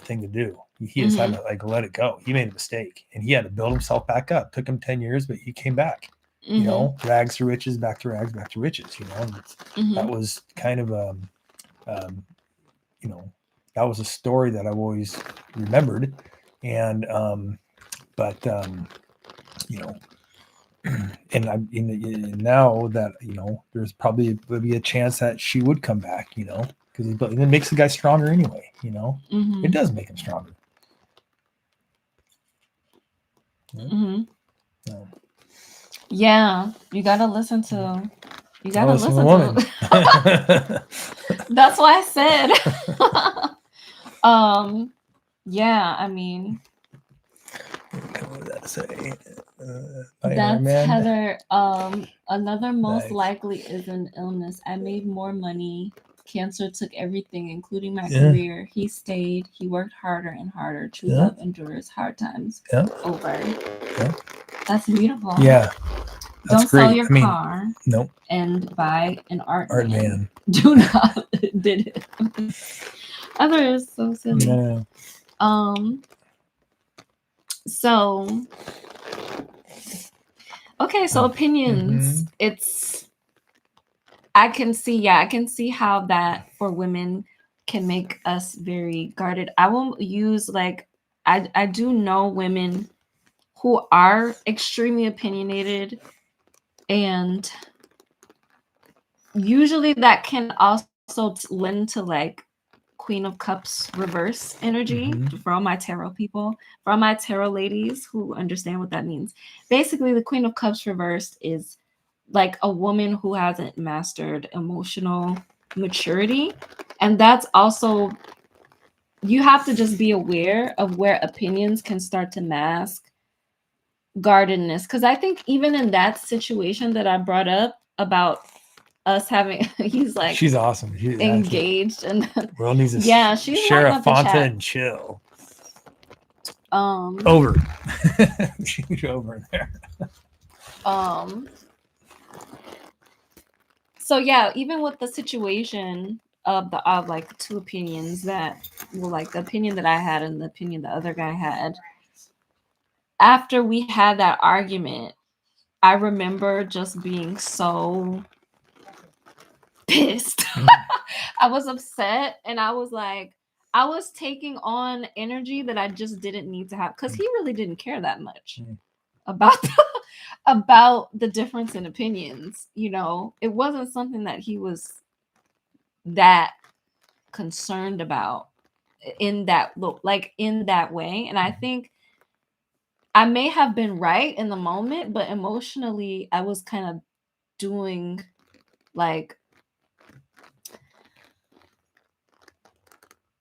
thing to do. He just had to like let it go. He made a mistake and he had to build himself back up. Took him 10 years, but he came back. You know, rags to riches, back to rags, back to riches. You know, that was kind of that was a story that I've always remembered. And and I'm now that there's probably would be a chance that she would come back, because it makes the guy stronger anyway. It does make him stronger. Yeah, you gotta listen to. You gotta listen to woman. That's why I said. Yeah, I mean. What did that say? That's Heather. Another most likely is an illness. I made more money. Cancer took everything, including my career. He stayed. He worked harder and harder. True love endures hard times over. Yeah. That's beautiful. Yeah. That's Don't great. sell your car. Nope. And buy an art van. van. Do not did it. Heather is so silly. No. So okay, so opinions. It's I can see how that for women can make us very guarded. I won't use like I do know women who are extremely opinionated, and usually that can also lend to like Queen of Cups reverse energy. For all my tarot people, for all my tarot ladies who understand what that means. Basically, the Queen of Cups reversed is like a woman who hasn't mastered emotional maturity. And that's also, you have to just be aware of where opinions can start to mask guardedness. Because I think even in that situation that I brought up about us having, he's like, she's awesome. She's engaged, and world needs to she's share a Fanta and chill. Over. She's over there. So yeah, even with the situation of like two opinions that well, like the opinion that I had and the opinion the other guy had, after we had that argument, I remember just being so pissed. I was upset, and I was like, I was taking on energy that I just didn't need to have, because he really didn't care that much about the difference in opinions. It wasn't something that he was that concerned about in that way. And I think I may have been right in the moment, but emotionally I was kind of doing like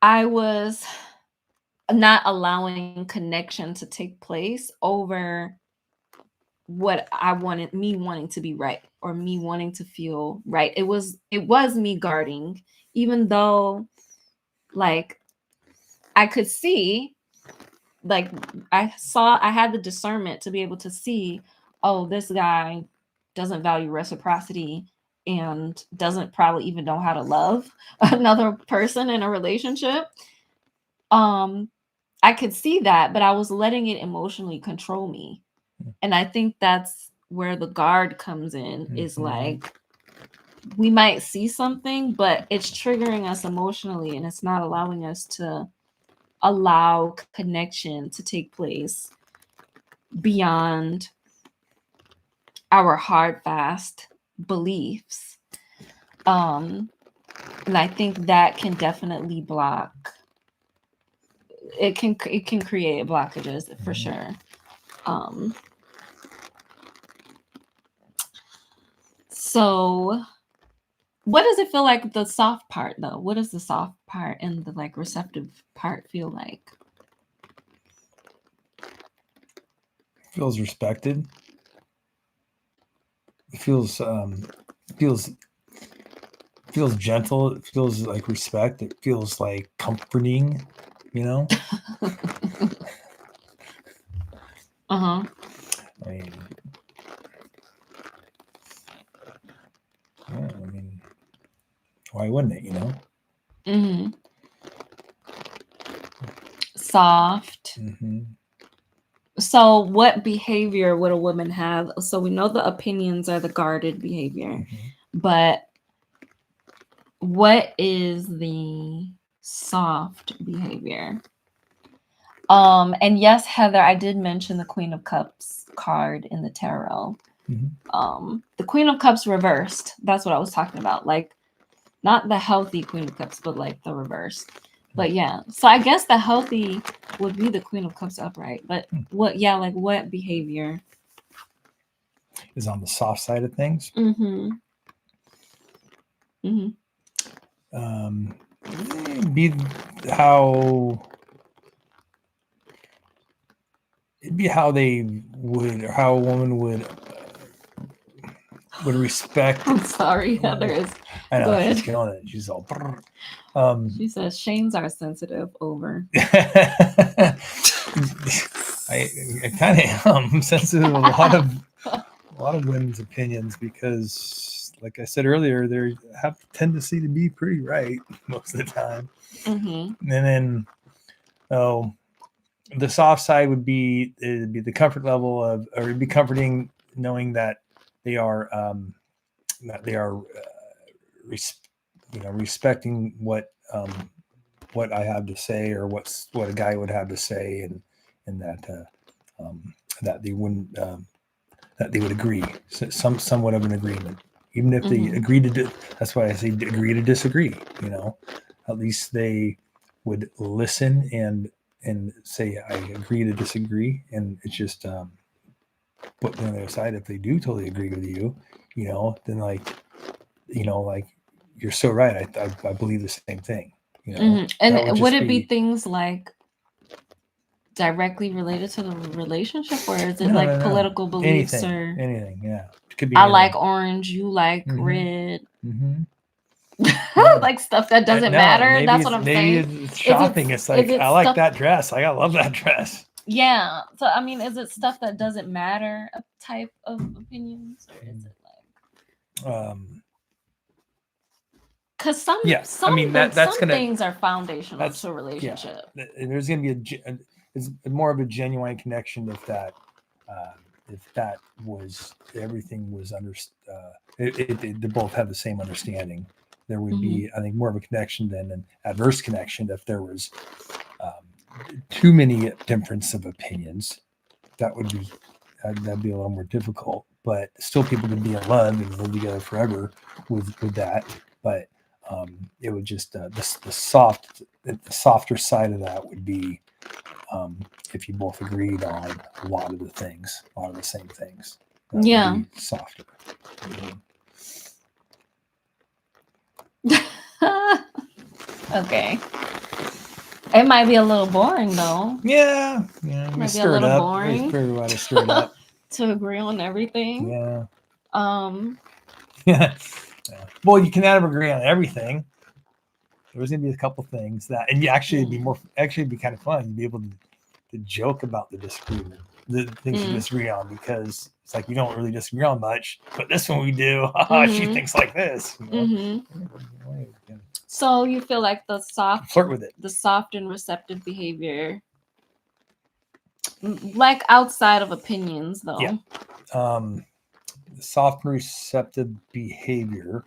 I was not allowing connection to take place over what I wanted, me wanting to be right or me wanting to feel right. It was me guarding, even though like I could see, like I had the discernment to be able to see, oh, this guy doesn't value reciprocity and doesn't probably even know how to love another person in a relationship. I could see that, but I was letting it emotionally control me. And I think that's where the guard comes in, is like we might see something, but it's triggering us emotionally and it's not allowing us to allow connection to take place beyond our hard, fast beliefs. And I think that can definitely block. It can create blockages for sure. So what does it feel like, the soft part though? What does the soft part and the like receptive part feel like? Feels respected. It feels gentle. It feels like respect. It feels like comforting, you know? Uh-huh. I mean, why wouldn't it, you know? Mm-hmm. Soft. Mm-hmm. So what behavior would a woman have? So we know the opinions are the guarded behavior, but what is the soft behavior? And yes, Heather, I did mention the Queen of Cups card in the tarot. The Queen of Cups reversed. That's what I was talking about. Like, not the healthy Queen of Cups, but like the reverse. But yeah, so I guess the healthy would be the Queen of Cups upright. But what behavior is on the soft side of things? Be how they would, or how a woman would respect. I'm sorry, Heather. I know, go ahead. she's killing it. She's all. She says Shanes are sensitive. Over. I kind of am sensitive to a lot of women's opinions because, like I said earlier, they have a tendency to be pretty right most of the time. And then, the soft side would be the comfort level of, or it'd be comforting knowing that they are respecting what I have to say, or what a guy would have to say, and that they wouldn't that they would agree, somewhat of an agreement, even if they agree to. That's why I say agree to disagree. You know, at least they would listen and say I agree to disagree, and it's just put on the other side. If they do totally agree with you, you know, then like you're so right. I believe the same thing. You know, and would it be things like directly related to the relationship, or is it political beliefs or anything? Yeah, it could be. I like orange, you like red. Like stuff that doesn't matter. That's what I'm saying. It's shopping. It's like, I like that dress. I love that dress. Yeah. So I mean, is it stuff that doesn't matter, a type of opinions, or is it like because some things are foundational to a relationship. Yeah. There's going to be it's more of a genuine connection if that was, everything was they both have the same understanding. There would be, I think, more of a connection than an adverse connection if there was too many difference of opinions. That'd be a little more difficult. But still, people could be in love and live together forever with that. But it would just the softer side of that would be if you both agreed on a lot of the things, a lot of the same things. That would Yeah. be softer. Okay. It might be a little boring though. Yeah, we Might be a stir it little up. boring. Everybody stir it up. To agree on everything. Yeah. Yeah. Well, you can never agree on everything. There's gonna be a couple things that, and you actually it'd be kind of fun. You'd be able to joke about the disagreement, the things you disagree on, because it's like we don't really disagree on much, but this one we do. She thinks like this. So you feel like the flirt with it, the soft and receptive behavior, like outside of opinions, though. Yeah. Soft and receptive behavior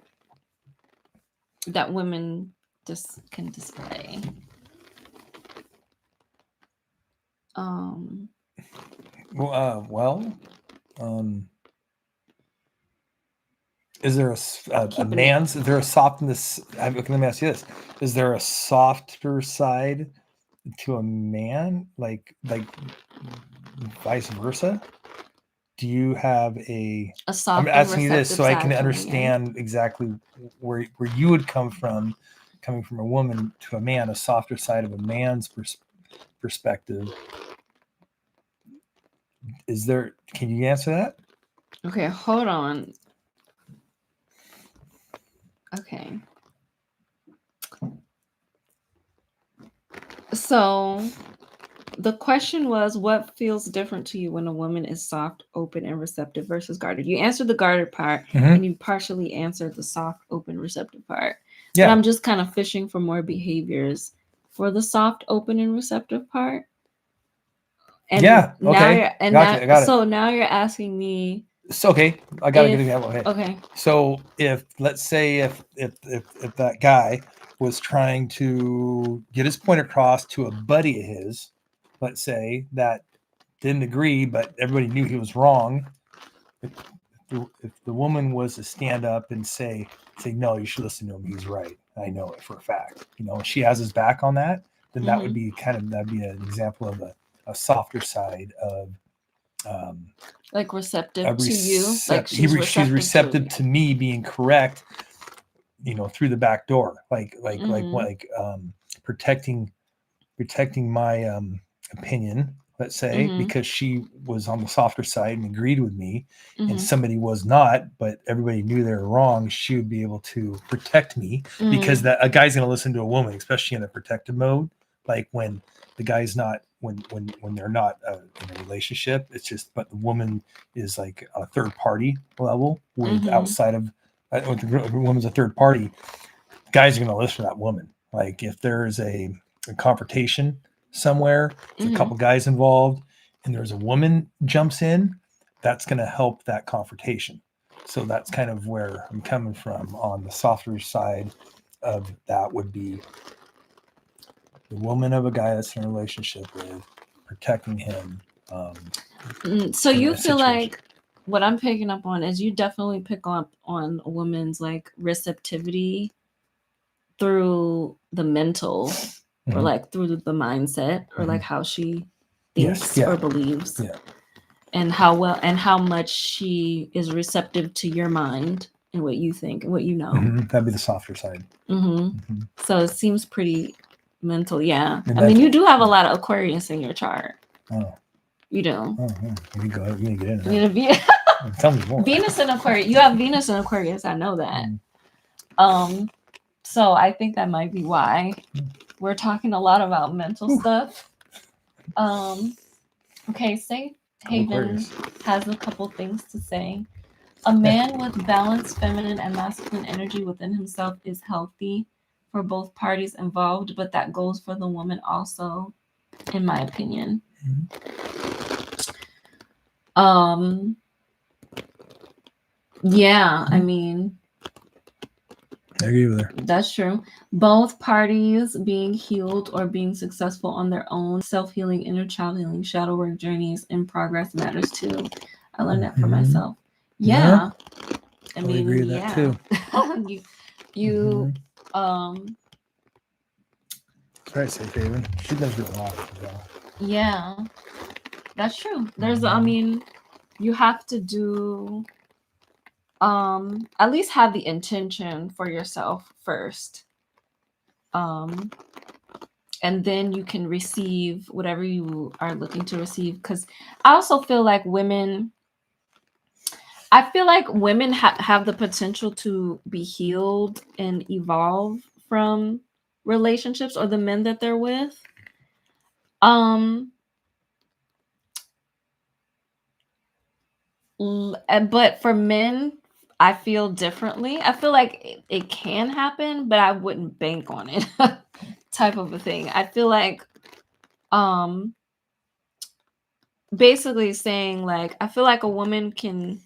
that women just can display. Is there a man's? Is there a softness? Let me ask you this: is there a softer side to a man, like vice versa? Do you have a soft? I'm asking you this so I can understand exactly where you would come from, coming from a woman to a man, a softer side of a man's perspective. Is there? Can you answer that? Okay, hold on. Okay. So the question was, what feels different to you when a woman is soft, open, and receptive versus guarded? You answered the guarded part, and you partially answered the soft, open, receptive part. Yeah. But I'm just kind of fishing for more behaviors for the soft, open, and receptive part. And yeah. Okay. Now you're asking me. So, okay, I got to get example. Okay. So let's say if that guy was trying to get his point across to a buddy of his, let's say, that didn't agree, but everybody knew he was wrong. If the woman was to stand up and say, no, you should listen to him. He's right. I know it for a fact. She has his back on that. Then that would be that'd be an example of a softer side of. Like receptive to you, like she's receptive to me being correct, through the back door, like protecting my opinion, let's say, because she was on the softer side and agreed with me, and somebody was not, but everybody knew they were wrong. She would be able to protect me because a guy's going to listen to a woman, especially in a protective mode, like when the guy's not. When they're not in a relationship, it's just, but the woman is like a third party level with outside of with the woman's a third party. Guys are going to listen to that woman. Like if there's a confrontation somewhere, there's a couple guys involved, and there's a woman jumps in, that's going to help that confrontation. So that's kind of where I'm coming from on the softer side of that would be. The woman of a guy that's in a relationship with, protecting him. So you feel like what I'm picking up on is you definitely pick up on a woman's like receptivity through the mental or like through the mindset or like how she thinks or believes. Yeah. And how much she is receptive to your mind and what you think and what you know. That'd be the softer side. So it seems pretty mental, yeah. I mean, you do have a lot of Aquarius in your chart. Oh. You do. Oh, yeah. You go ahead. You get into tell me more. Venus in Aquarius. You have Venus in Aquarius. I know that. So I think that might be why we're talking a lot about mental stuff. Okay, Safe Haven has a couple things to say. A man with balanced feminine and masculine energy within himself is healthy for both parties involved, but that goes for the woman also, in my opinion. Yeah, I mean, I agree with her. That's true. Both parties being healed or being successful on their own self-healing, inner child healing, shadow work journeys in progress matters too. I learned that for myself. Yeah. I mean, agree with that too. you Sorry, Safe Haven. She does do a lot as well. Yeah, that's true. There's, I mean, you have to do, at least have the intention for yourself first. And then you can receive whatever you are looking to receive. Because I also feel like women, have the potential to be healed and evolve from relationships or the men that they're with. But for men, I feel differently. I feel like it can happen, but I wouldn't bank on it. Type of a thing. I feel like basically saying, like, I feel like a woman can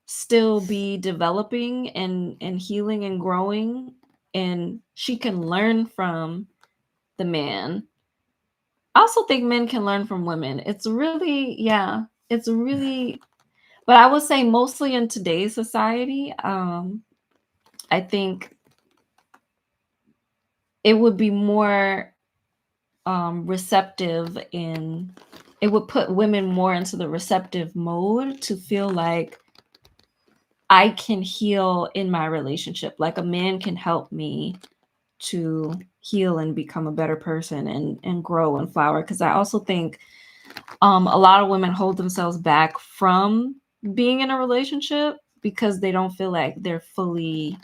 still be developing and healing and growing, and she can learn from the man. I also think men can learn from women. It's really, but I would say mostly in today's society, I think it would be more receptive, and it would put women more into the receptive mode to feel like I can heal in my relationship. Like a man can help me to heal and become a better person and grow and flower. Because I also think a lot of women hold themselves back from being in a relationship because they don't feel like they're fully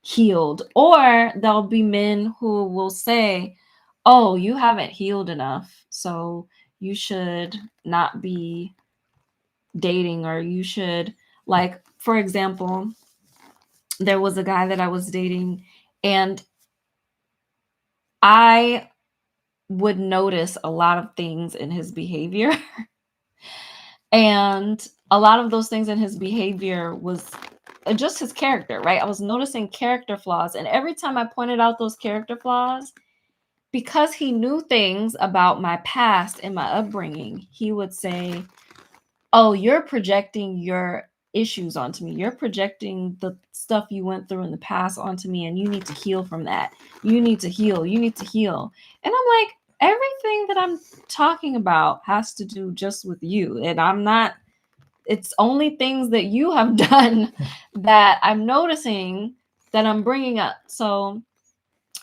healed. Or there'll be men who will say, oh, you haven't healed enough, so you should not be dating, or you should, like, for example, there was a guy that I was dating, and I would notice a lot of things in his behavior. And a lot of those things in his behavior was just his character, right? I was noticing character flaws. And every time I pointed out those character flaws, because he knew things about my past and my upbringing, he would say, oh, you're projecting your issues onto me. You're projecting the stuff you went through in the past onto me, and you need to heal from that. You need to heal. You need to heal. And I'm like, everything that I'm talking about has to do just with you. And I'm not, it's only things that you have done that I'm noticing that I'm bringing up. So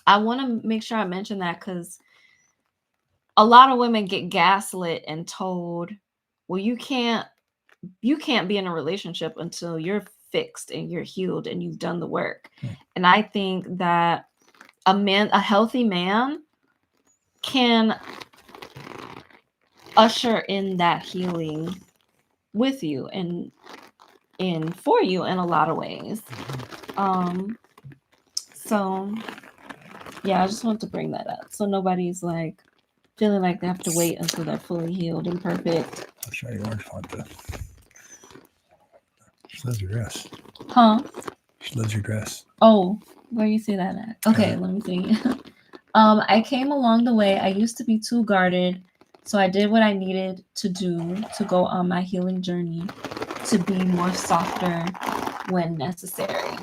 I want to make sure I mention that, because a lot of women get gaslit and told, well, you can't be in a relationship until you're fixed and you're healed and you've done the work. And I think that a healthy man can usher in that healing with you and for you in a lot of ways. So yeah, I just want to bring that up so nobody's like feeling like they have to wait until they're fully healed and perfect. I'll show you orange font though. She loves your dress. Huh? She loves your dress. Oh, where you see that at? Okay, let me see. I came along the way. I used to be too guarded, so I did what I needed to do to go on my healing journey to be more softer when necessary.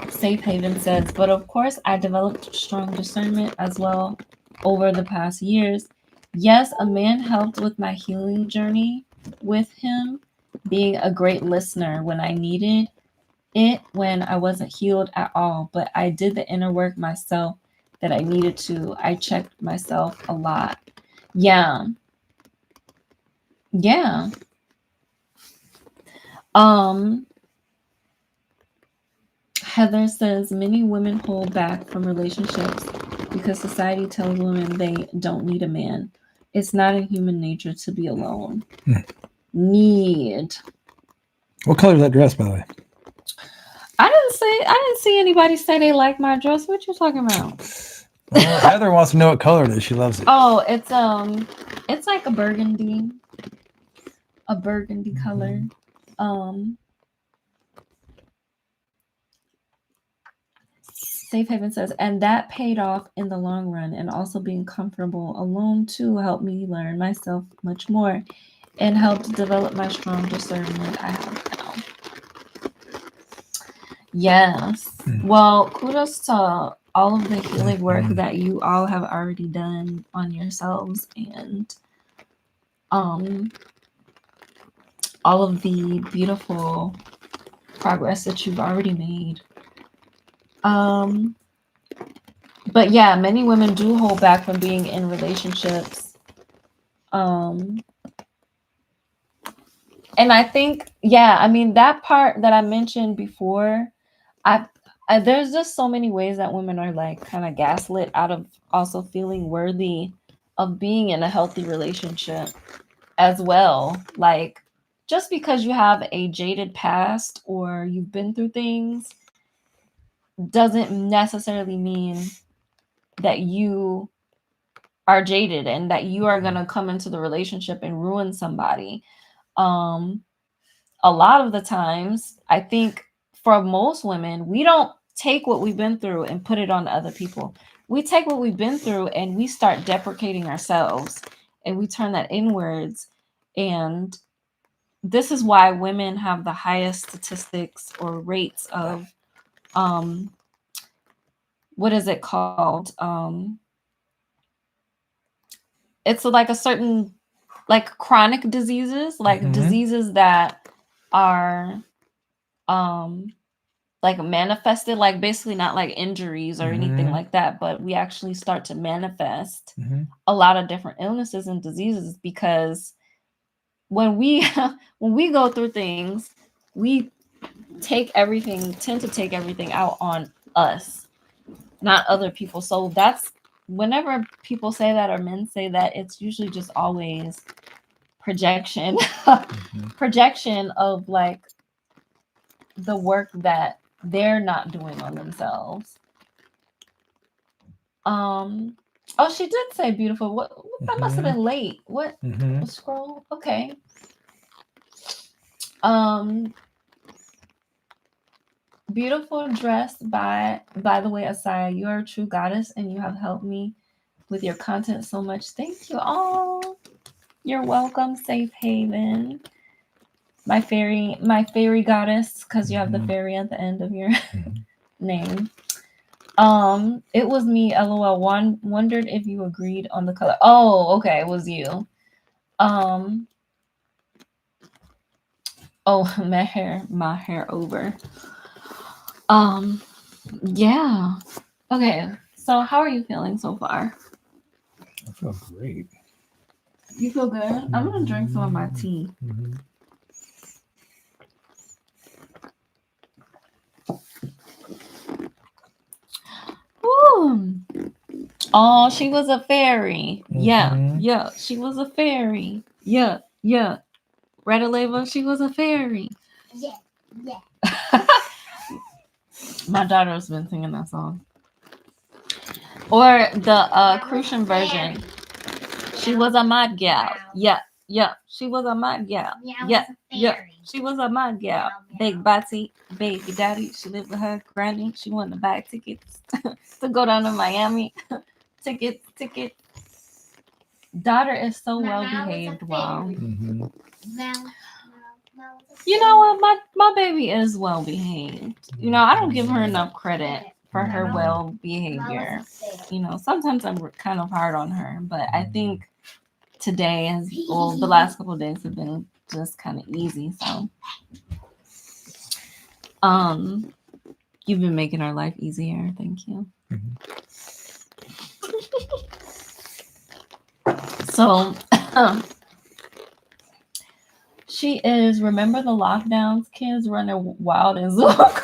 Safe Haven says, but of course I developed strong discernment as well over the past years. Yes, a man helped with my healing journey with him being a great listener when I needed it, when I wasn't healed at all, but I did the inner work myself that I needed to. I checked myself a lot. Yeah. Heather says many women hold back from relationships because society tells women they don't need a man. It's not in human nature to be alone. Need. What color is that dress, by the way? I didn't see anybody say they like my dress. What you talking about? Well, Heather wants to know what color it is. She loves it. Oh, it's like a burgundy color. Safe Haven says, and that paid off in the long run, and also being comfortable alone too helped me learn myself much more and helped develop my strong discernment I have now. Yes. Well, kudos to all of the healing work that you all have already done on yourselves, and all of the beautiful progress that you've already made. But yeah, many women do hold back from being in relationships. And I think, yeah, I mean, that part that I mentioned before, I there's just so many ways that women are like kind of gaslit out of also feeling worthy of being in a healthy relationship as well. Like, just because you have a jaded past or you've been through things doesn't necessarily mean that you are jaded and that you are going to come into the relationship and ruin somebody. A lot of the times, I think for most women, we don't take what we've been through and put it on other people. We take what we've been through and we start deprecating ourselves, and we turn that inwards. And this is why women have the highest statistics or rates of what is it called? It's like a certain, like, chronic diseases, like diseases that are like manifested, like basically not like injuries or anything like that, but we actually start to manifest a lot of different illnesses and diseases, because when we when we go through things, we tend to take everything out on us, not other people. So that's, whenever people say that or men say that, it's usually just always projection projection of like the work that they're not doing on themselves. Oh, she did say beautiful. What that must have been late. What scroll? Okay. Beautiful dress by the way, Esaia. You are a true goddess and you have helped me with your content so much. Thank you. Oh, you're welcome. Safe haven. My fairy goddess, because you have the fairy at the end of your name. It was me, LOL. Wondered if you agreed on the color. Oh, okay, it was you. Oh, my hair over. Yeah. Okay. So how are you feeling so far? I feel great. You feel good? I'm gonna drink some of my tea. Ooh. Oh, she was a fairy. Yeah, she was a fairy. Yeah. Red Aleva, she was a fairy. Yeah. My daughter's been singing that song. Or the Crucian version. She was a mad gal. Yeah. She was a mad gal. Yeah. She was a mad gal. Big Bati, baby daddy. She lived with her granny. She wanted to buy tickets to go down to Miami. Tickets. Daughter is so well behaved. Wow. You know what? My baby is well behaved. You know, I don't give her enough credit for her well behavior. You know, sometimes I'm kind of hard on her, but I think today the last couple of days have been just kind of easy. So, you've been making our life easier. Thank you. So, she is. Remember the lockdowns? Kids running wild in zoocals.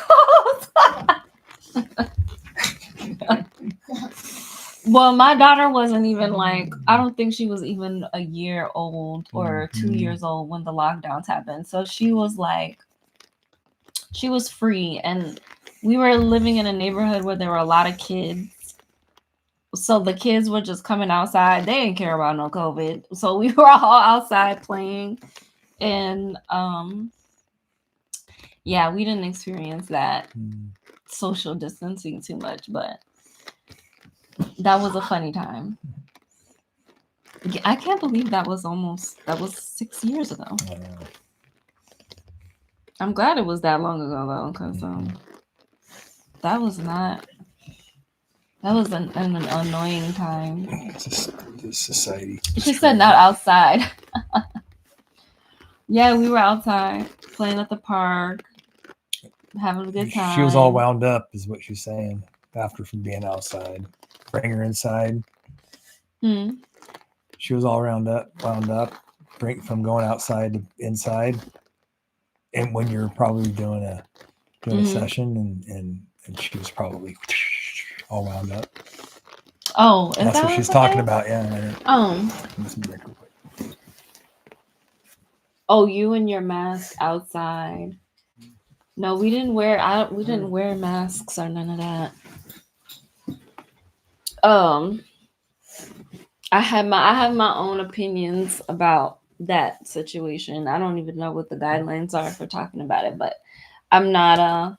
Well, my daughter wasn't even like, I don't think she was even a year old or 2 years old when the lockdowns happened. So she was like, she was free. And we were living in a neighborhood where there were a lot of kids. So the kids were just coming outside. They didn't care about no COVID. So we were all outside playing. And yeah, we didn't experience that social distancing too much, but that was a funny time. I can't believe that was 6 years ago. I'm glad it was that long ago though, because that was not That was an annoying time. It's just this society. She said not outside. Yeah, we were outside playing at the park, having a good time. She was all wound up, is what she's saying. After from being outside, bring her inside. She was all wound up. Bring from going outside to inside, and when you're probably doing a session, and she was probably all wound up. Oh, that's what she's talking about. Yeah. Oh, you and your mask outside. No, we didn't wear masks or none of that. I have my own opinions about that situation. I don't even know what the guidelines are for talking about it, but I'm not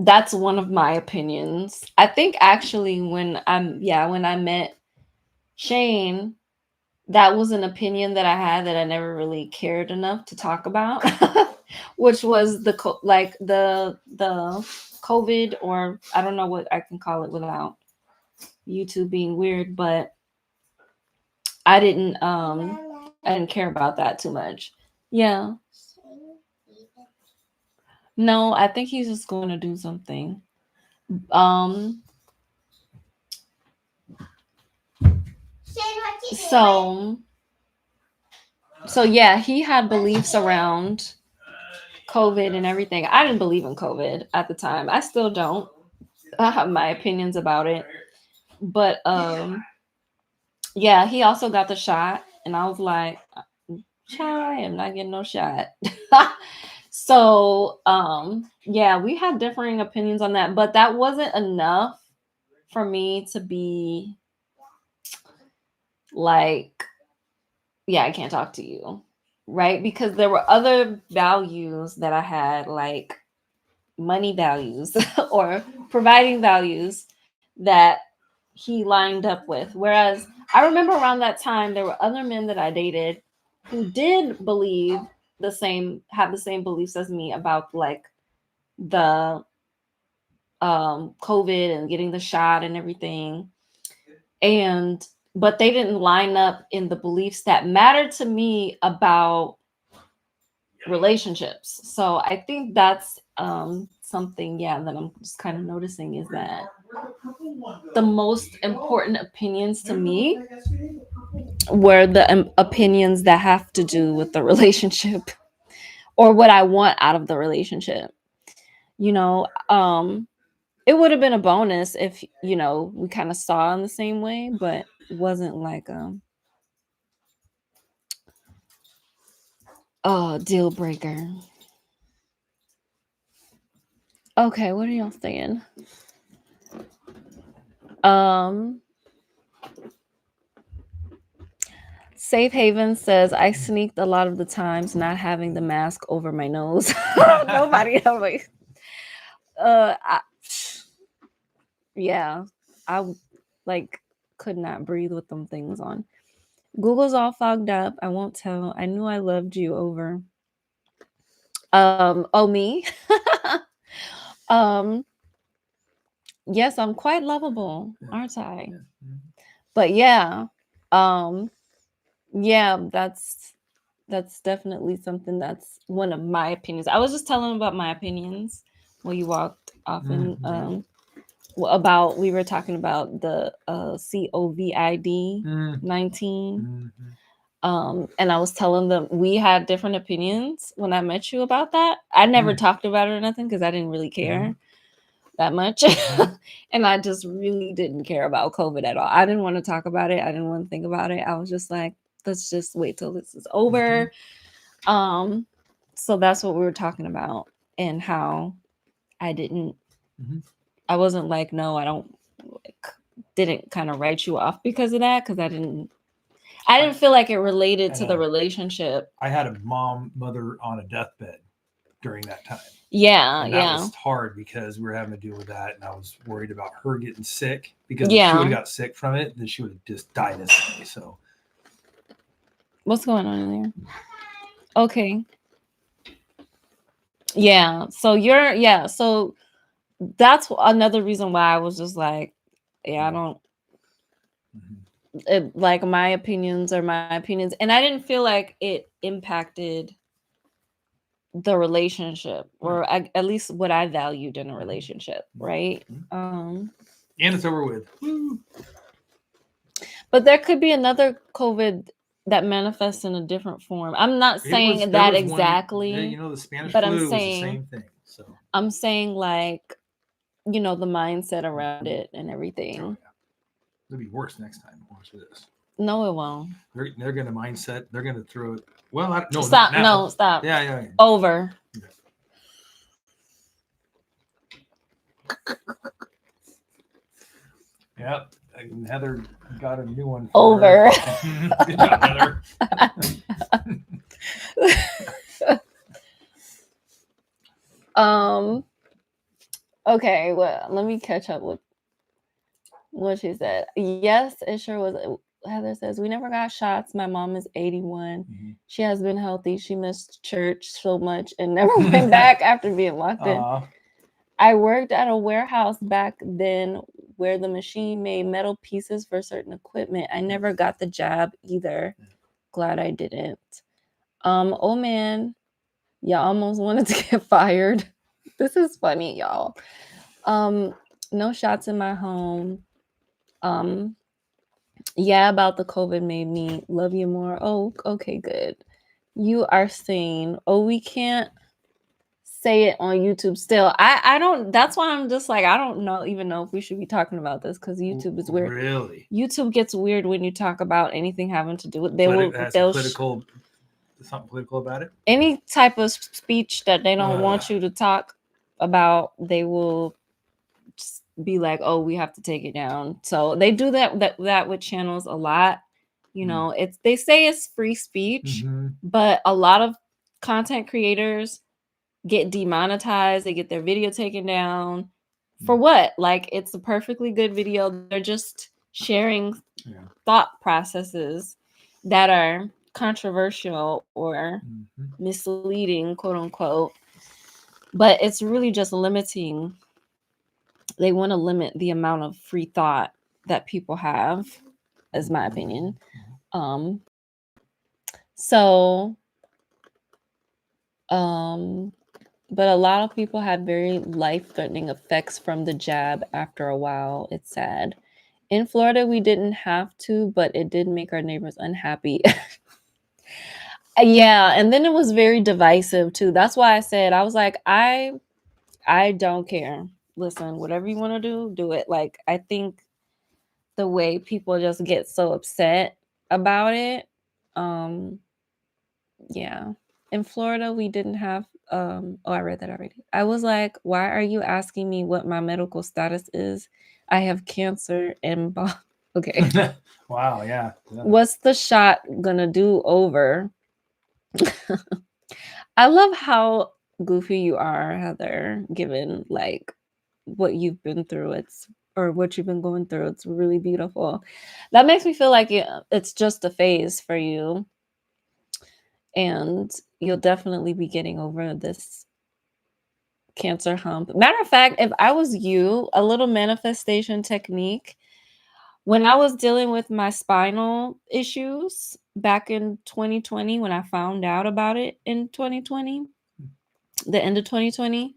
that's one of my opinions. I think actually when I met Shane, that was an opinion that I had that I never really cared enough to talk about, which was the COVID, or I don't know what I can call it without YouTube being weird, but I didn't care about that too much. Yeah. No, I think he's just going to do something. So yeah, he had beliefs around COVID and everything. I didn't believe in COVID at the time. I still don't. I have my opinions about it. But yeah, he also got the shot, and I was like, I am not getting no shot. So yeah, we had differing opinions on that, but that wasn't enough for me to be like, yeah, I can't talk to you, right? Because there were other values that I had, like money values or providing values that he lined up with. Whereas I remember around that time, there were other men that I dated who did believe have the same beliefs as me about like the COVID and getting the shot and everything. But they didn't line up in the beliefs that mattered to me about relationships. So I think that's something, yeah, that I'm just kind of noticing, is that the most important opinions to me were the opinions that have to do with the relationship or what I want out of the relationship. You know, it would have been a bonus if, you know, we kind of saw in the same way, but it wasn't like a deal breaker. Okay, what are y'all saying? Safe Haven says, I sneaked a lot of the times not having the mask over my nose. Nobody ever. I like could not breathe with them things on. Google's all fogged up. I won't tell. I knew I loved you over. Me. Yes, I'm quite lovable, aren't I? But yeah. Yeah, that's definitely something that's one of my opinions. I was just telling about my opinions when you walked off and about, we were talking about the COVID 19. And I was telling them we had different opinions when I met you about that. I never talked about it or nothing because I didn't really care that much. And I just really didn't care about COVID at all. I didn't want to talk about it. I didn't want to think about it. I was just like, let's just wait till this is over. So that's what we were talking about, and how I didn't I wasn't like, no, I don't, like, didn't kind of write you off because of that, because I didn't feel like it related to the relationship. I had a mother on a deathbed during that time. Yeah, and that was hard because we were having to deal with that, and I was worried about her getting sick, because if she would have got sick from it, then she would have just died instantly. So what's going on in there? Okay. Yeah. So that's another reason why I was just like, yeah, I don't like my opinions are my opinions, and I didn't feel like it impacted the relationship, or at least what I valued in a relationship, right? And it's over with. Woo. But there could be another COVID that manifests in a different form. I'm not saying that exactly, the Spanish but flu I'm was the saying, same thing. So I'm saying like, the mindset around it and everything. Oh, yeah. It'll be worse next time. Watch this. No, it won't. They're going to mindset. They're going to throw it. Well, no, stop. not now. No, stop. Yeah. Over. Okay. Yep. And Heather got a new one. Over. Good job, Heather. Okay, well, let me catch up with what she said. Yes, it sure was. Heather says, we never got shots. My mom is 81. Mhm. She has been healthy. She missed church so much and never went back after being locked in. I worked at a warehouse back then where the machine made metal pieces for certain equipment. I never got the job either. Glad I didn't. Oh man, y'all almost wanted to get fired. This is funny, y'all. No shots in my home. Yeah, about the COVID made me love you more. Oh, okay, good. You are sane. Oh, we can't say it on YouTube still. I don't, that's why I'm just like, I don't even know if we should be talking about this, because YouTube is weird. Really? YouTube gets weird when you talk about anything having to do with something political about it? Any type of speech that they don't want you to talk about, they will just be like, oh, we have to take it down. So they do that with channels a lot. They say it's free speech, but a lot of content creators get demonetized. They get their video taken down. For what? Like, it's a perfectly good video. They're just sharing thought processes that are controversial or misleading, quote unquote. But it's really just limiting. They want to limit the amount of free thought that people have, is my opinion. But a lot of people had very life-threatening effects from the jab after a while. It's sad. In Florida, we didn't have to, but it did make our neighbors unhappy. Yeah, and then it was very divisive too. That's why I said, I was like, I don't care. Listen, whatever you want to do it. Like, I think the way people just get so upset about it, yeah. In Florida, we didn't have I read that already. I was like, why are you asking me what my medical status is? I have cancer and okay. Wow, yeah. What's the shot gonna do? Over. I love how goofy you are, Heather, given like what you've been through. Or what you've been going through. It's really beautiful. That makes me feel like it's just a phase for you. And you'll definitely be getting over this cancer hump. Matter of fact, if I was you, a little manifestation technique, when I was dealing with my spinal issues back in 2020, when I found out about it in 2020, the end of 2020,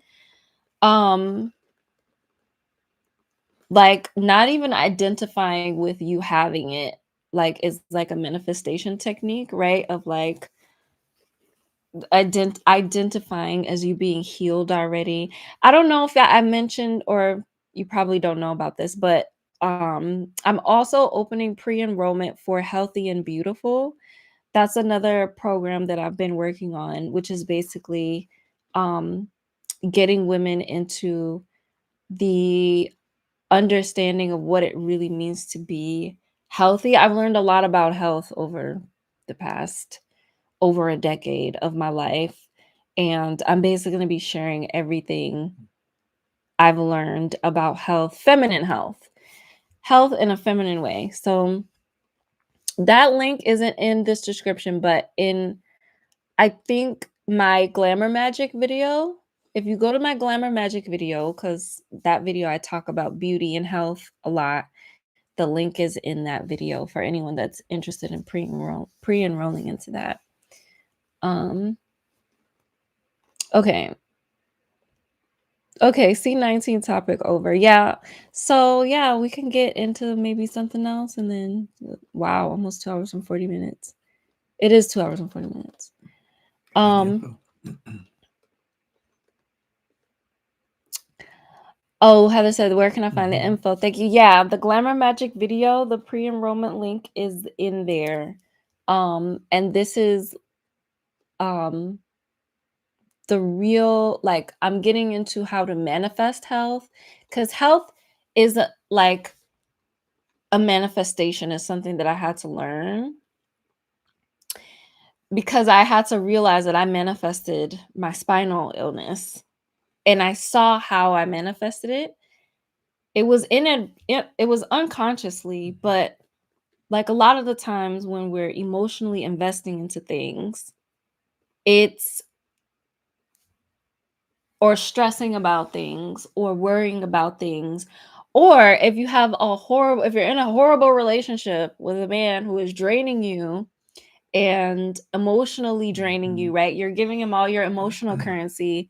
like, not even identifying with you having it, like, is like a manifestation technique, right? Of like identifying as you being healed already. I don't know if I mentioned, or you probably don't know about this, but I'm also opening pre-enrollment for Healthy and Beautiful. That's another program that I've been working on, which is basically getting women into the understanding of what it really means to be healthy. I've learned a lot about health over the past over a decade of my life, and I'm basically going to be sharing everything I've learned about health, feminine health in a feminine way. So that link isn't in this description, but in, I think, my Glamour Magic video, if you go to my Glamour Magic video, because that video I talk about beauty and health a lot, the link is in that video for anyone that's interested in pre-enrolling into that. Okay. Okay, C19 topic over. Yeah. So yeah, we can get into maybe something else, and then wow, almost 2 hours and 40 minutes. It is 2 hours and 40 minutes. Oh, Heather said, where can I find the info? Thank you. Yeah, the Glamour Magic video, the pre-enrollment link is in there. And this is the real, like, I'm getting into how to manifest health, because health is like a manifestation, is something that I had to learn, because I had to realize that I manifested my spinal illness, and I saw how I manifested it. It was it was unconsciously, but like a lot of the times when we're emotionally investing into things, it's or stressing about things or worrying about things, or if you have if you're in a horrible relationship with a man who is draining you and emotionally draining you, right? You're giving him all your emotional currency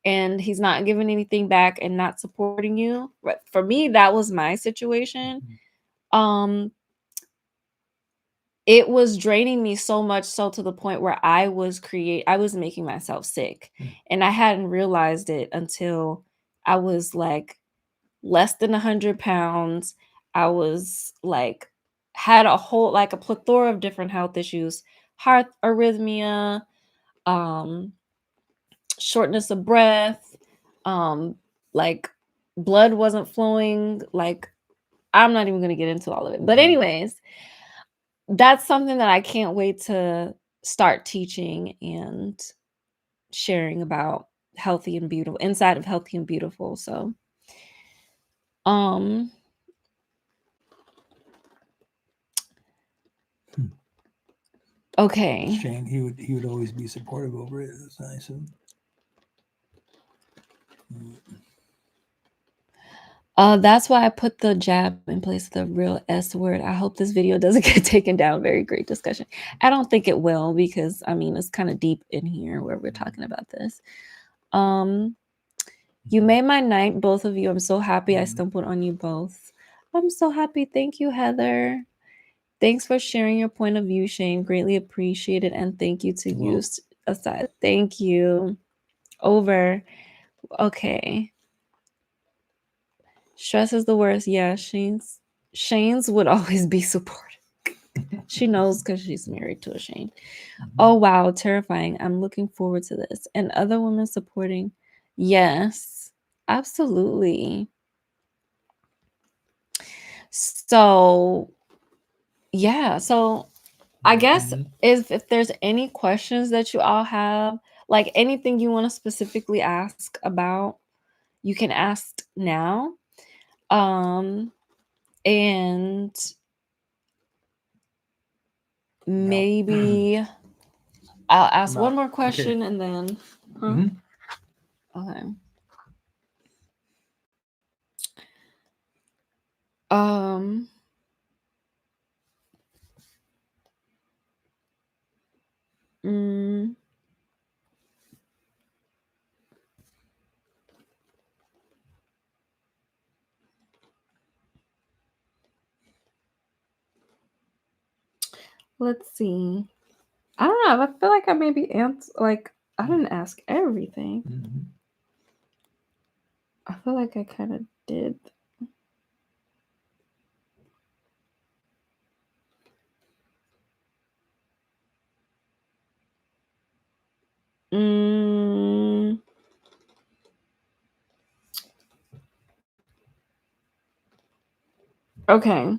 and he's not giving anything back and not supporting you. For me, that was my situation. It was draining me so much, so to the point where I was making myself sick. And I hadn't realized it until I was like less than 100 pounds. I was like, had a plethora of different health issues, heart arrhythmia, shortness of breath, like blood wasn't flowing. Like, I'm not even going to get into all of it. But anyways, that's something that I can't wait to start teaching and sharing about healthy and beautiful, inside of Healthy and Beautiful. So, okay. Shane, he would always be supportive over it. That's nice of him. That's why I put the jab in place of the real S word. I hope this video doesn't get taken down. Very great discussion. I don't think it will, because I mean, it's kind of deep in here where we're talking about this. You made my night, both of you. I'm so happy I stumbled on you both. I'm so happy. Thank you, Heather. Thanks for sharing your point of view, Shane. Greatly appreciated. And thank you to you, Esaia. Thank you. Over. Okay. Stress is the worst. Yeah, Shane's would always be supportive. She knows because she's married to a Shane. Oh, wow. Terrifying. I'm looking forward to this. And other women supporting. Yes, absolutely. So, yeah. So, I guess if there's any questions that you all have, like anything you want to specifically ask about, you can ask now. And maybe I'll ask one more question and then okay. Let's see. I don't know. I feel like I maybe answered, like, I didn't ask everything. I feel like I kind of did. Okay.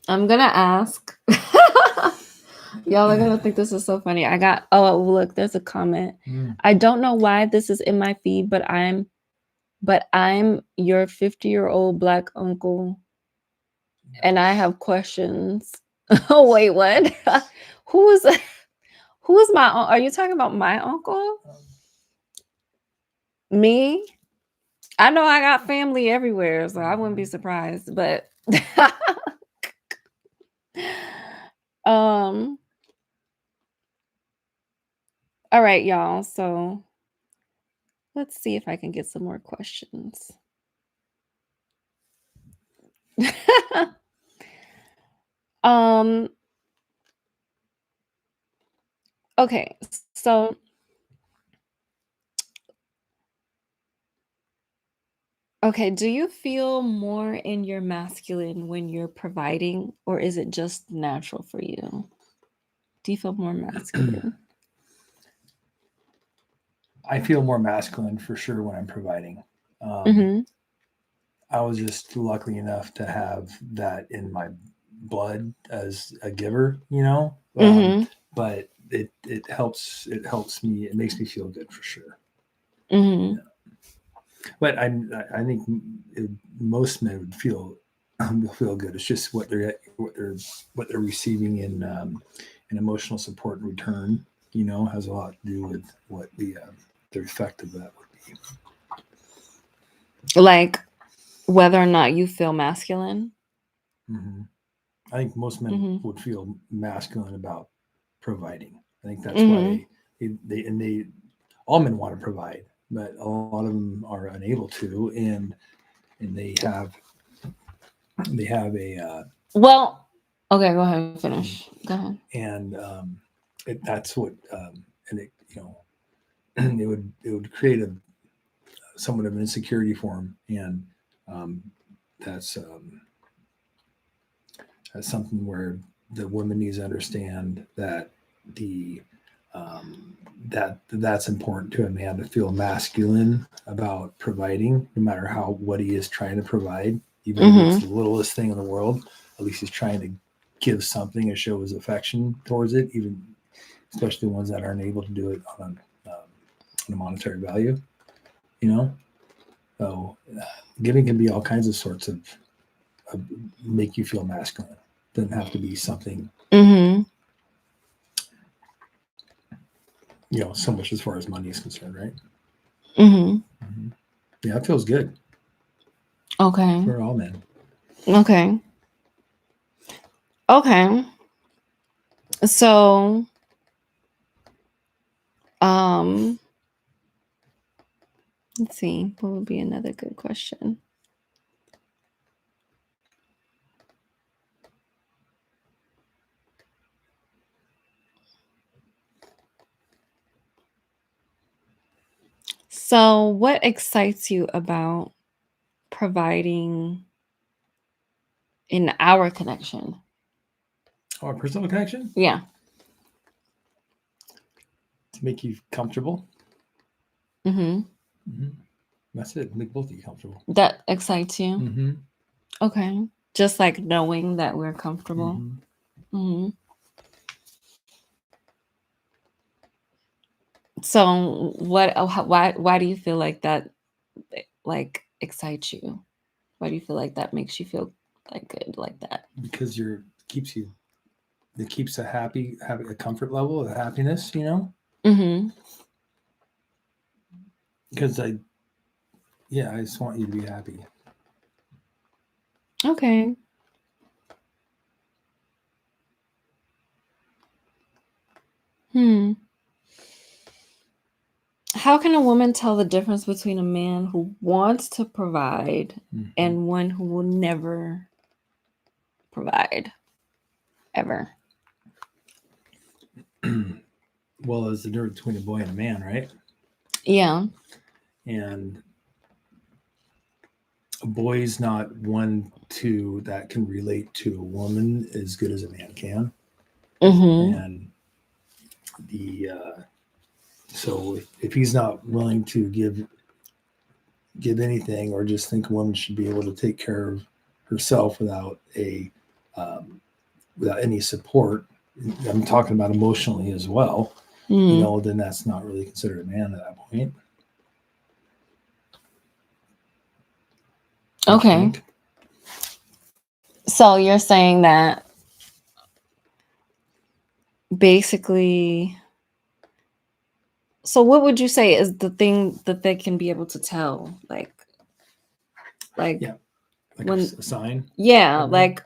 I'm gonna ask. Y'all are gonna think this is so funny. Look, there's a comment. I don't know why this is in my feed, but I'm your 50-year-old Black uncle, and I have questions. Oh, wait, what? Who's who's my are you talking about my uncle? Me? I know I got family everywhere, so I wouldn't be surprised, but um all right, y'all. So let's see if I can get some more questions. um okay, so okay, do you feel more in your masculine when you're providing, or is it just natural for you? Do you feel more masculine? I feel more masculine for sure when I'm providing. Mm-hmm. I was just lucky enough to have that in my blood as a giver, Mm-hmm. but it helps me. It makes me feel good for sure. Mm-hmm. But I think most men would feel good. It's just what they're receiving in emotional support in return. Has a lot to do with what the effect of that would be. Like whether or not you feel masculine. Mm-hmm. I think most men Mm-hmm. would feel masculine about providing. I think that's Mm-hmm. why they all men want to provide, but a lot of them are unable to, and they have a Well, okay, go ahead, finish. Go ahead. and that's what and it it would create somewhat of an insecurity for him, and um, that's that's something where the woman needs to understand that the that's important to a man to feel masculine about providing, no matter what he is trying to provide, even if it's Mm-hmm. the littlest thing in the world. At least he's trying to give something and show his affection towards it, even especially ones that aren't able to do it on a monetary value. You know, so giving can be all kinds of sorts of make you feel masculine. Doesn't have to be something Mm-hmm. so much as far as money is concerned, right? Mm-hmm. Mm-hmm. Yeah, it feels good Okay. for all men. Okay. Okay. So um let's see, what would be another good question? So what excites you about providing in our connection? Our personal connection Yeah. to make you comfortable. Mm-hmm. Mm-hmm. That's it. Make both of you comfortable. That excites you? Mm-hmm. Okay. Just like knowing that we're comfortable. Mm-hmm. Mm-hmm. So why do you feel like that like excites you? Why do you feel like that makes you feel like good like that? Because it keeps having a comfort level, a happiness, Mm-hmm. because I just want you to be happy. Okay. How can a woman tell the difference between a man who wants to provide Mm-hmm. and one who will never provide ever? Well, there's the difference between a boy and a man, right? Yeah. And a boy's not one that can relate to a woman as good as a man can. Mm-hmm. And so if he's not willing to give anything, or just think a woman should be able to take care of herself without any support, I'm talking about emotionally as well, Mm-hmm. then that's not really considered a man at that point. Okay. So you're saying that basically, so what would you say is the thing that they can be able to tell? Like Yeah. Like when, a sign. yeah, Mhm. like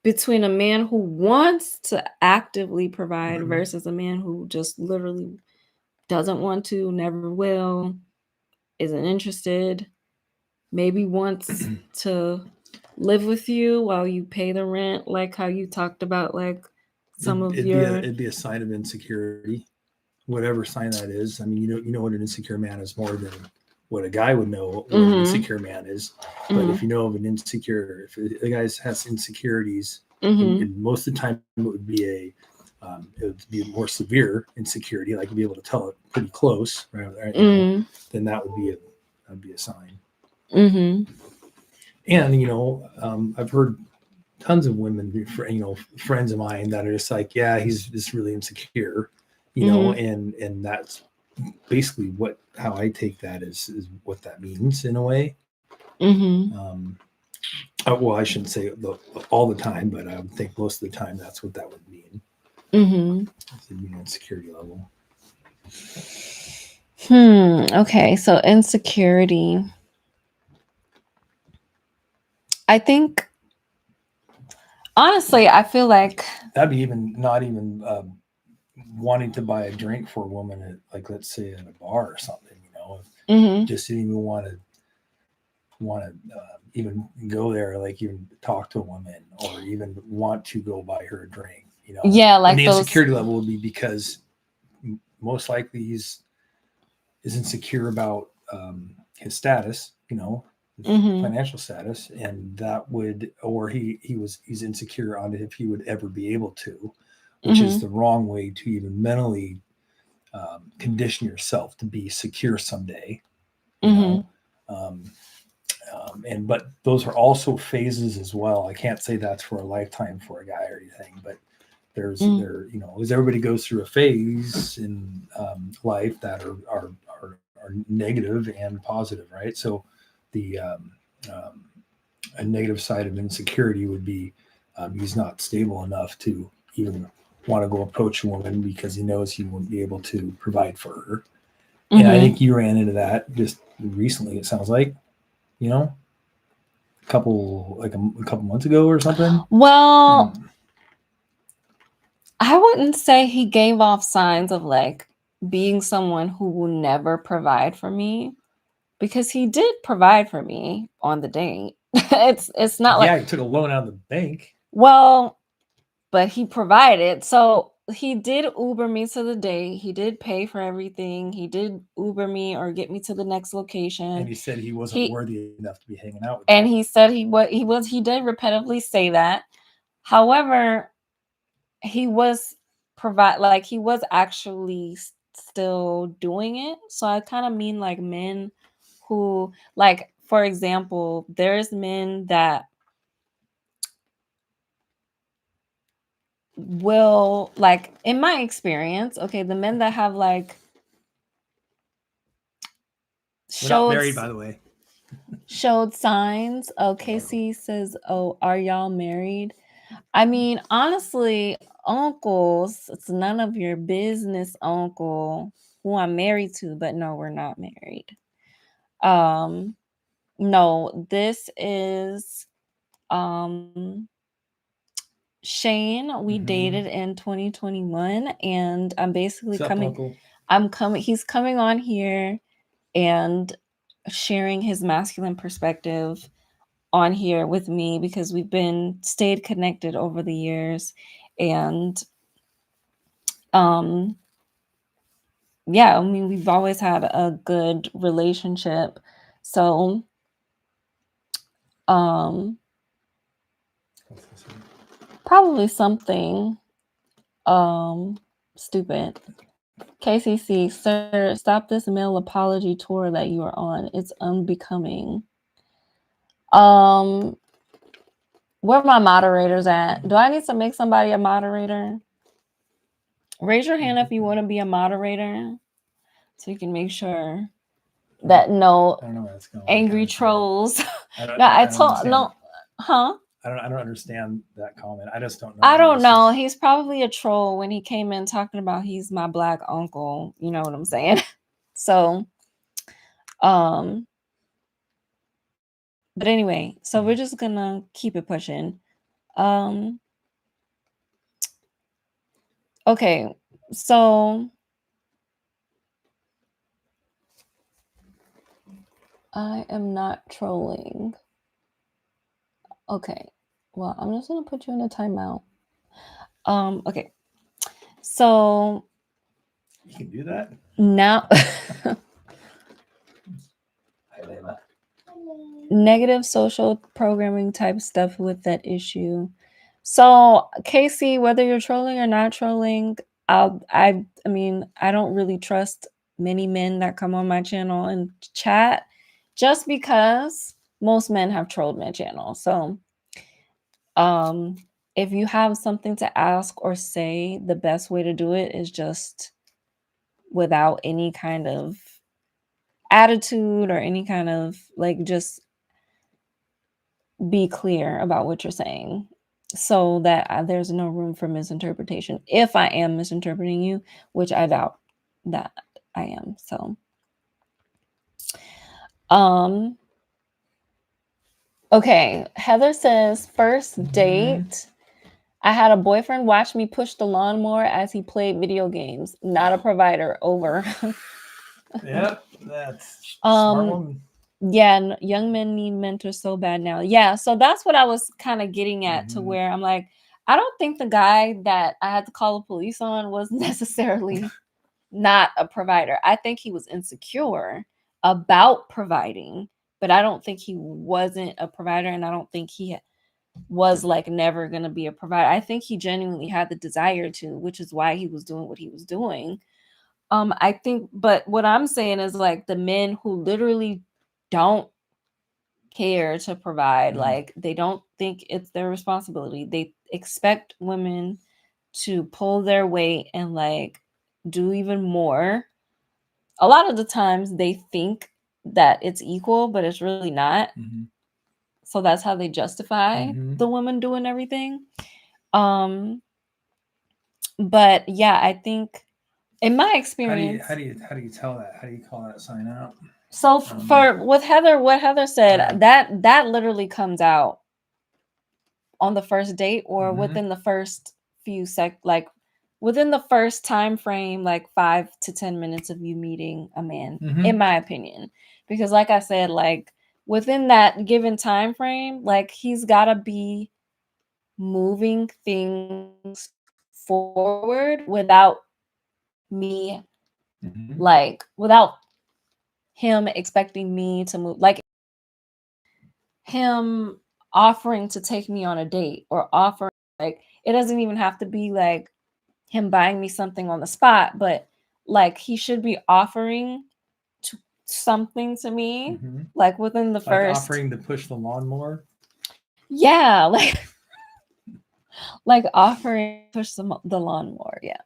between a man who wants to actively provide Mhm. versus a man who just literally doesn't want to, never will, isn't interested, maybe wants to live with you while you pay the rent, like how you talked about, like some of your. It'd be a sign of insecurity, whatever sign that is. I mean, you know what an insecure man is more than what a guy would know what an Mhm. insecure man is. But if Mhm. you know of an insecure, if the guy has insecurities, Mhm. and most of the time it would be more severe insecurity, like you'd be able to tell it pretty close, right? Mhm. Then that'd be a sign. Mhm. And I've heard tons of women, friends of mine that are just like, yeah, he's just really insecure, Mhm. and that's basically how I take that is what that means in a way. Mhm. Well, I shouldn't say all the time, but I would think most of the time that's what that would mean. Mhm. It's a insecurity level. Okay, so insecurity. I think honestly, I feel like That'd be not even wanting to buy a drink for a woman at, like, let's say at a bar or something. mhm. Just didn't even want to even go there, like even talk to a woman or even want to go buy her a drink. Yeah, And like the those. insecurity level would be because most likely is insecure about his status, his Mhm. financial status, and that would, or he's insecure on if he would ever be able to, which is Mhm. the wrong way to even mentally condition yourself to be secure someday. You know, um, but those are also phases as well. I can't say that's for a lifetime for a guy or anything, but Mhm. as everybody goes through a phase in life that are negative and positive, right? So the a negative side of insecurity would be he's not stable enough to even want to go approach a woman because he knows he won't be able to provide for her. And I Mhm. think you ran into that just recently. It sounds like, a couple months ago or something. Well, I wouldn't say he gave off signs of like being someone who will never provide for me because he did provide for me on the date. It's not like, Yeah, he took a loan out of the bank. well, but he provided. So he did Uber me to the date. He did pay for everything. He did Uber me or get me to the next location. And he said he wasn't worthy enough to be hanging out with And you. he said he did repetitively say that. However, he was he was actually still doing it. So I kind of mean like men who, like, for example, there's men that will, like, in my experience, okay, the men that have like We're not married, by the way. showed signs. Oh, Casey says, oh, are y'all married? I mean, honestly, uncles, it's none of your business, uncle, who I'm married to, but no, we're not married. No, this is Shane. We dated in 2021, and I'm basically Uncle? he's coming on here and sharing his masculine perspective on here with me because we've stayed connected over the years. And yeah, I mean, we've always had a good relationship. So probably something stupid. KCC, sir, stop this male apology tour that you are on. It's unbecoming. Where are my moderators at? Do I need to make somebody a moderator? Raise your hand if you want to be a moderator so you can make sure that no I don't know where that's going. angry trolls. I don't No, I told understand. no, huh? I don't understand that comment. I just don't know. I don't This know. is- He's probably a troll when he came in talking about he's my black uncle. You know what I'm saying? So, but anyway, so we're just gonna keep it pushing. Okay, so I am not trolling. Okay, well, I'm just gonna put you in a timeout. Okay, so You can do that. now Hi, Layla. negative social programming type stuff with that issue. So Casey, whether you're trolling or not trolling, I mean, I don't really trust many men that come on my channel and chat just because most men have trolled my channel. So if you have something to ask or say, the best way to do it is just without any kind of attitude or any kind of like, just be clear about what you're saying so that there's no room for misinterpretation. If I am misinterpreting you, which I doubt that I am. So, okay. Heather says, first date, I had a boyfriend watch me push the lawnmower as he played video games. Not a provider. Over. Yep, that's smart woman. Yeah, young men need mentors so bad now. Yeah, so that's what I was kind of getting at, to where I'm like, I don't think the guy that I had to call the police on was necessarily not a provider. I think he was insecure about providing, but I don't think he wasn't a provider, and I don't think he was like never going to be a provider. I think he genuinely had the desire to, which is why he was doing what he was doing. I think, but what I'm saying is like the men who literally don't care to provide, like they don't think it's their responsibility. They expect women to pull their weight and like do even more. A lot of the times they think that it's equal, but it's really not. So that's how they justify the woman doing everything. But yeah, I think in my experience, How do you tell that? How do you call that sign out? So for with Heather, what Heather said, that literally comes out on the first date or within the first few like within the first time frame, like 5 to 10 minutes of you meeting a man, in my opinion. Because like I said, like within that given time frame, like he's got to be moving things forward without me, like without him expecting me to move, like him offering to take me on a date or offering, like it doesn't even have to be like him buying me something on the spot, but like he should be offering to something to me, like within the first, offering to push the lawnmower. Yeah, like offering to push the lawnmower. Yeah.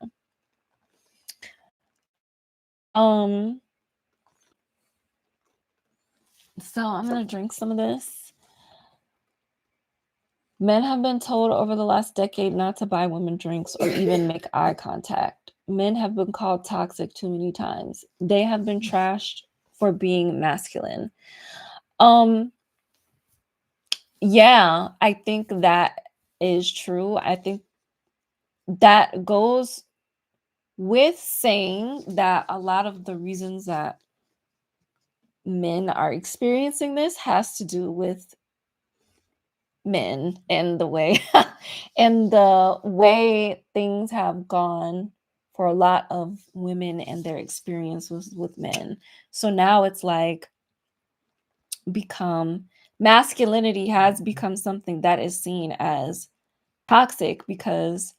So I'm gonna drink some of this. Men have been told over the last decade not to buy women drinks or even make eye contact. Men have been called toxic too many times. They have been trashed for being masculine. Yeah, I think that is true. I think that goes with saying that a lot of the reasons that men are experiencing this has to do with men and the way and the way things have gone for a lot of women and their experiences with men. So now it's like masculinity has become something that is seen as toxic, because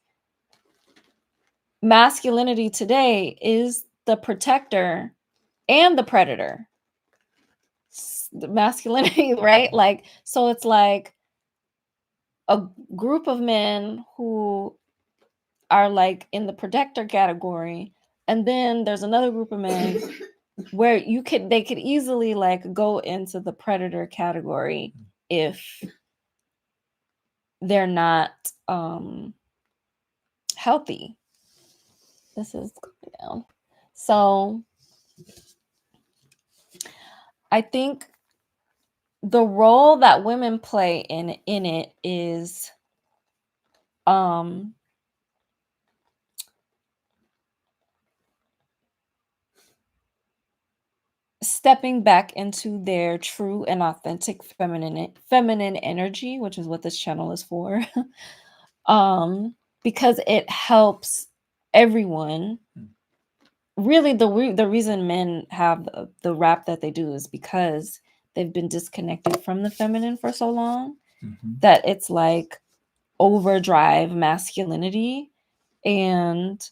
masculinity today is the protector and the predator. The masculinity, right? Like, so it's like a group of men who are like in the protector category, and then there's another group of men where they could easily like go into the predator category if they're not healthy. This is going down. So I think the role that women play in it is stepping back into their true and authentic feminine energy, which is what this channel is for. Because it helps everyone. Really, the reason men have the rap that they do is because they've been disconnected from the feminine for so long that it's like overdrive masculinity, and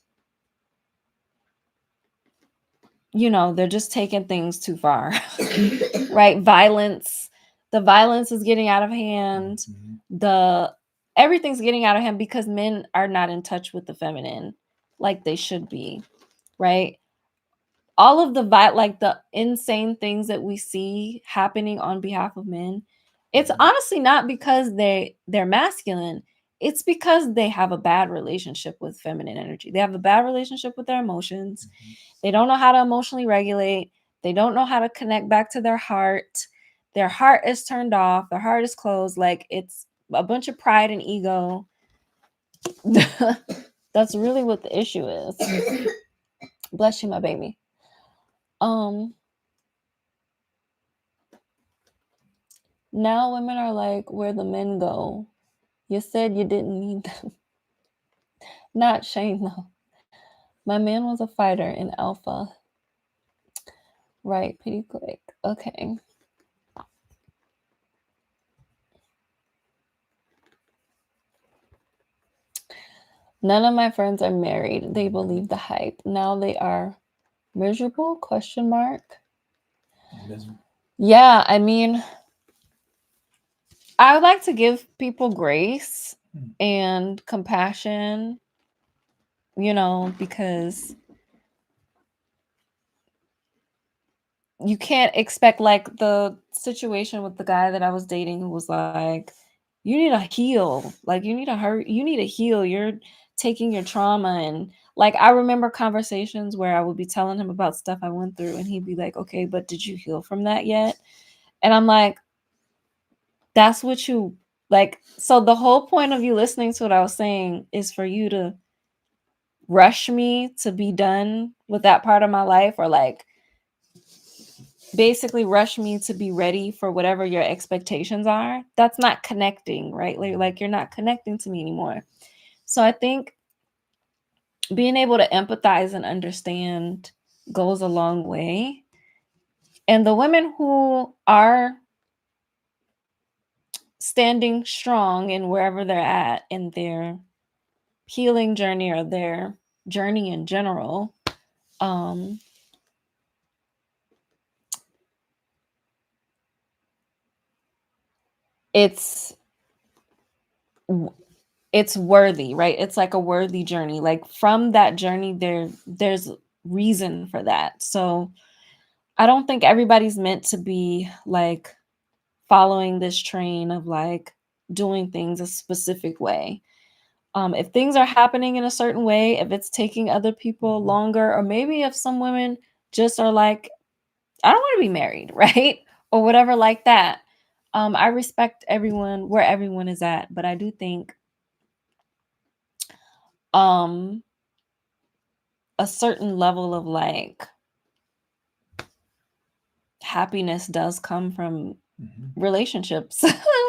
they're just taking things too far. Right? The violence is getting out of hand. Everything's getting out of hand because men are not in touch with the feminine like they should be, right? All of the insane things that we see happening on behalf of men, it's honestly not because they're masculine. It's because they have a bad relationship with feminine energy. They have a bad relationship with their emotions. They don't know how to emotionally regulate. They don't know how to connect back to their heart. Their heart is turned off. Their heart is closed. Like, it's a bunch of pride and ego. That's really what the issue is. Bless you, my baby. Now women are like, where the men go. You said you didn't need them. Not Shane, though. My man was a fighter in Alpha. Right, pretty quick. Okay. None of my friends are married. They believe the hype. Now they are miserable? ? Yeah, I mean, I would like to give people grace and compassion, because you can't expect, like, the situation with the guy that I was dating who was like, you need to heal. Like, you need to heal. You're taking your trauma. And like, I remember conversations where I would be telling him about stuff I went through and he'd be like, okay, but did you heal from that yet? And I'm like, that's what you like. So the whole point of you listening to what I was saying is for you to rush me to be done with that part of my life, or like basically rush me to be ready for whatever your expectations are. That's not connecting, right? Like you're not connecting to me anymore. So I think being able to empathize and understand goes a long way. And the women who are standing strong in wherever they're at in their healing journey or their journey in general, it's worthy, right? It's like a worthy journey. Like, from that journey, there's reason for that. So I don't think everybody's meant to be like following this train of like doing things a specific way. If things are happening in a certain way, if it's taking other people longer, or maybe if some women just are like, I don't want to be married, right? Or whatever like that. I respect everyone where everyone is at, but I do think a certain level of like happiness does come from relationships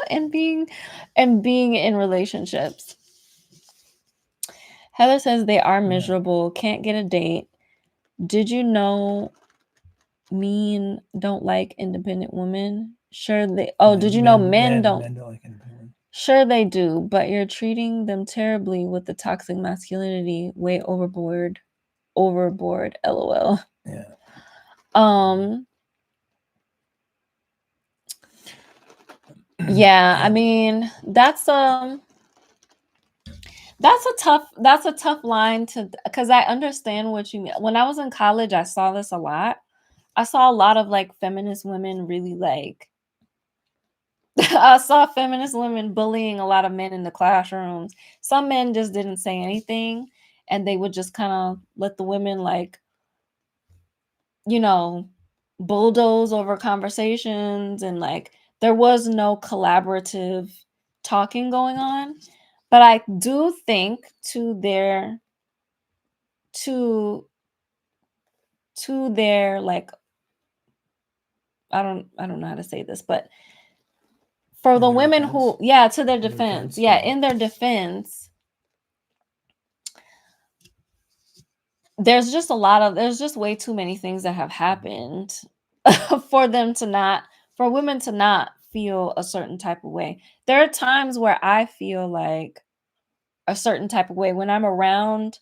and being in relationships. Heather says they are miserable, can't get a date. Did you know men don't like independent women? Sure they did you know men don't like independent? Sure they do, but you're treating them terribly with the toxic masculinity. Way overboard, LOL. Yeah. Yeah, I mean, that's a tough line to, because I understand what you mean. When I was in college, I saw this a lot. I saw a lot of like feminist women really like I saw feminist women bullying a lot of men in the classrooms. Some men just didn't say anything, and they would just kind of let the women, like, you know, bulldoze over conversations, and like there was no collaborative talking going on. But I do think to their like, I don't know how to say this, but for In the their women defense? who, yeah, to their In their defense, defense, yeah, yeah. in their defense, there's just way too many things that have happened for women to not feel a certain type of way. There are times where I feel like a certain type of way when I'm around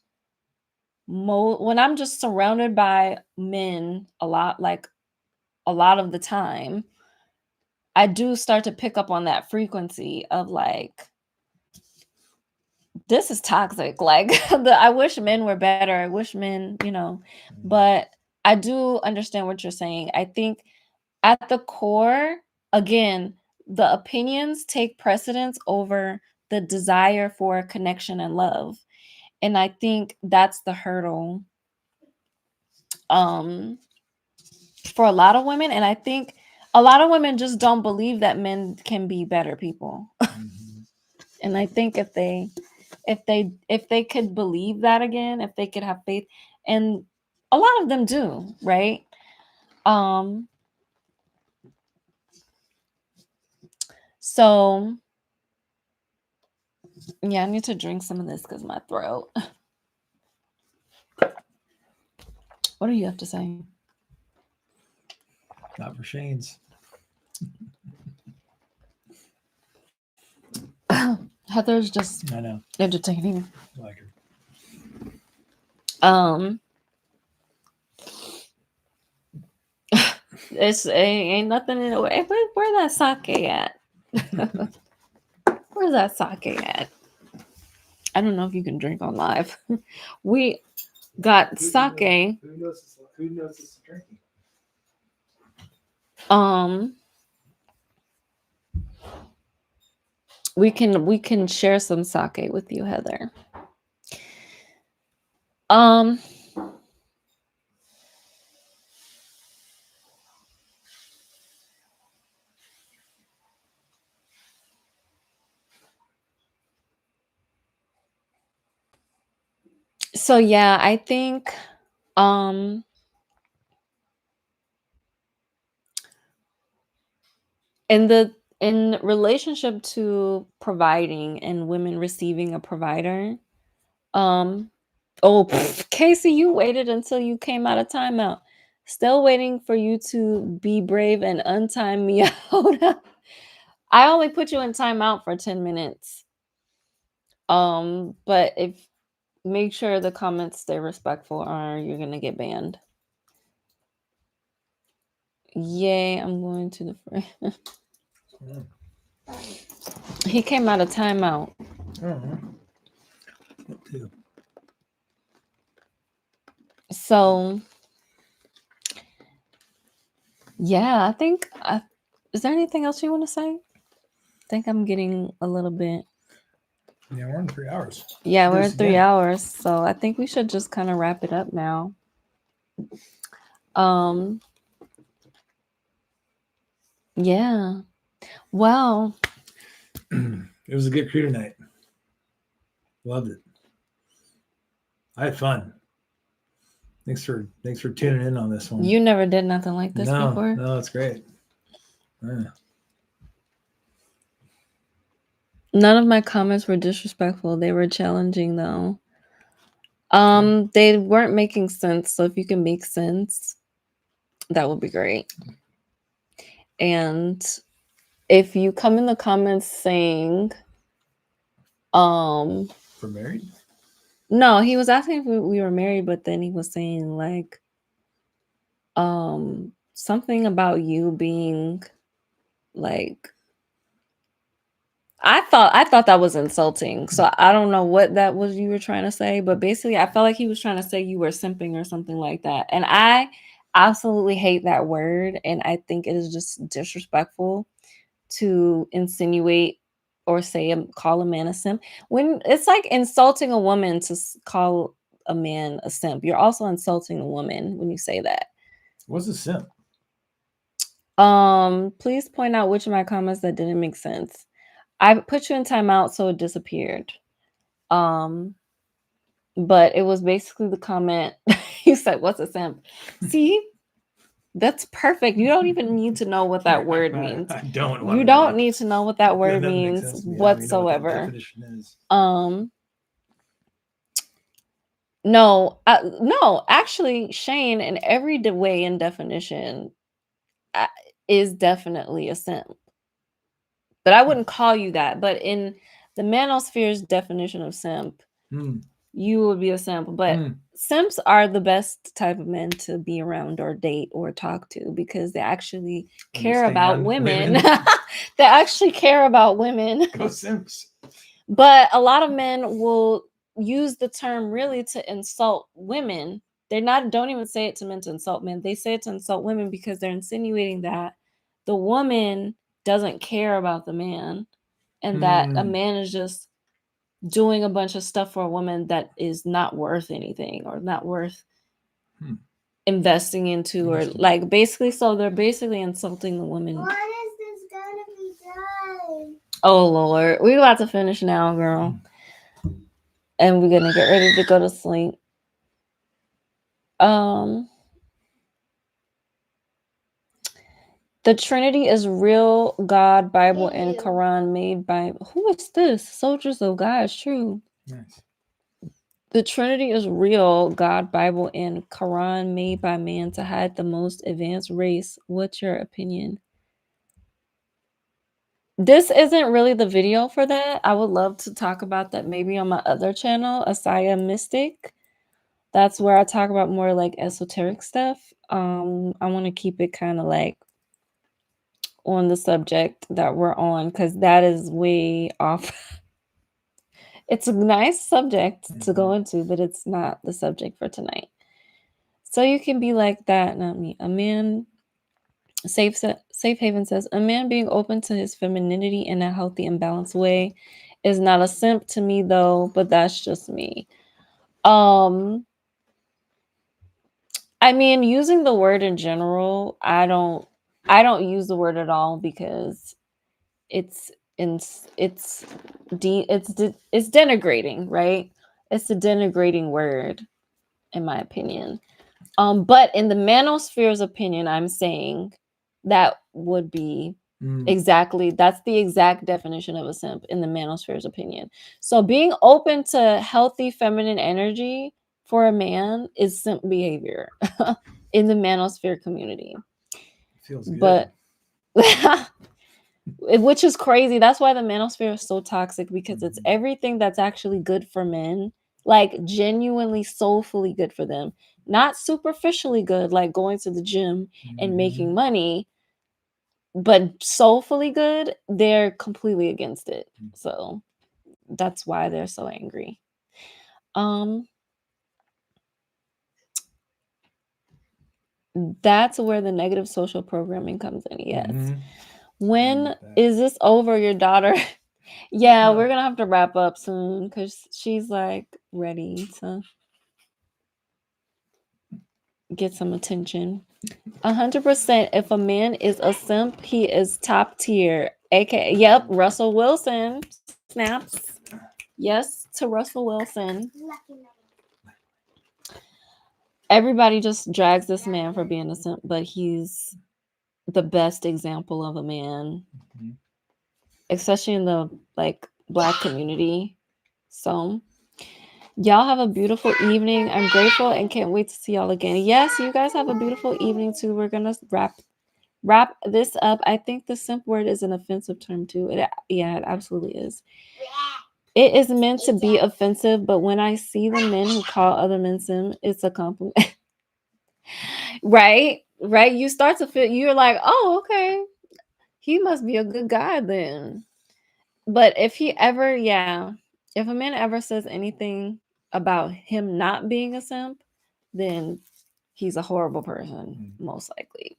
when I'm just surrounded by men a lot, like a lot of the time. I do start to pick up on that frequency of like, this is toxic. Like, I wish men were better. I wish men, but I do understand what you're saying. I think at the core, again, the opinions take precedence over the desire for connection and love. And I think that's the hurdle for a lot of women. And I think a lot of women just don't believe that men can be better people. And I think if they could believe that again, if they could have faith, and a lot of them do, right? So yeah, I need to drink some of this because my throat. What do you have to say? Not for Shane's. Heather's just I know. entertaining. I like her. It's ain't nothing in the way. Where that sake at? Where's that sake at? I don't know if you can drink on live. We got sake. Who knows this is drinking? We can share some sake with you, Heather. So yeah, I think in relationship to providing and women receiving a provider, Casey, you waited until you came out of timeout. Still waiting for you to be brave and untime me out. I only put you in timeout for 10 minutes. But if make sure the comments stay respectful or you're gonna get banned. Yay, I'm going to the He came out of timeout. What too? So yeah, I think is there anything else you want to say? I think I'm getting a little bit. Yeah, we're in 3 hours. Yeah, we're in 3 hours, so I think we should just kind of wrap it up now. Yeah. Well, it was a good crew tonight. Loved it. I had fun. Thanks for tuning in on this one. You never did nothing like this before? No, it's great. Yeah. None of my comments were disrespectful. They were challenging though. They weren't making sense. So if you can make sense, that would be great. And if you come in the comments saying, we're married? No, he was asking if we were married, but then he was saying like, something about you being like, I thought that was insulting. So I don't know what that was you were trying to say, but basically I felt like he was trying to say you were simping or something like that. And I absolutely hate that word. And I think it is just disrespectful to insinuate or call a man a simp. When it's like insulting a woman to call a man a simp, you're also insulting a woman when you say that. What's a simp? Please point out which of my comments that didn't make sense. I put you in timeout, so it disappeared. But it was basically the comment you said, "What's a simp?" See, that's perfect. You don't even need to know what that word means. I don't. You don't need to know what that word doesn't make means sense to me. I don't even know what that whatsoever. definition is. No, actually, Shane, in every way and definition, is definitely a simp. But I wouldn't call you that. But in the manosphere's definition of simp, you would be a simp. But simps are the best type of men to be around or date or talk to because they actually care about women. They actually care about women. Go simps. But a lot of men will use the term really to insult women. Don't even say it to men to insult men. They say it to insult women because they're insinuating that the woman doesn't care about the man and that a man is just doing a bunch of stuff for a woman that is not worth anything or not worth investing into, or like basically, so they're basically insulting the woman. When is this gonna be done? Oh Lord, we're about to finish now, girl. And we're gonna get ready to go to sleep. The Trinity is real, God, Bible, and Quran made by who is this? Soldiers of God. It's true. Nice. The Trinity is real, God, Bible, and Quran made by man to hide the most advanced race. What's your opinion? This isn't really the video for that. I would love to talk about that maybe on my other channel, Esaia Mystic. That's where I talk about more like esoteric stuff. I want to keep it kind of like on the subject that we're on because that is way off. It's a nice subject to go into, but it's not the subject for tonight. So you can be like that, not me. A man, Safe Haven says, a man being open to his femininity in a healthy and balanced way is not a simp to me though, but that's just me. I mean, using the word in general, I don't use the word at all because it's denigrating, right? It's a denigrating word, in my opinion. But in the manosphere's opinion, I'm saying that would be exactly, that's the exact definition of a simp in the manosphere's opinion. So being open to healthy feminine energy for a man is simp behavior in the manosphere community. Feels good. But which is crazy. That's why the manosphere is so toxic, because it's everything that's actually good for men, like genuinely soulfully good for them, not superficially good, like going to the gym and making money, but soulfully good. They're completely against it. So that's why they're so angry. That's where the negative social programming comes in. Yes. When is this over, your daughter? Yeah, we're gonna have to wrap up soon because she's like ready to get some attention. 100%. If a man is a simp, he is top tier. AKA, yep, Russell Wilson. Snaps. Yes, to Russell Wilson. Everybody just drags this man for being a simp, but he's the best example of a man, especially in the like Black community. So y'all have a beautiful evening. I'm grateful and can't wait to see y'all again. Yes, you guys have a beautiful evening too. We're gonna wrap this up. I think the simp word is an offensive term too. It absolutely is. It is meant to be offensive, but when I see the men who call other men simp, it's a compliment. Right? You start to feel, you're like, oh, okay, he must be a good guy then. But if if a man ever says anything about him not being a simp, then he's a horrible person, most likely.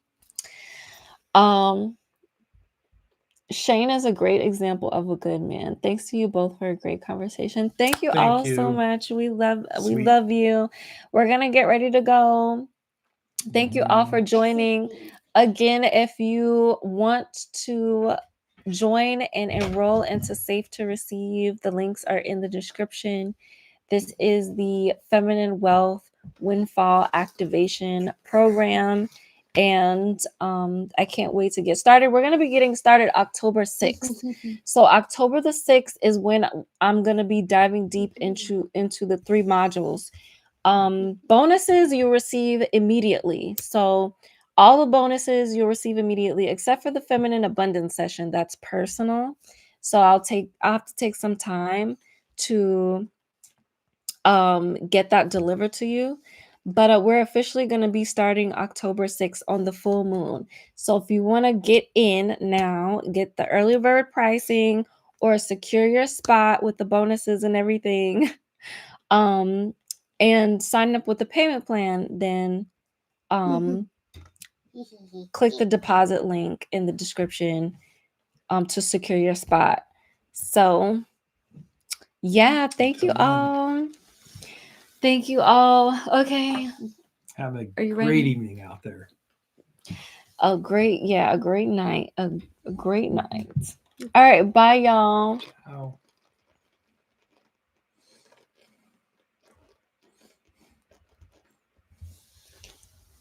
Shane is a great example of a good man. Thanks to you both for a great conversation. Thank you all so much. We love you. We're gonna get ready to go. Thank you all for joining. Again, if you want to join and enroll into Safe to Receive, the links are in the description. This is the Feminine Wealth Windfall Activation Program. And I can't wait to get started. We're going to be getting started October 6th. So October the 6th is when I'm going to be diving deep into the 3 modules. Bonuses you receive immediately. So all the bonuses you'll receive immediately, except for the feminine abundance session. That's personal. So I'll have to take some time to get that delivered to you. But we're officially going to be starting October 6th on the full moon. So if you want to get in now, get the early bird pricing or secure your spot with the bonuses and everything, and sign up with the payment plan, then click the deposit link in the description to secure your spot. So yeah, thank you all. Thank you all. Okay. Have a great evening out there. A great night. A great night. All right. Bye, y'all. Ciao.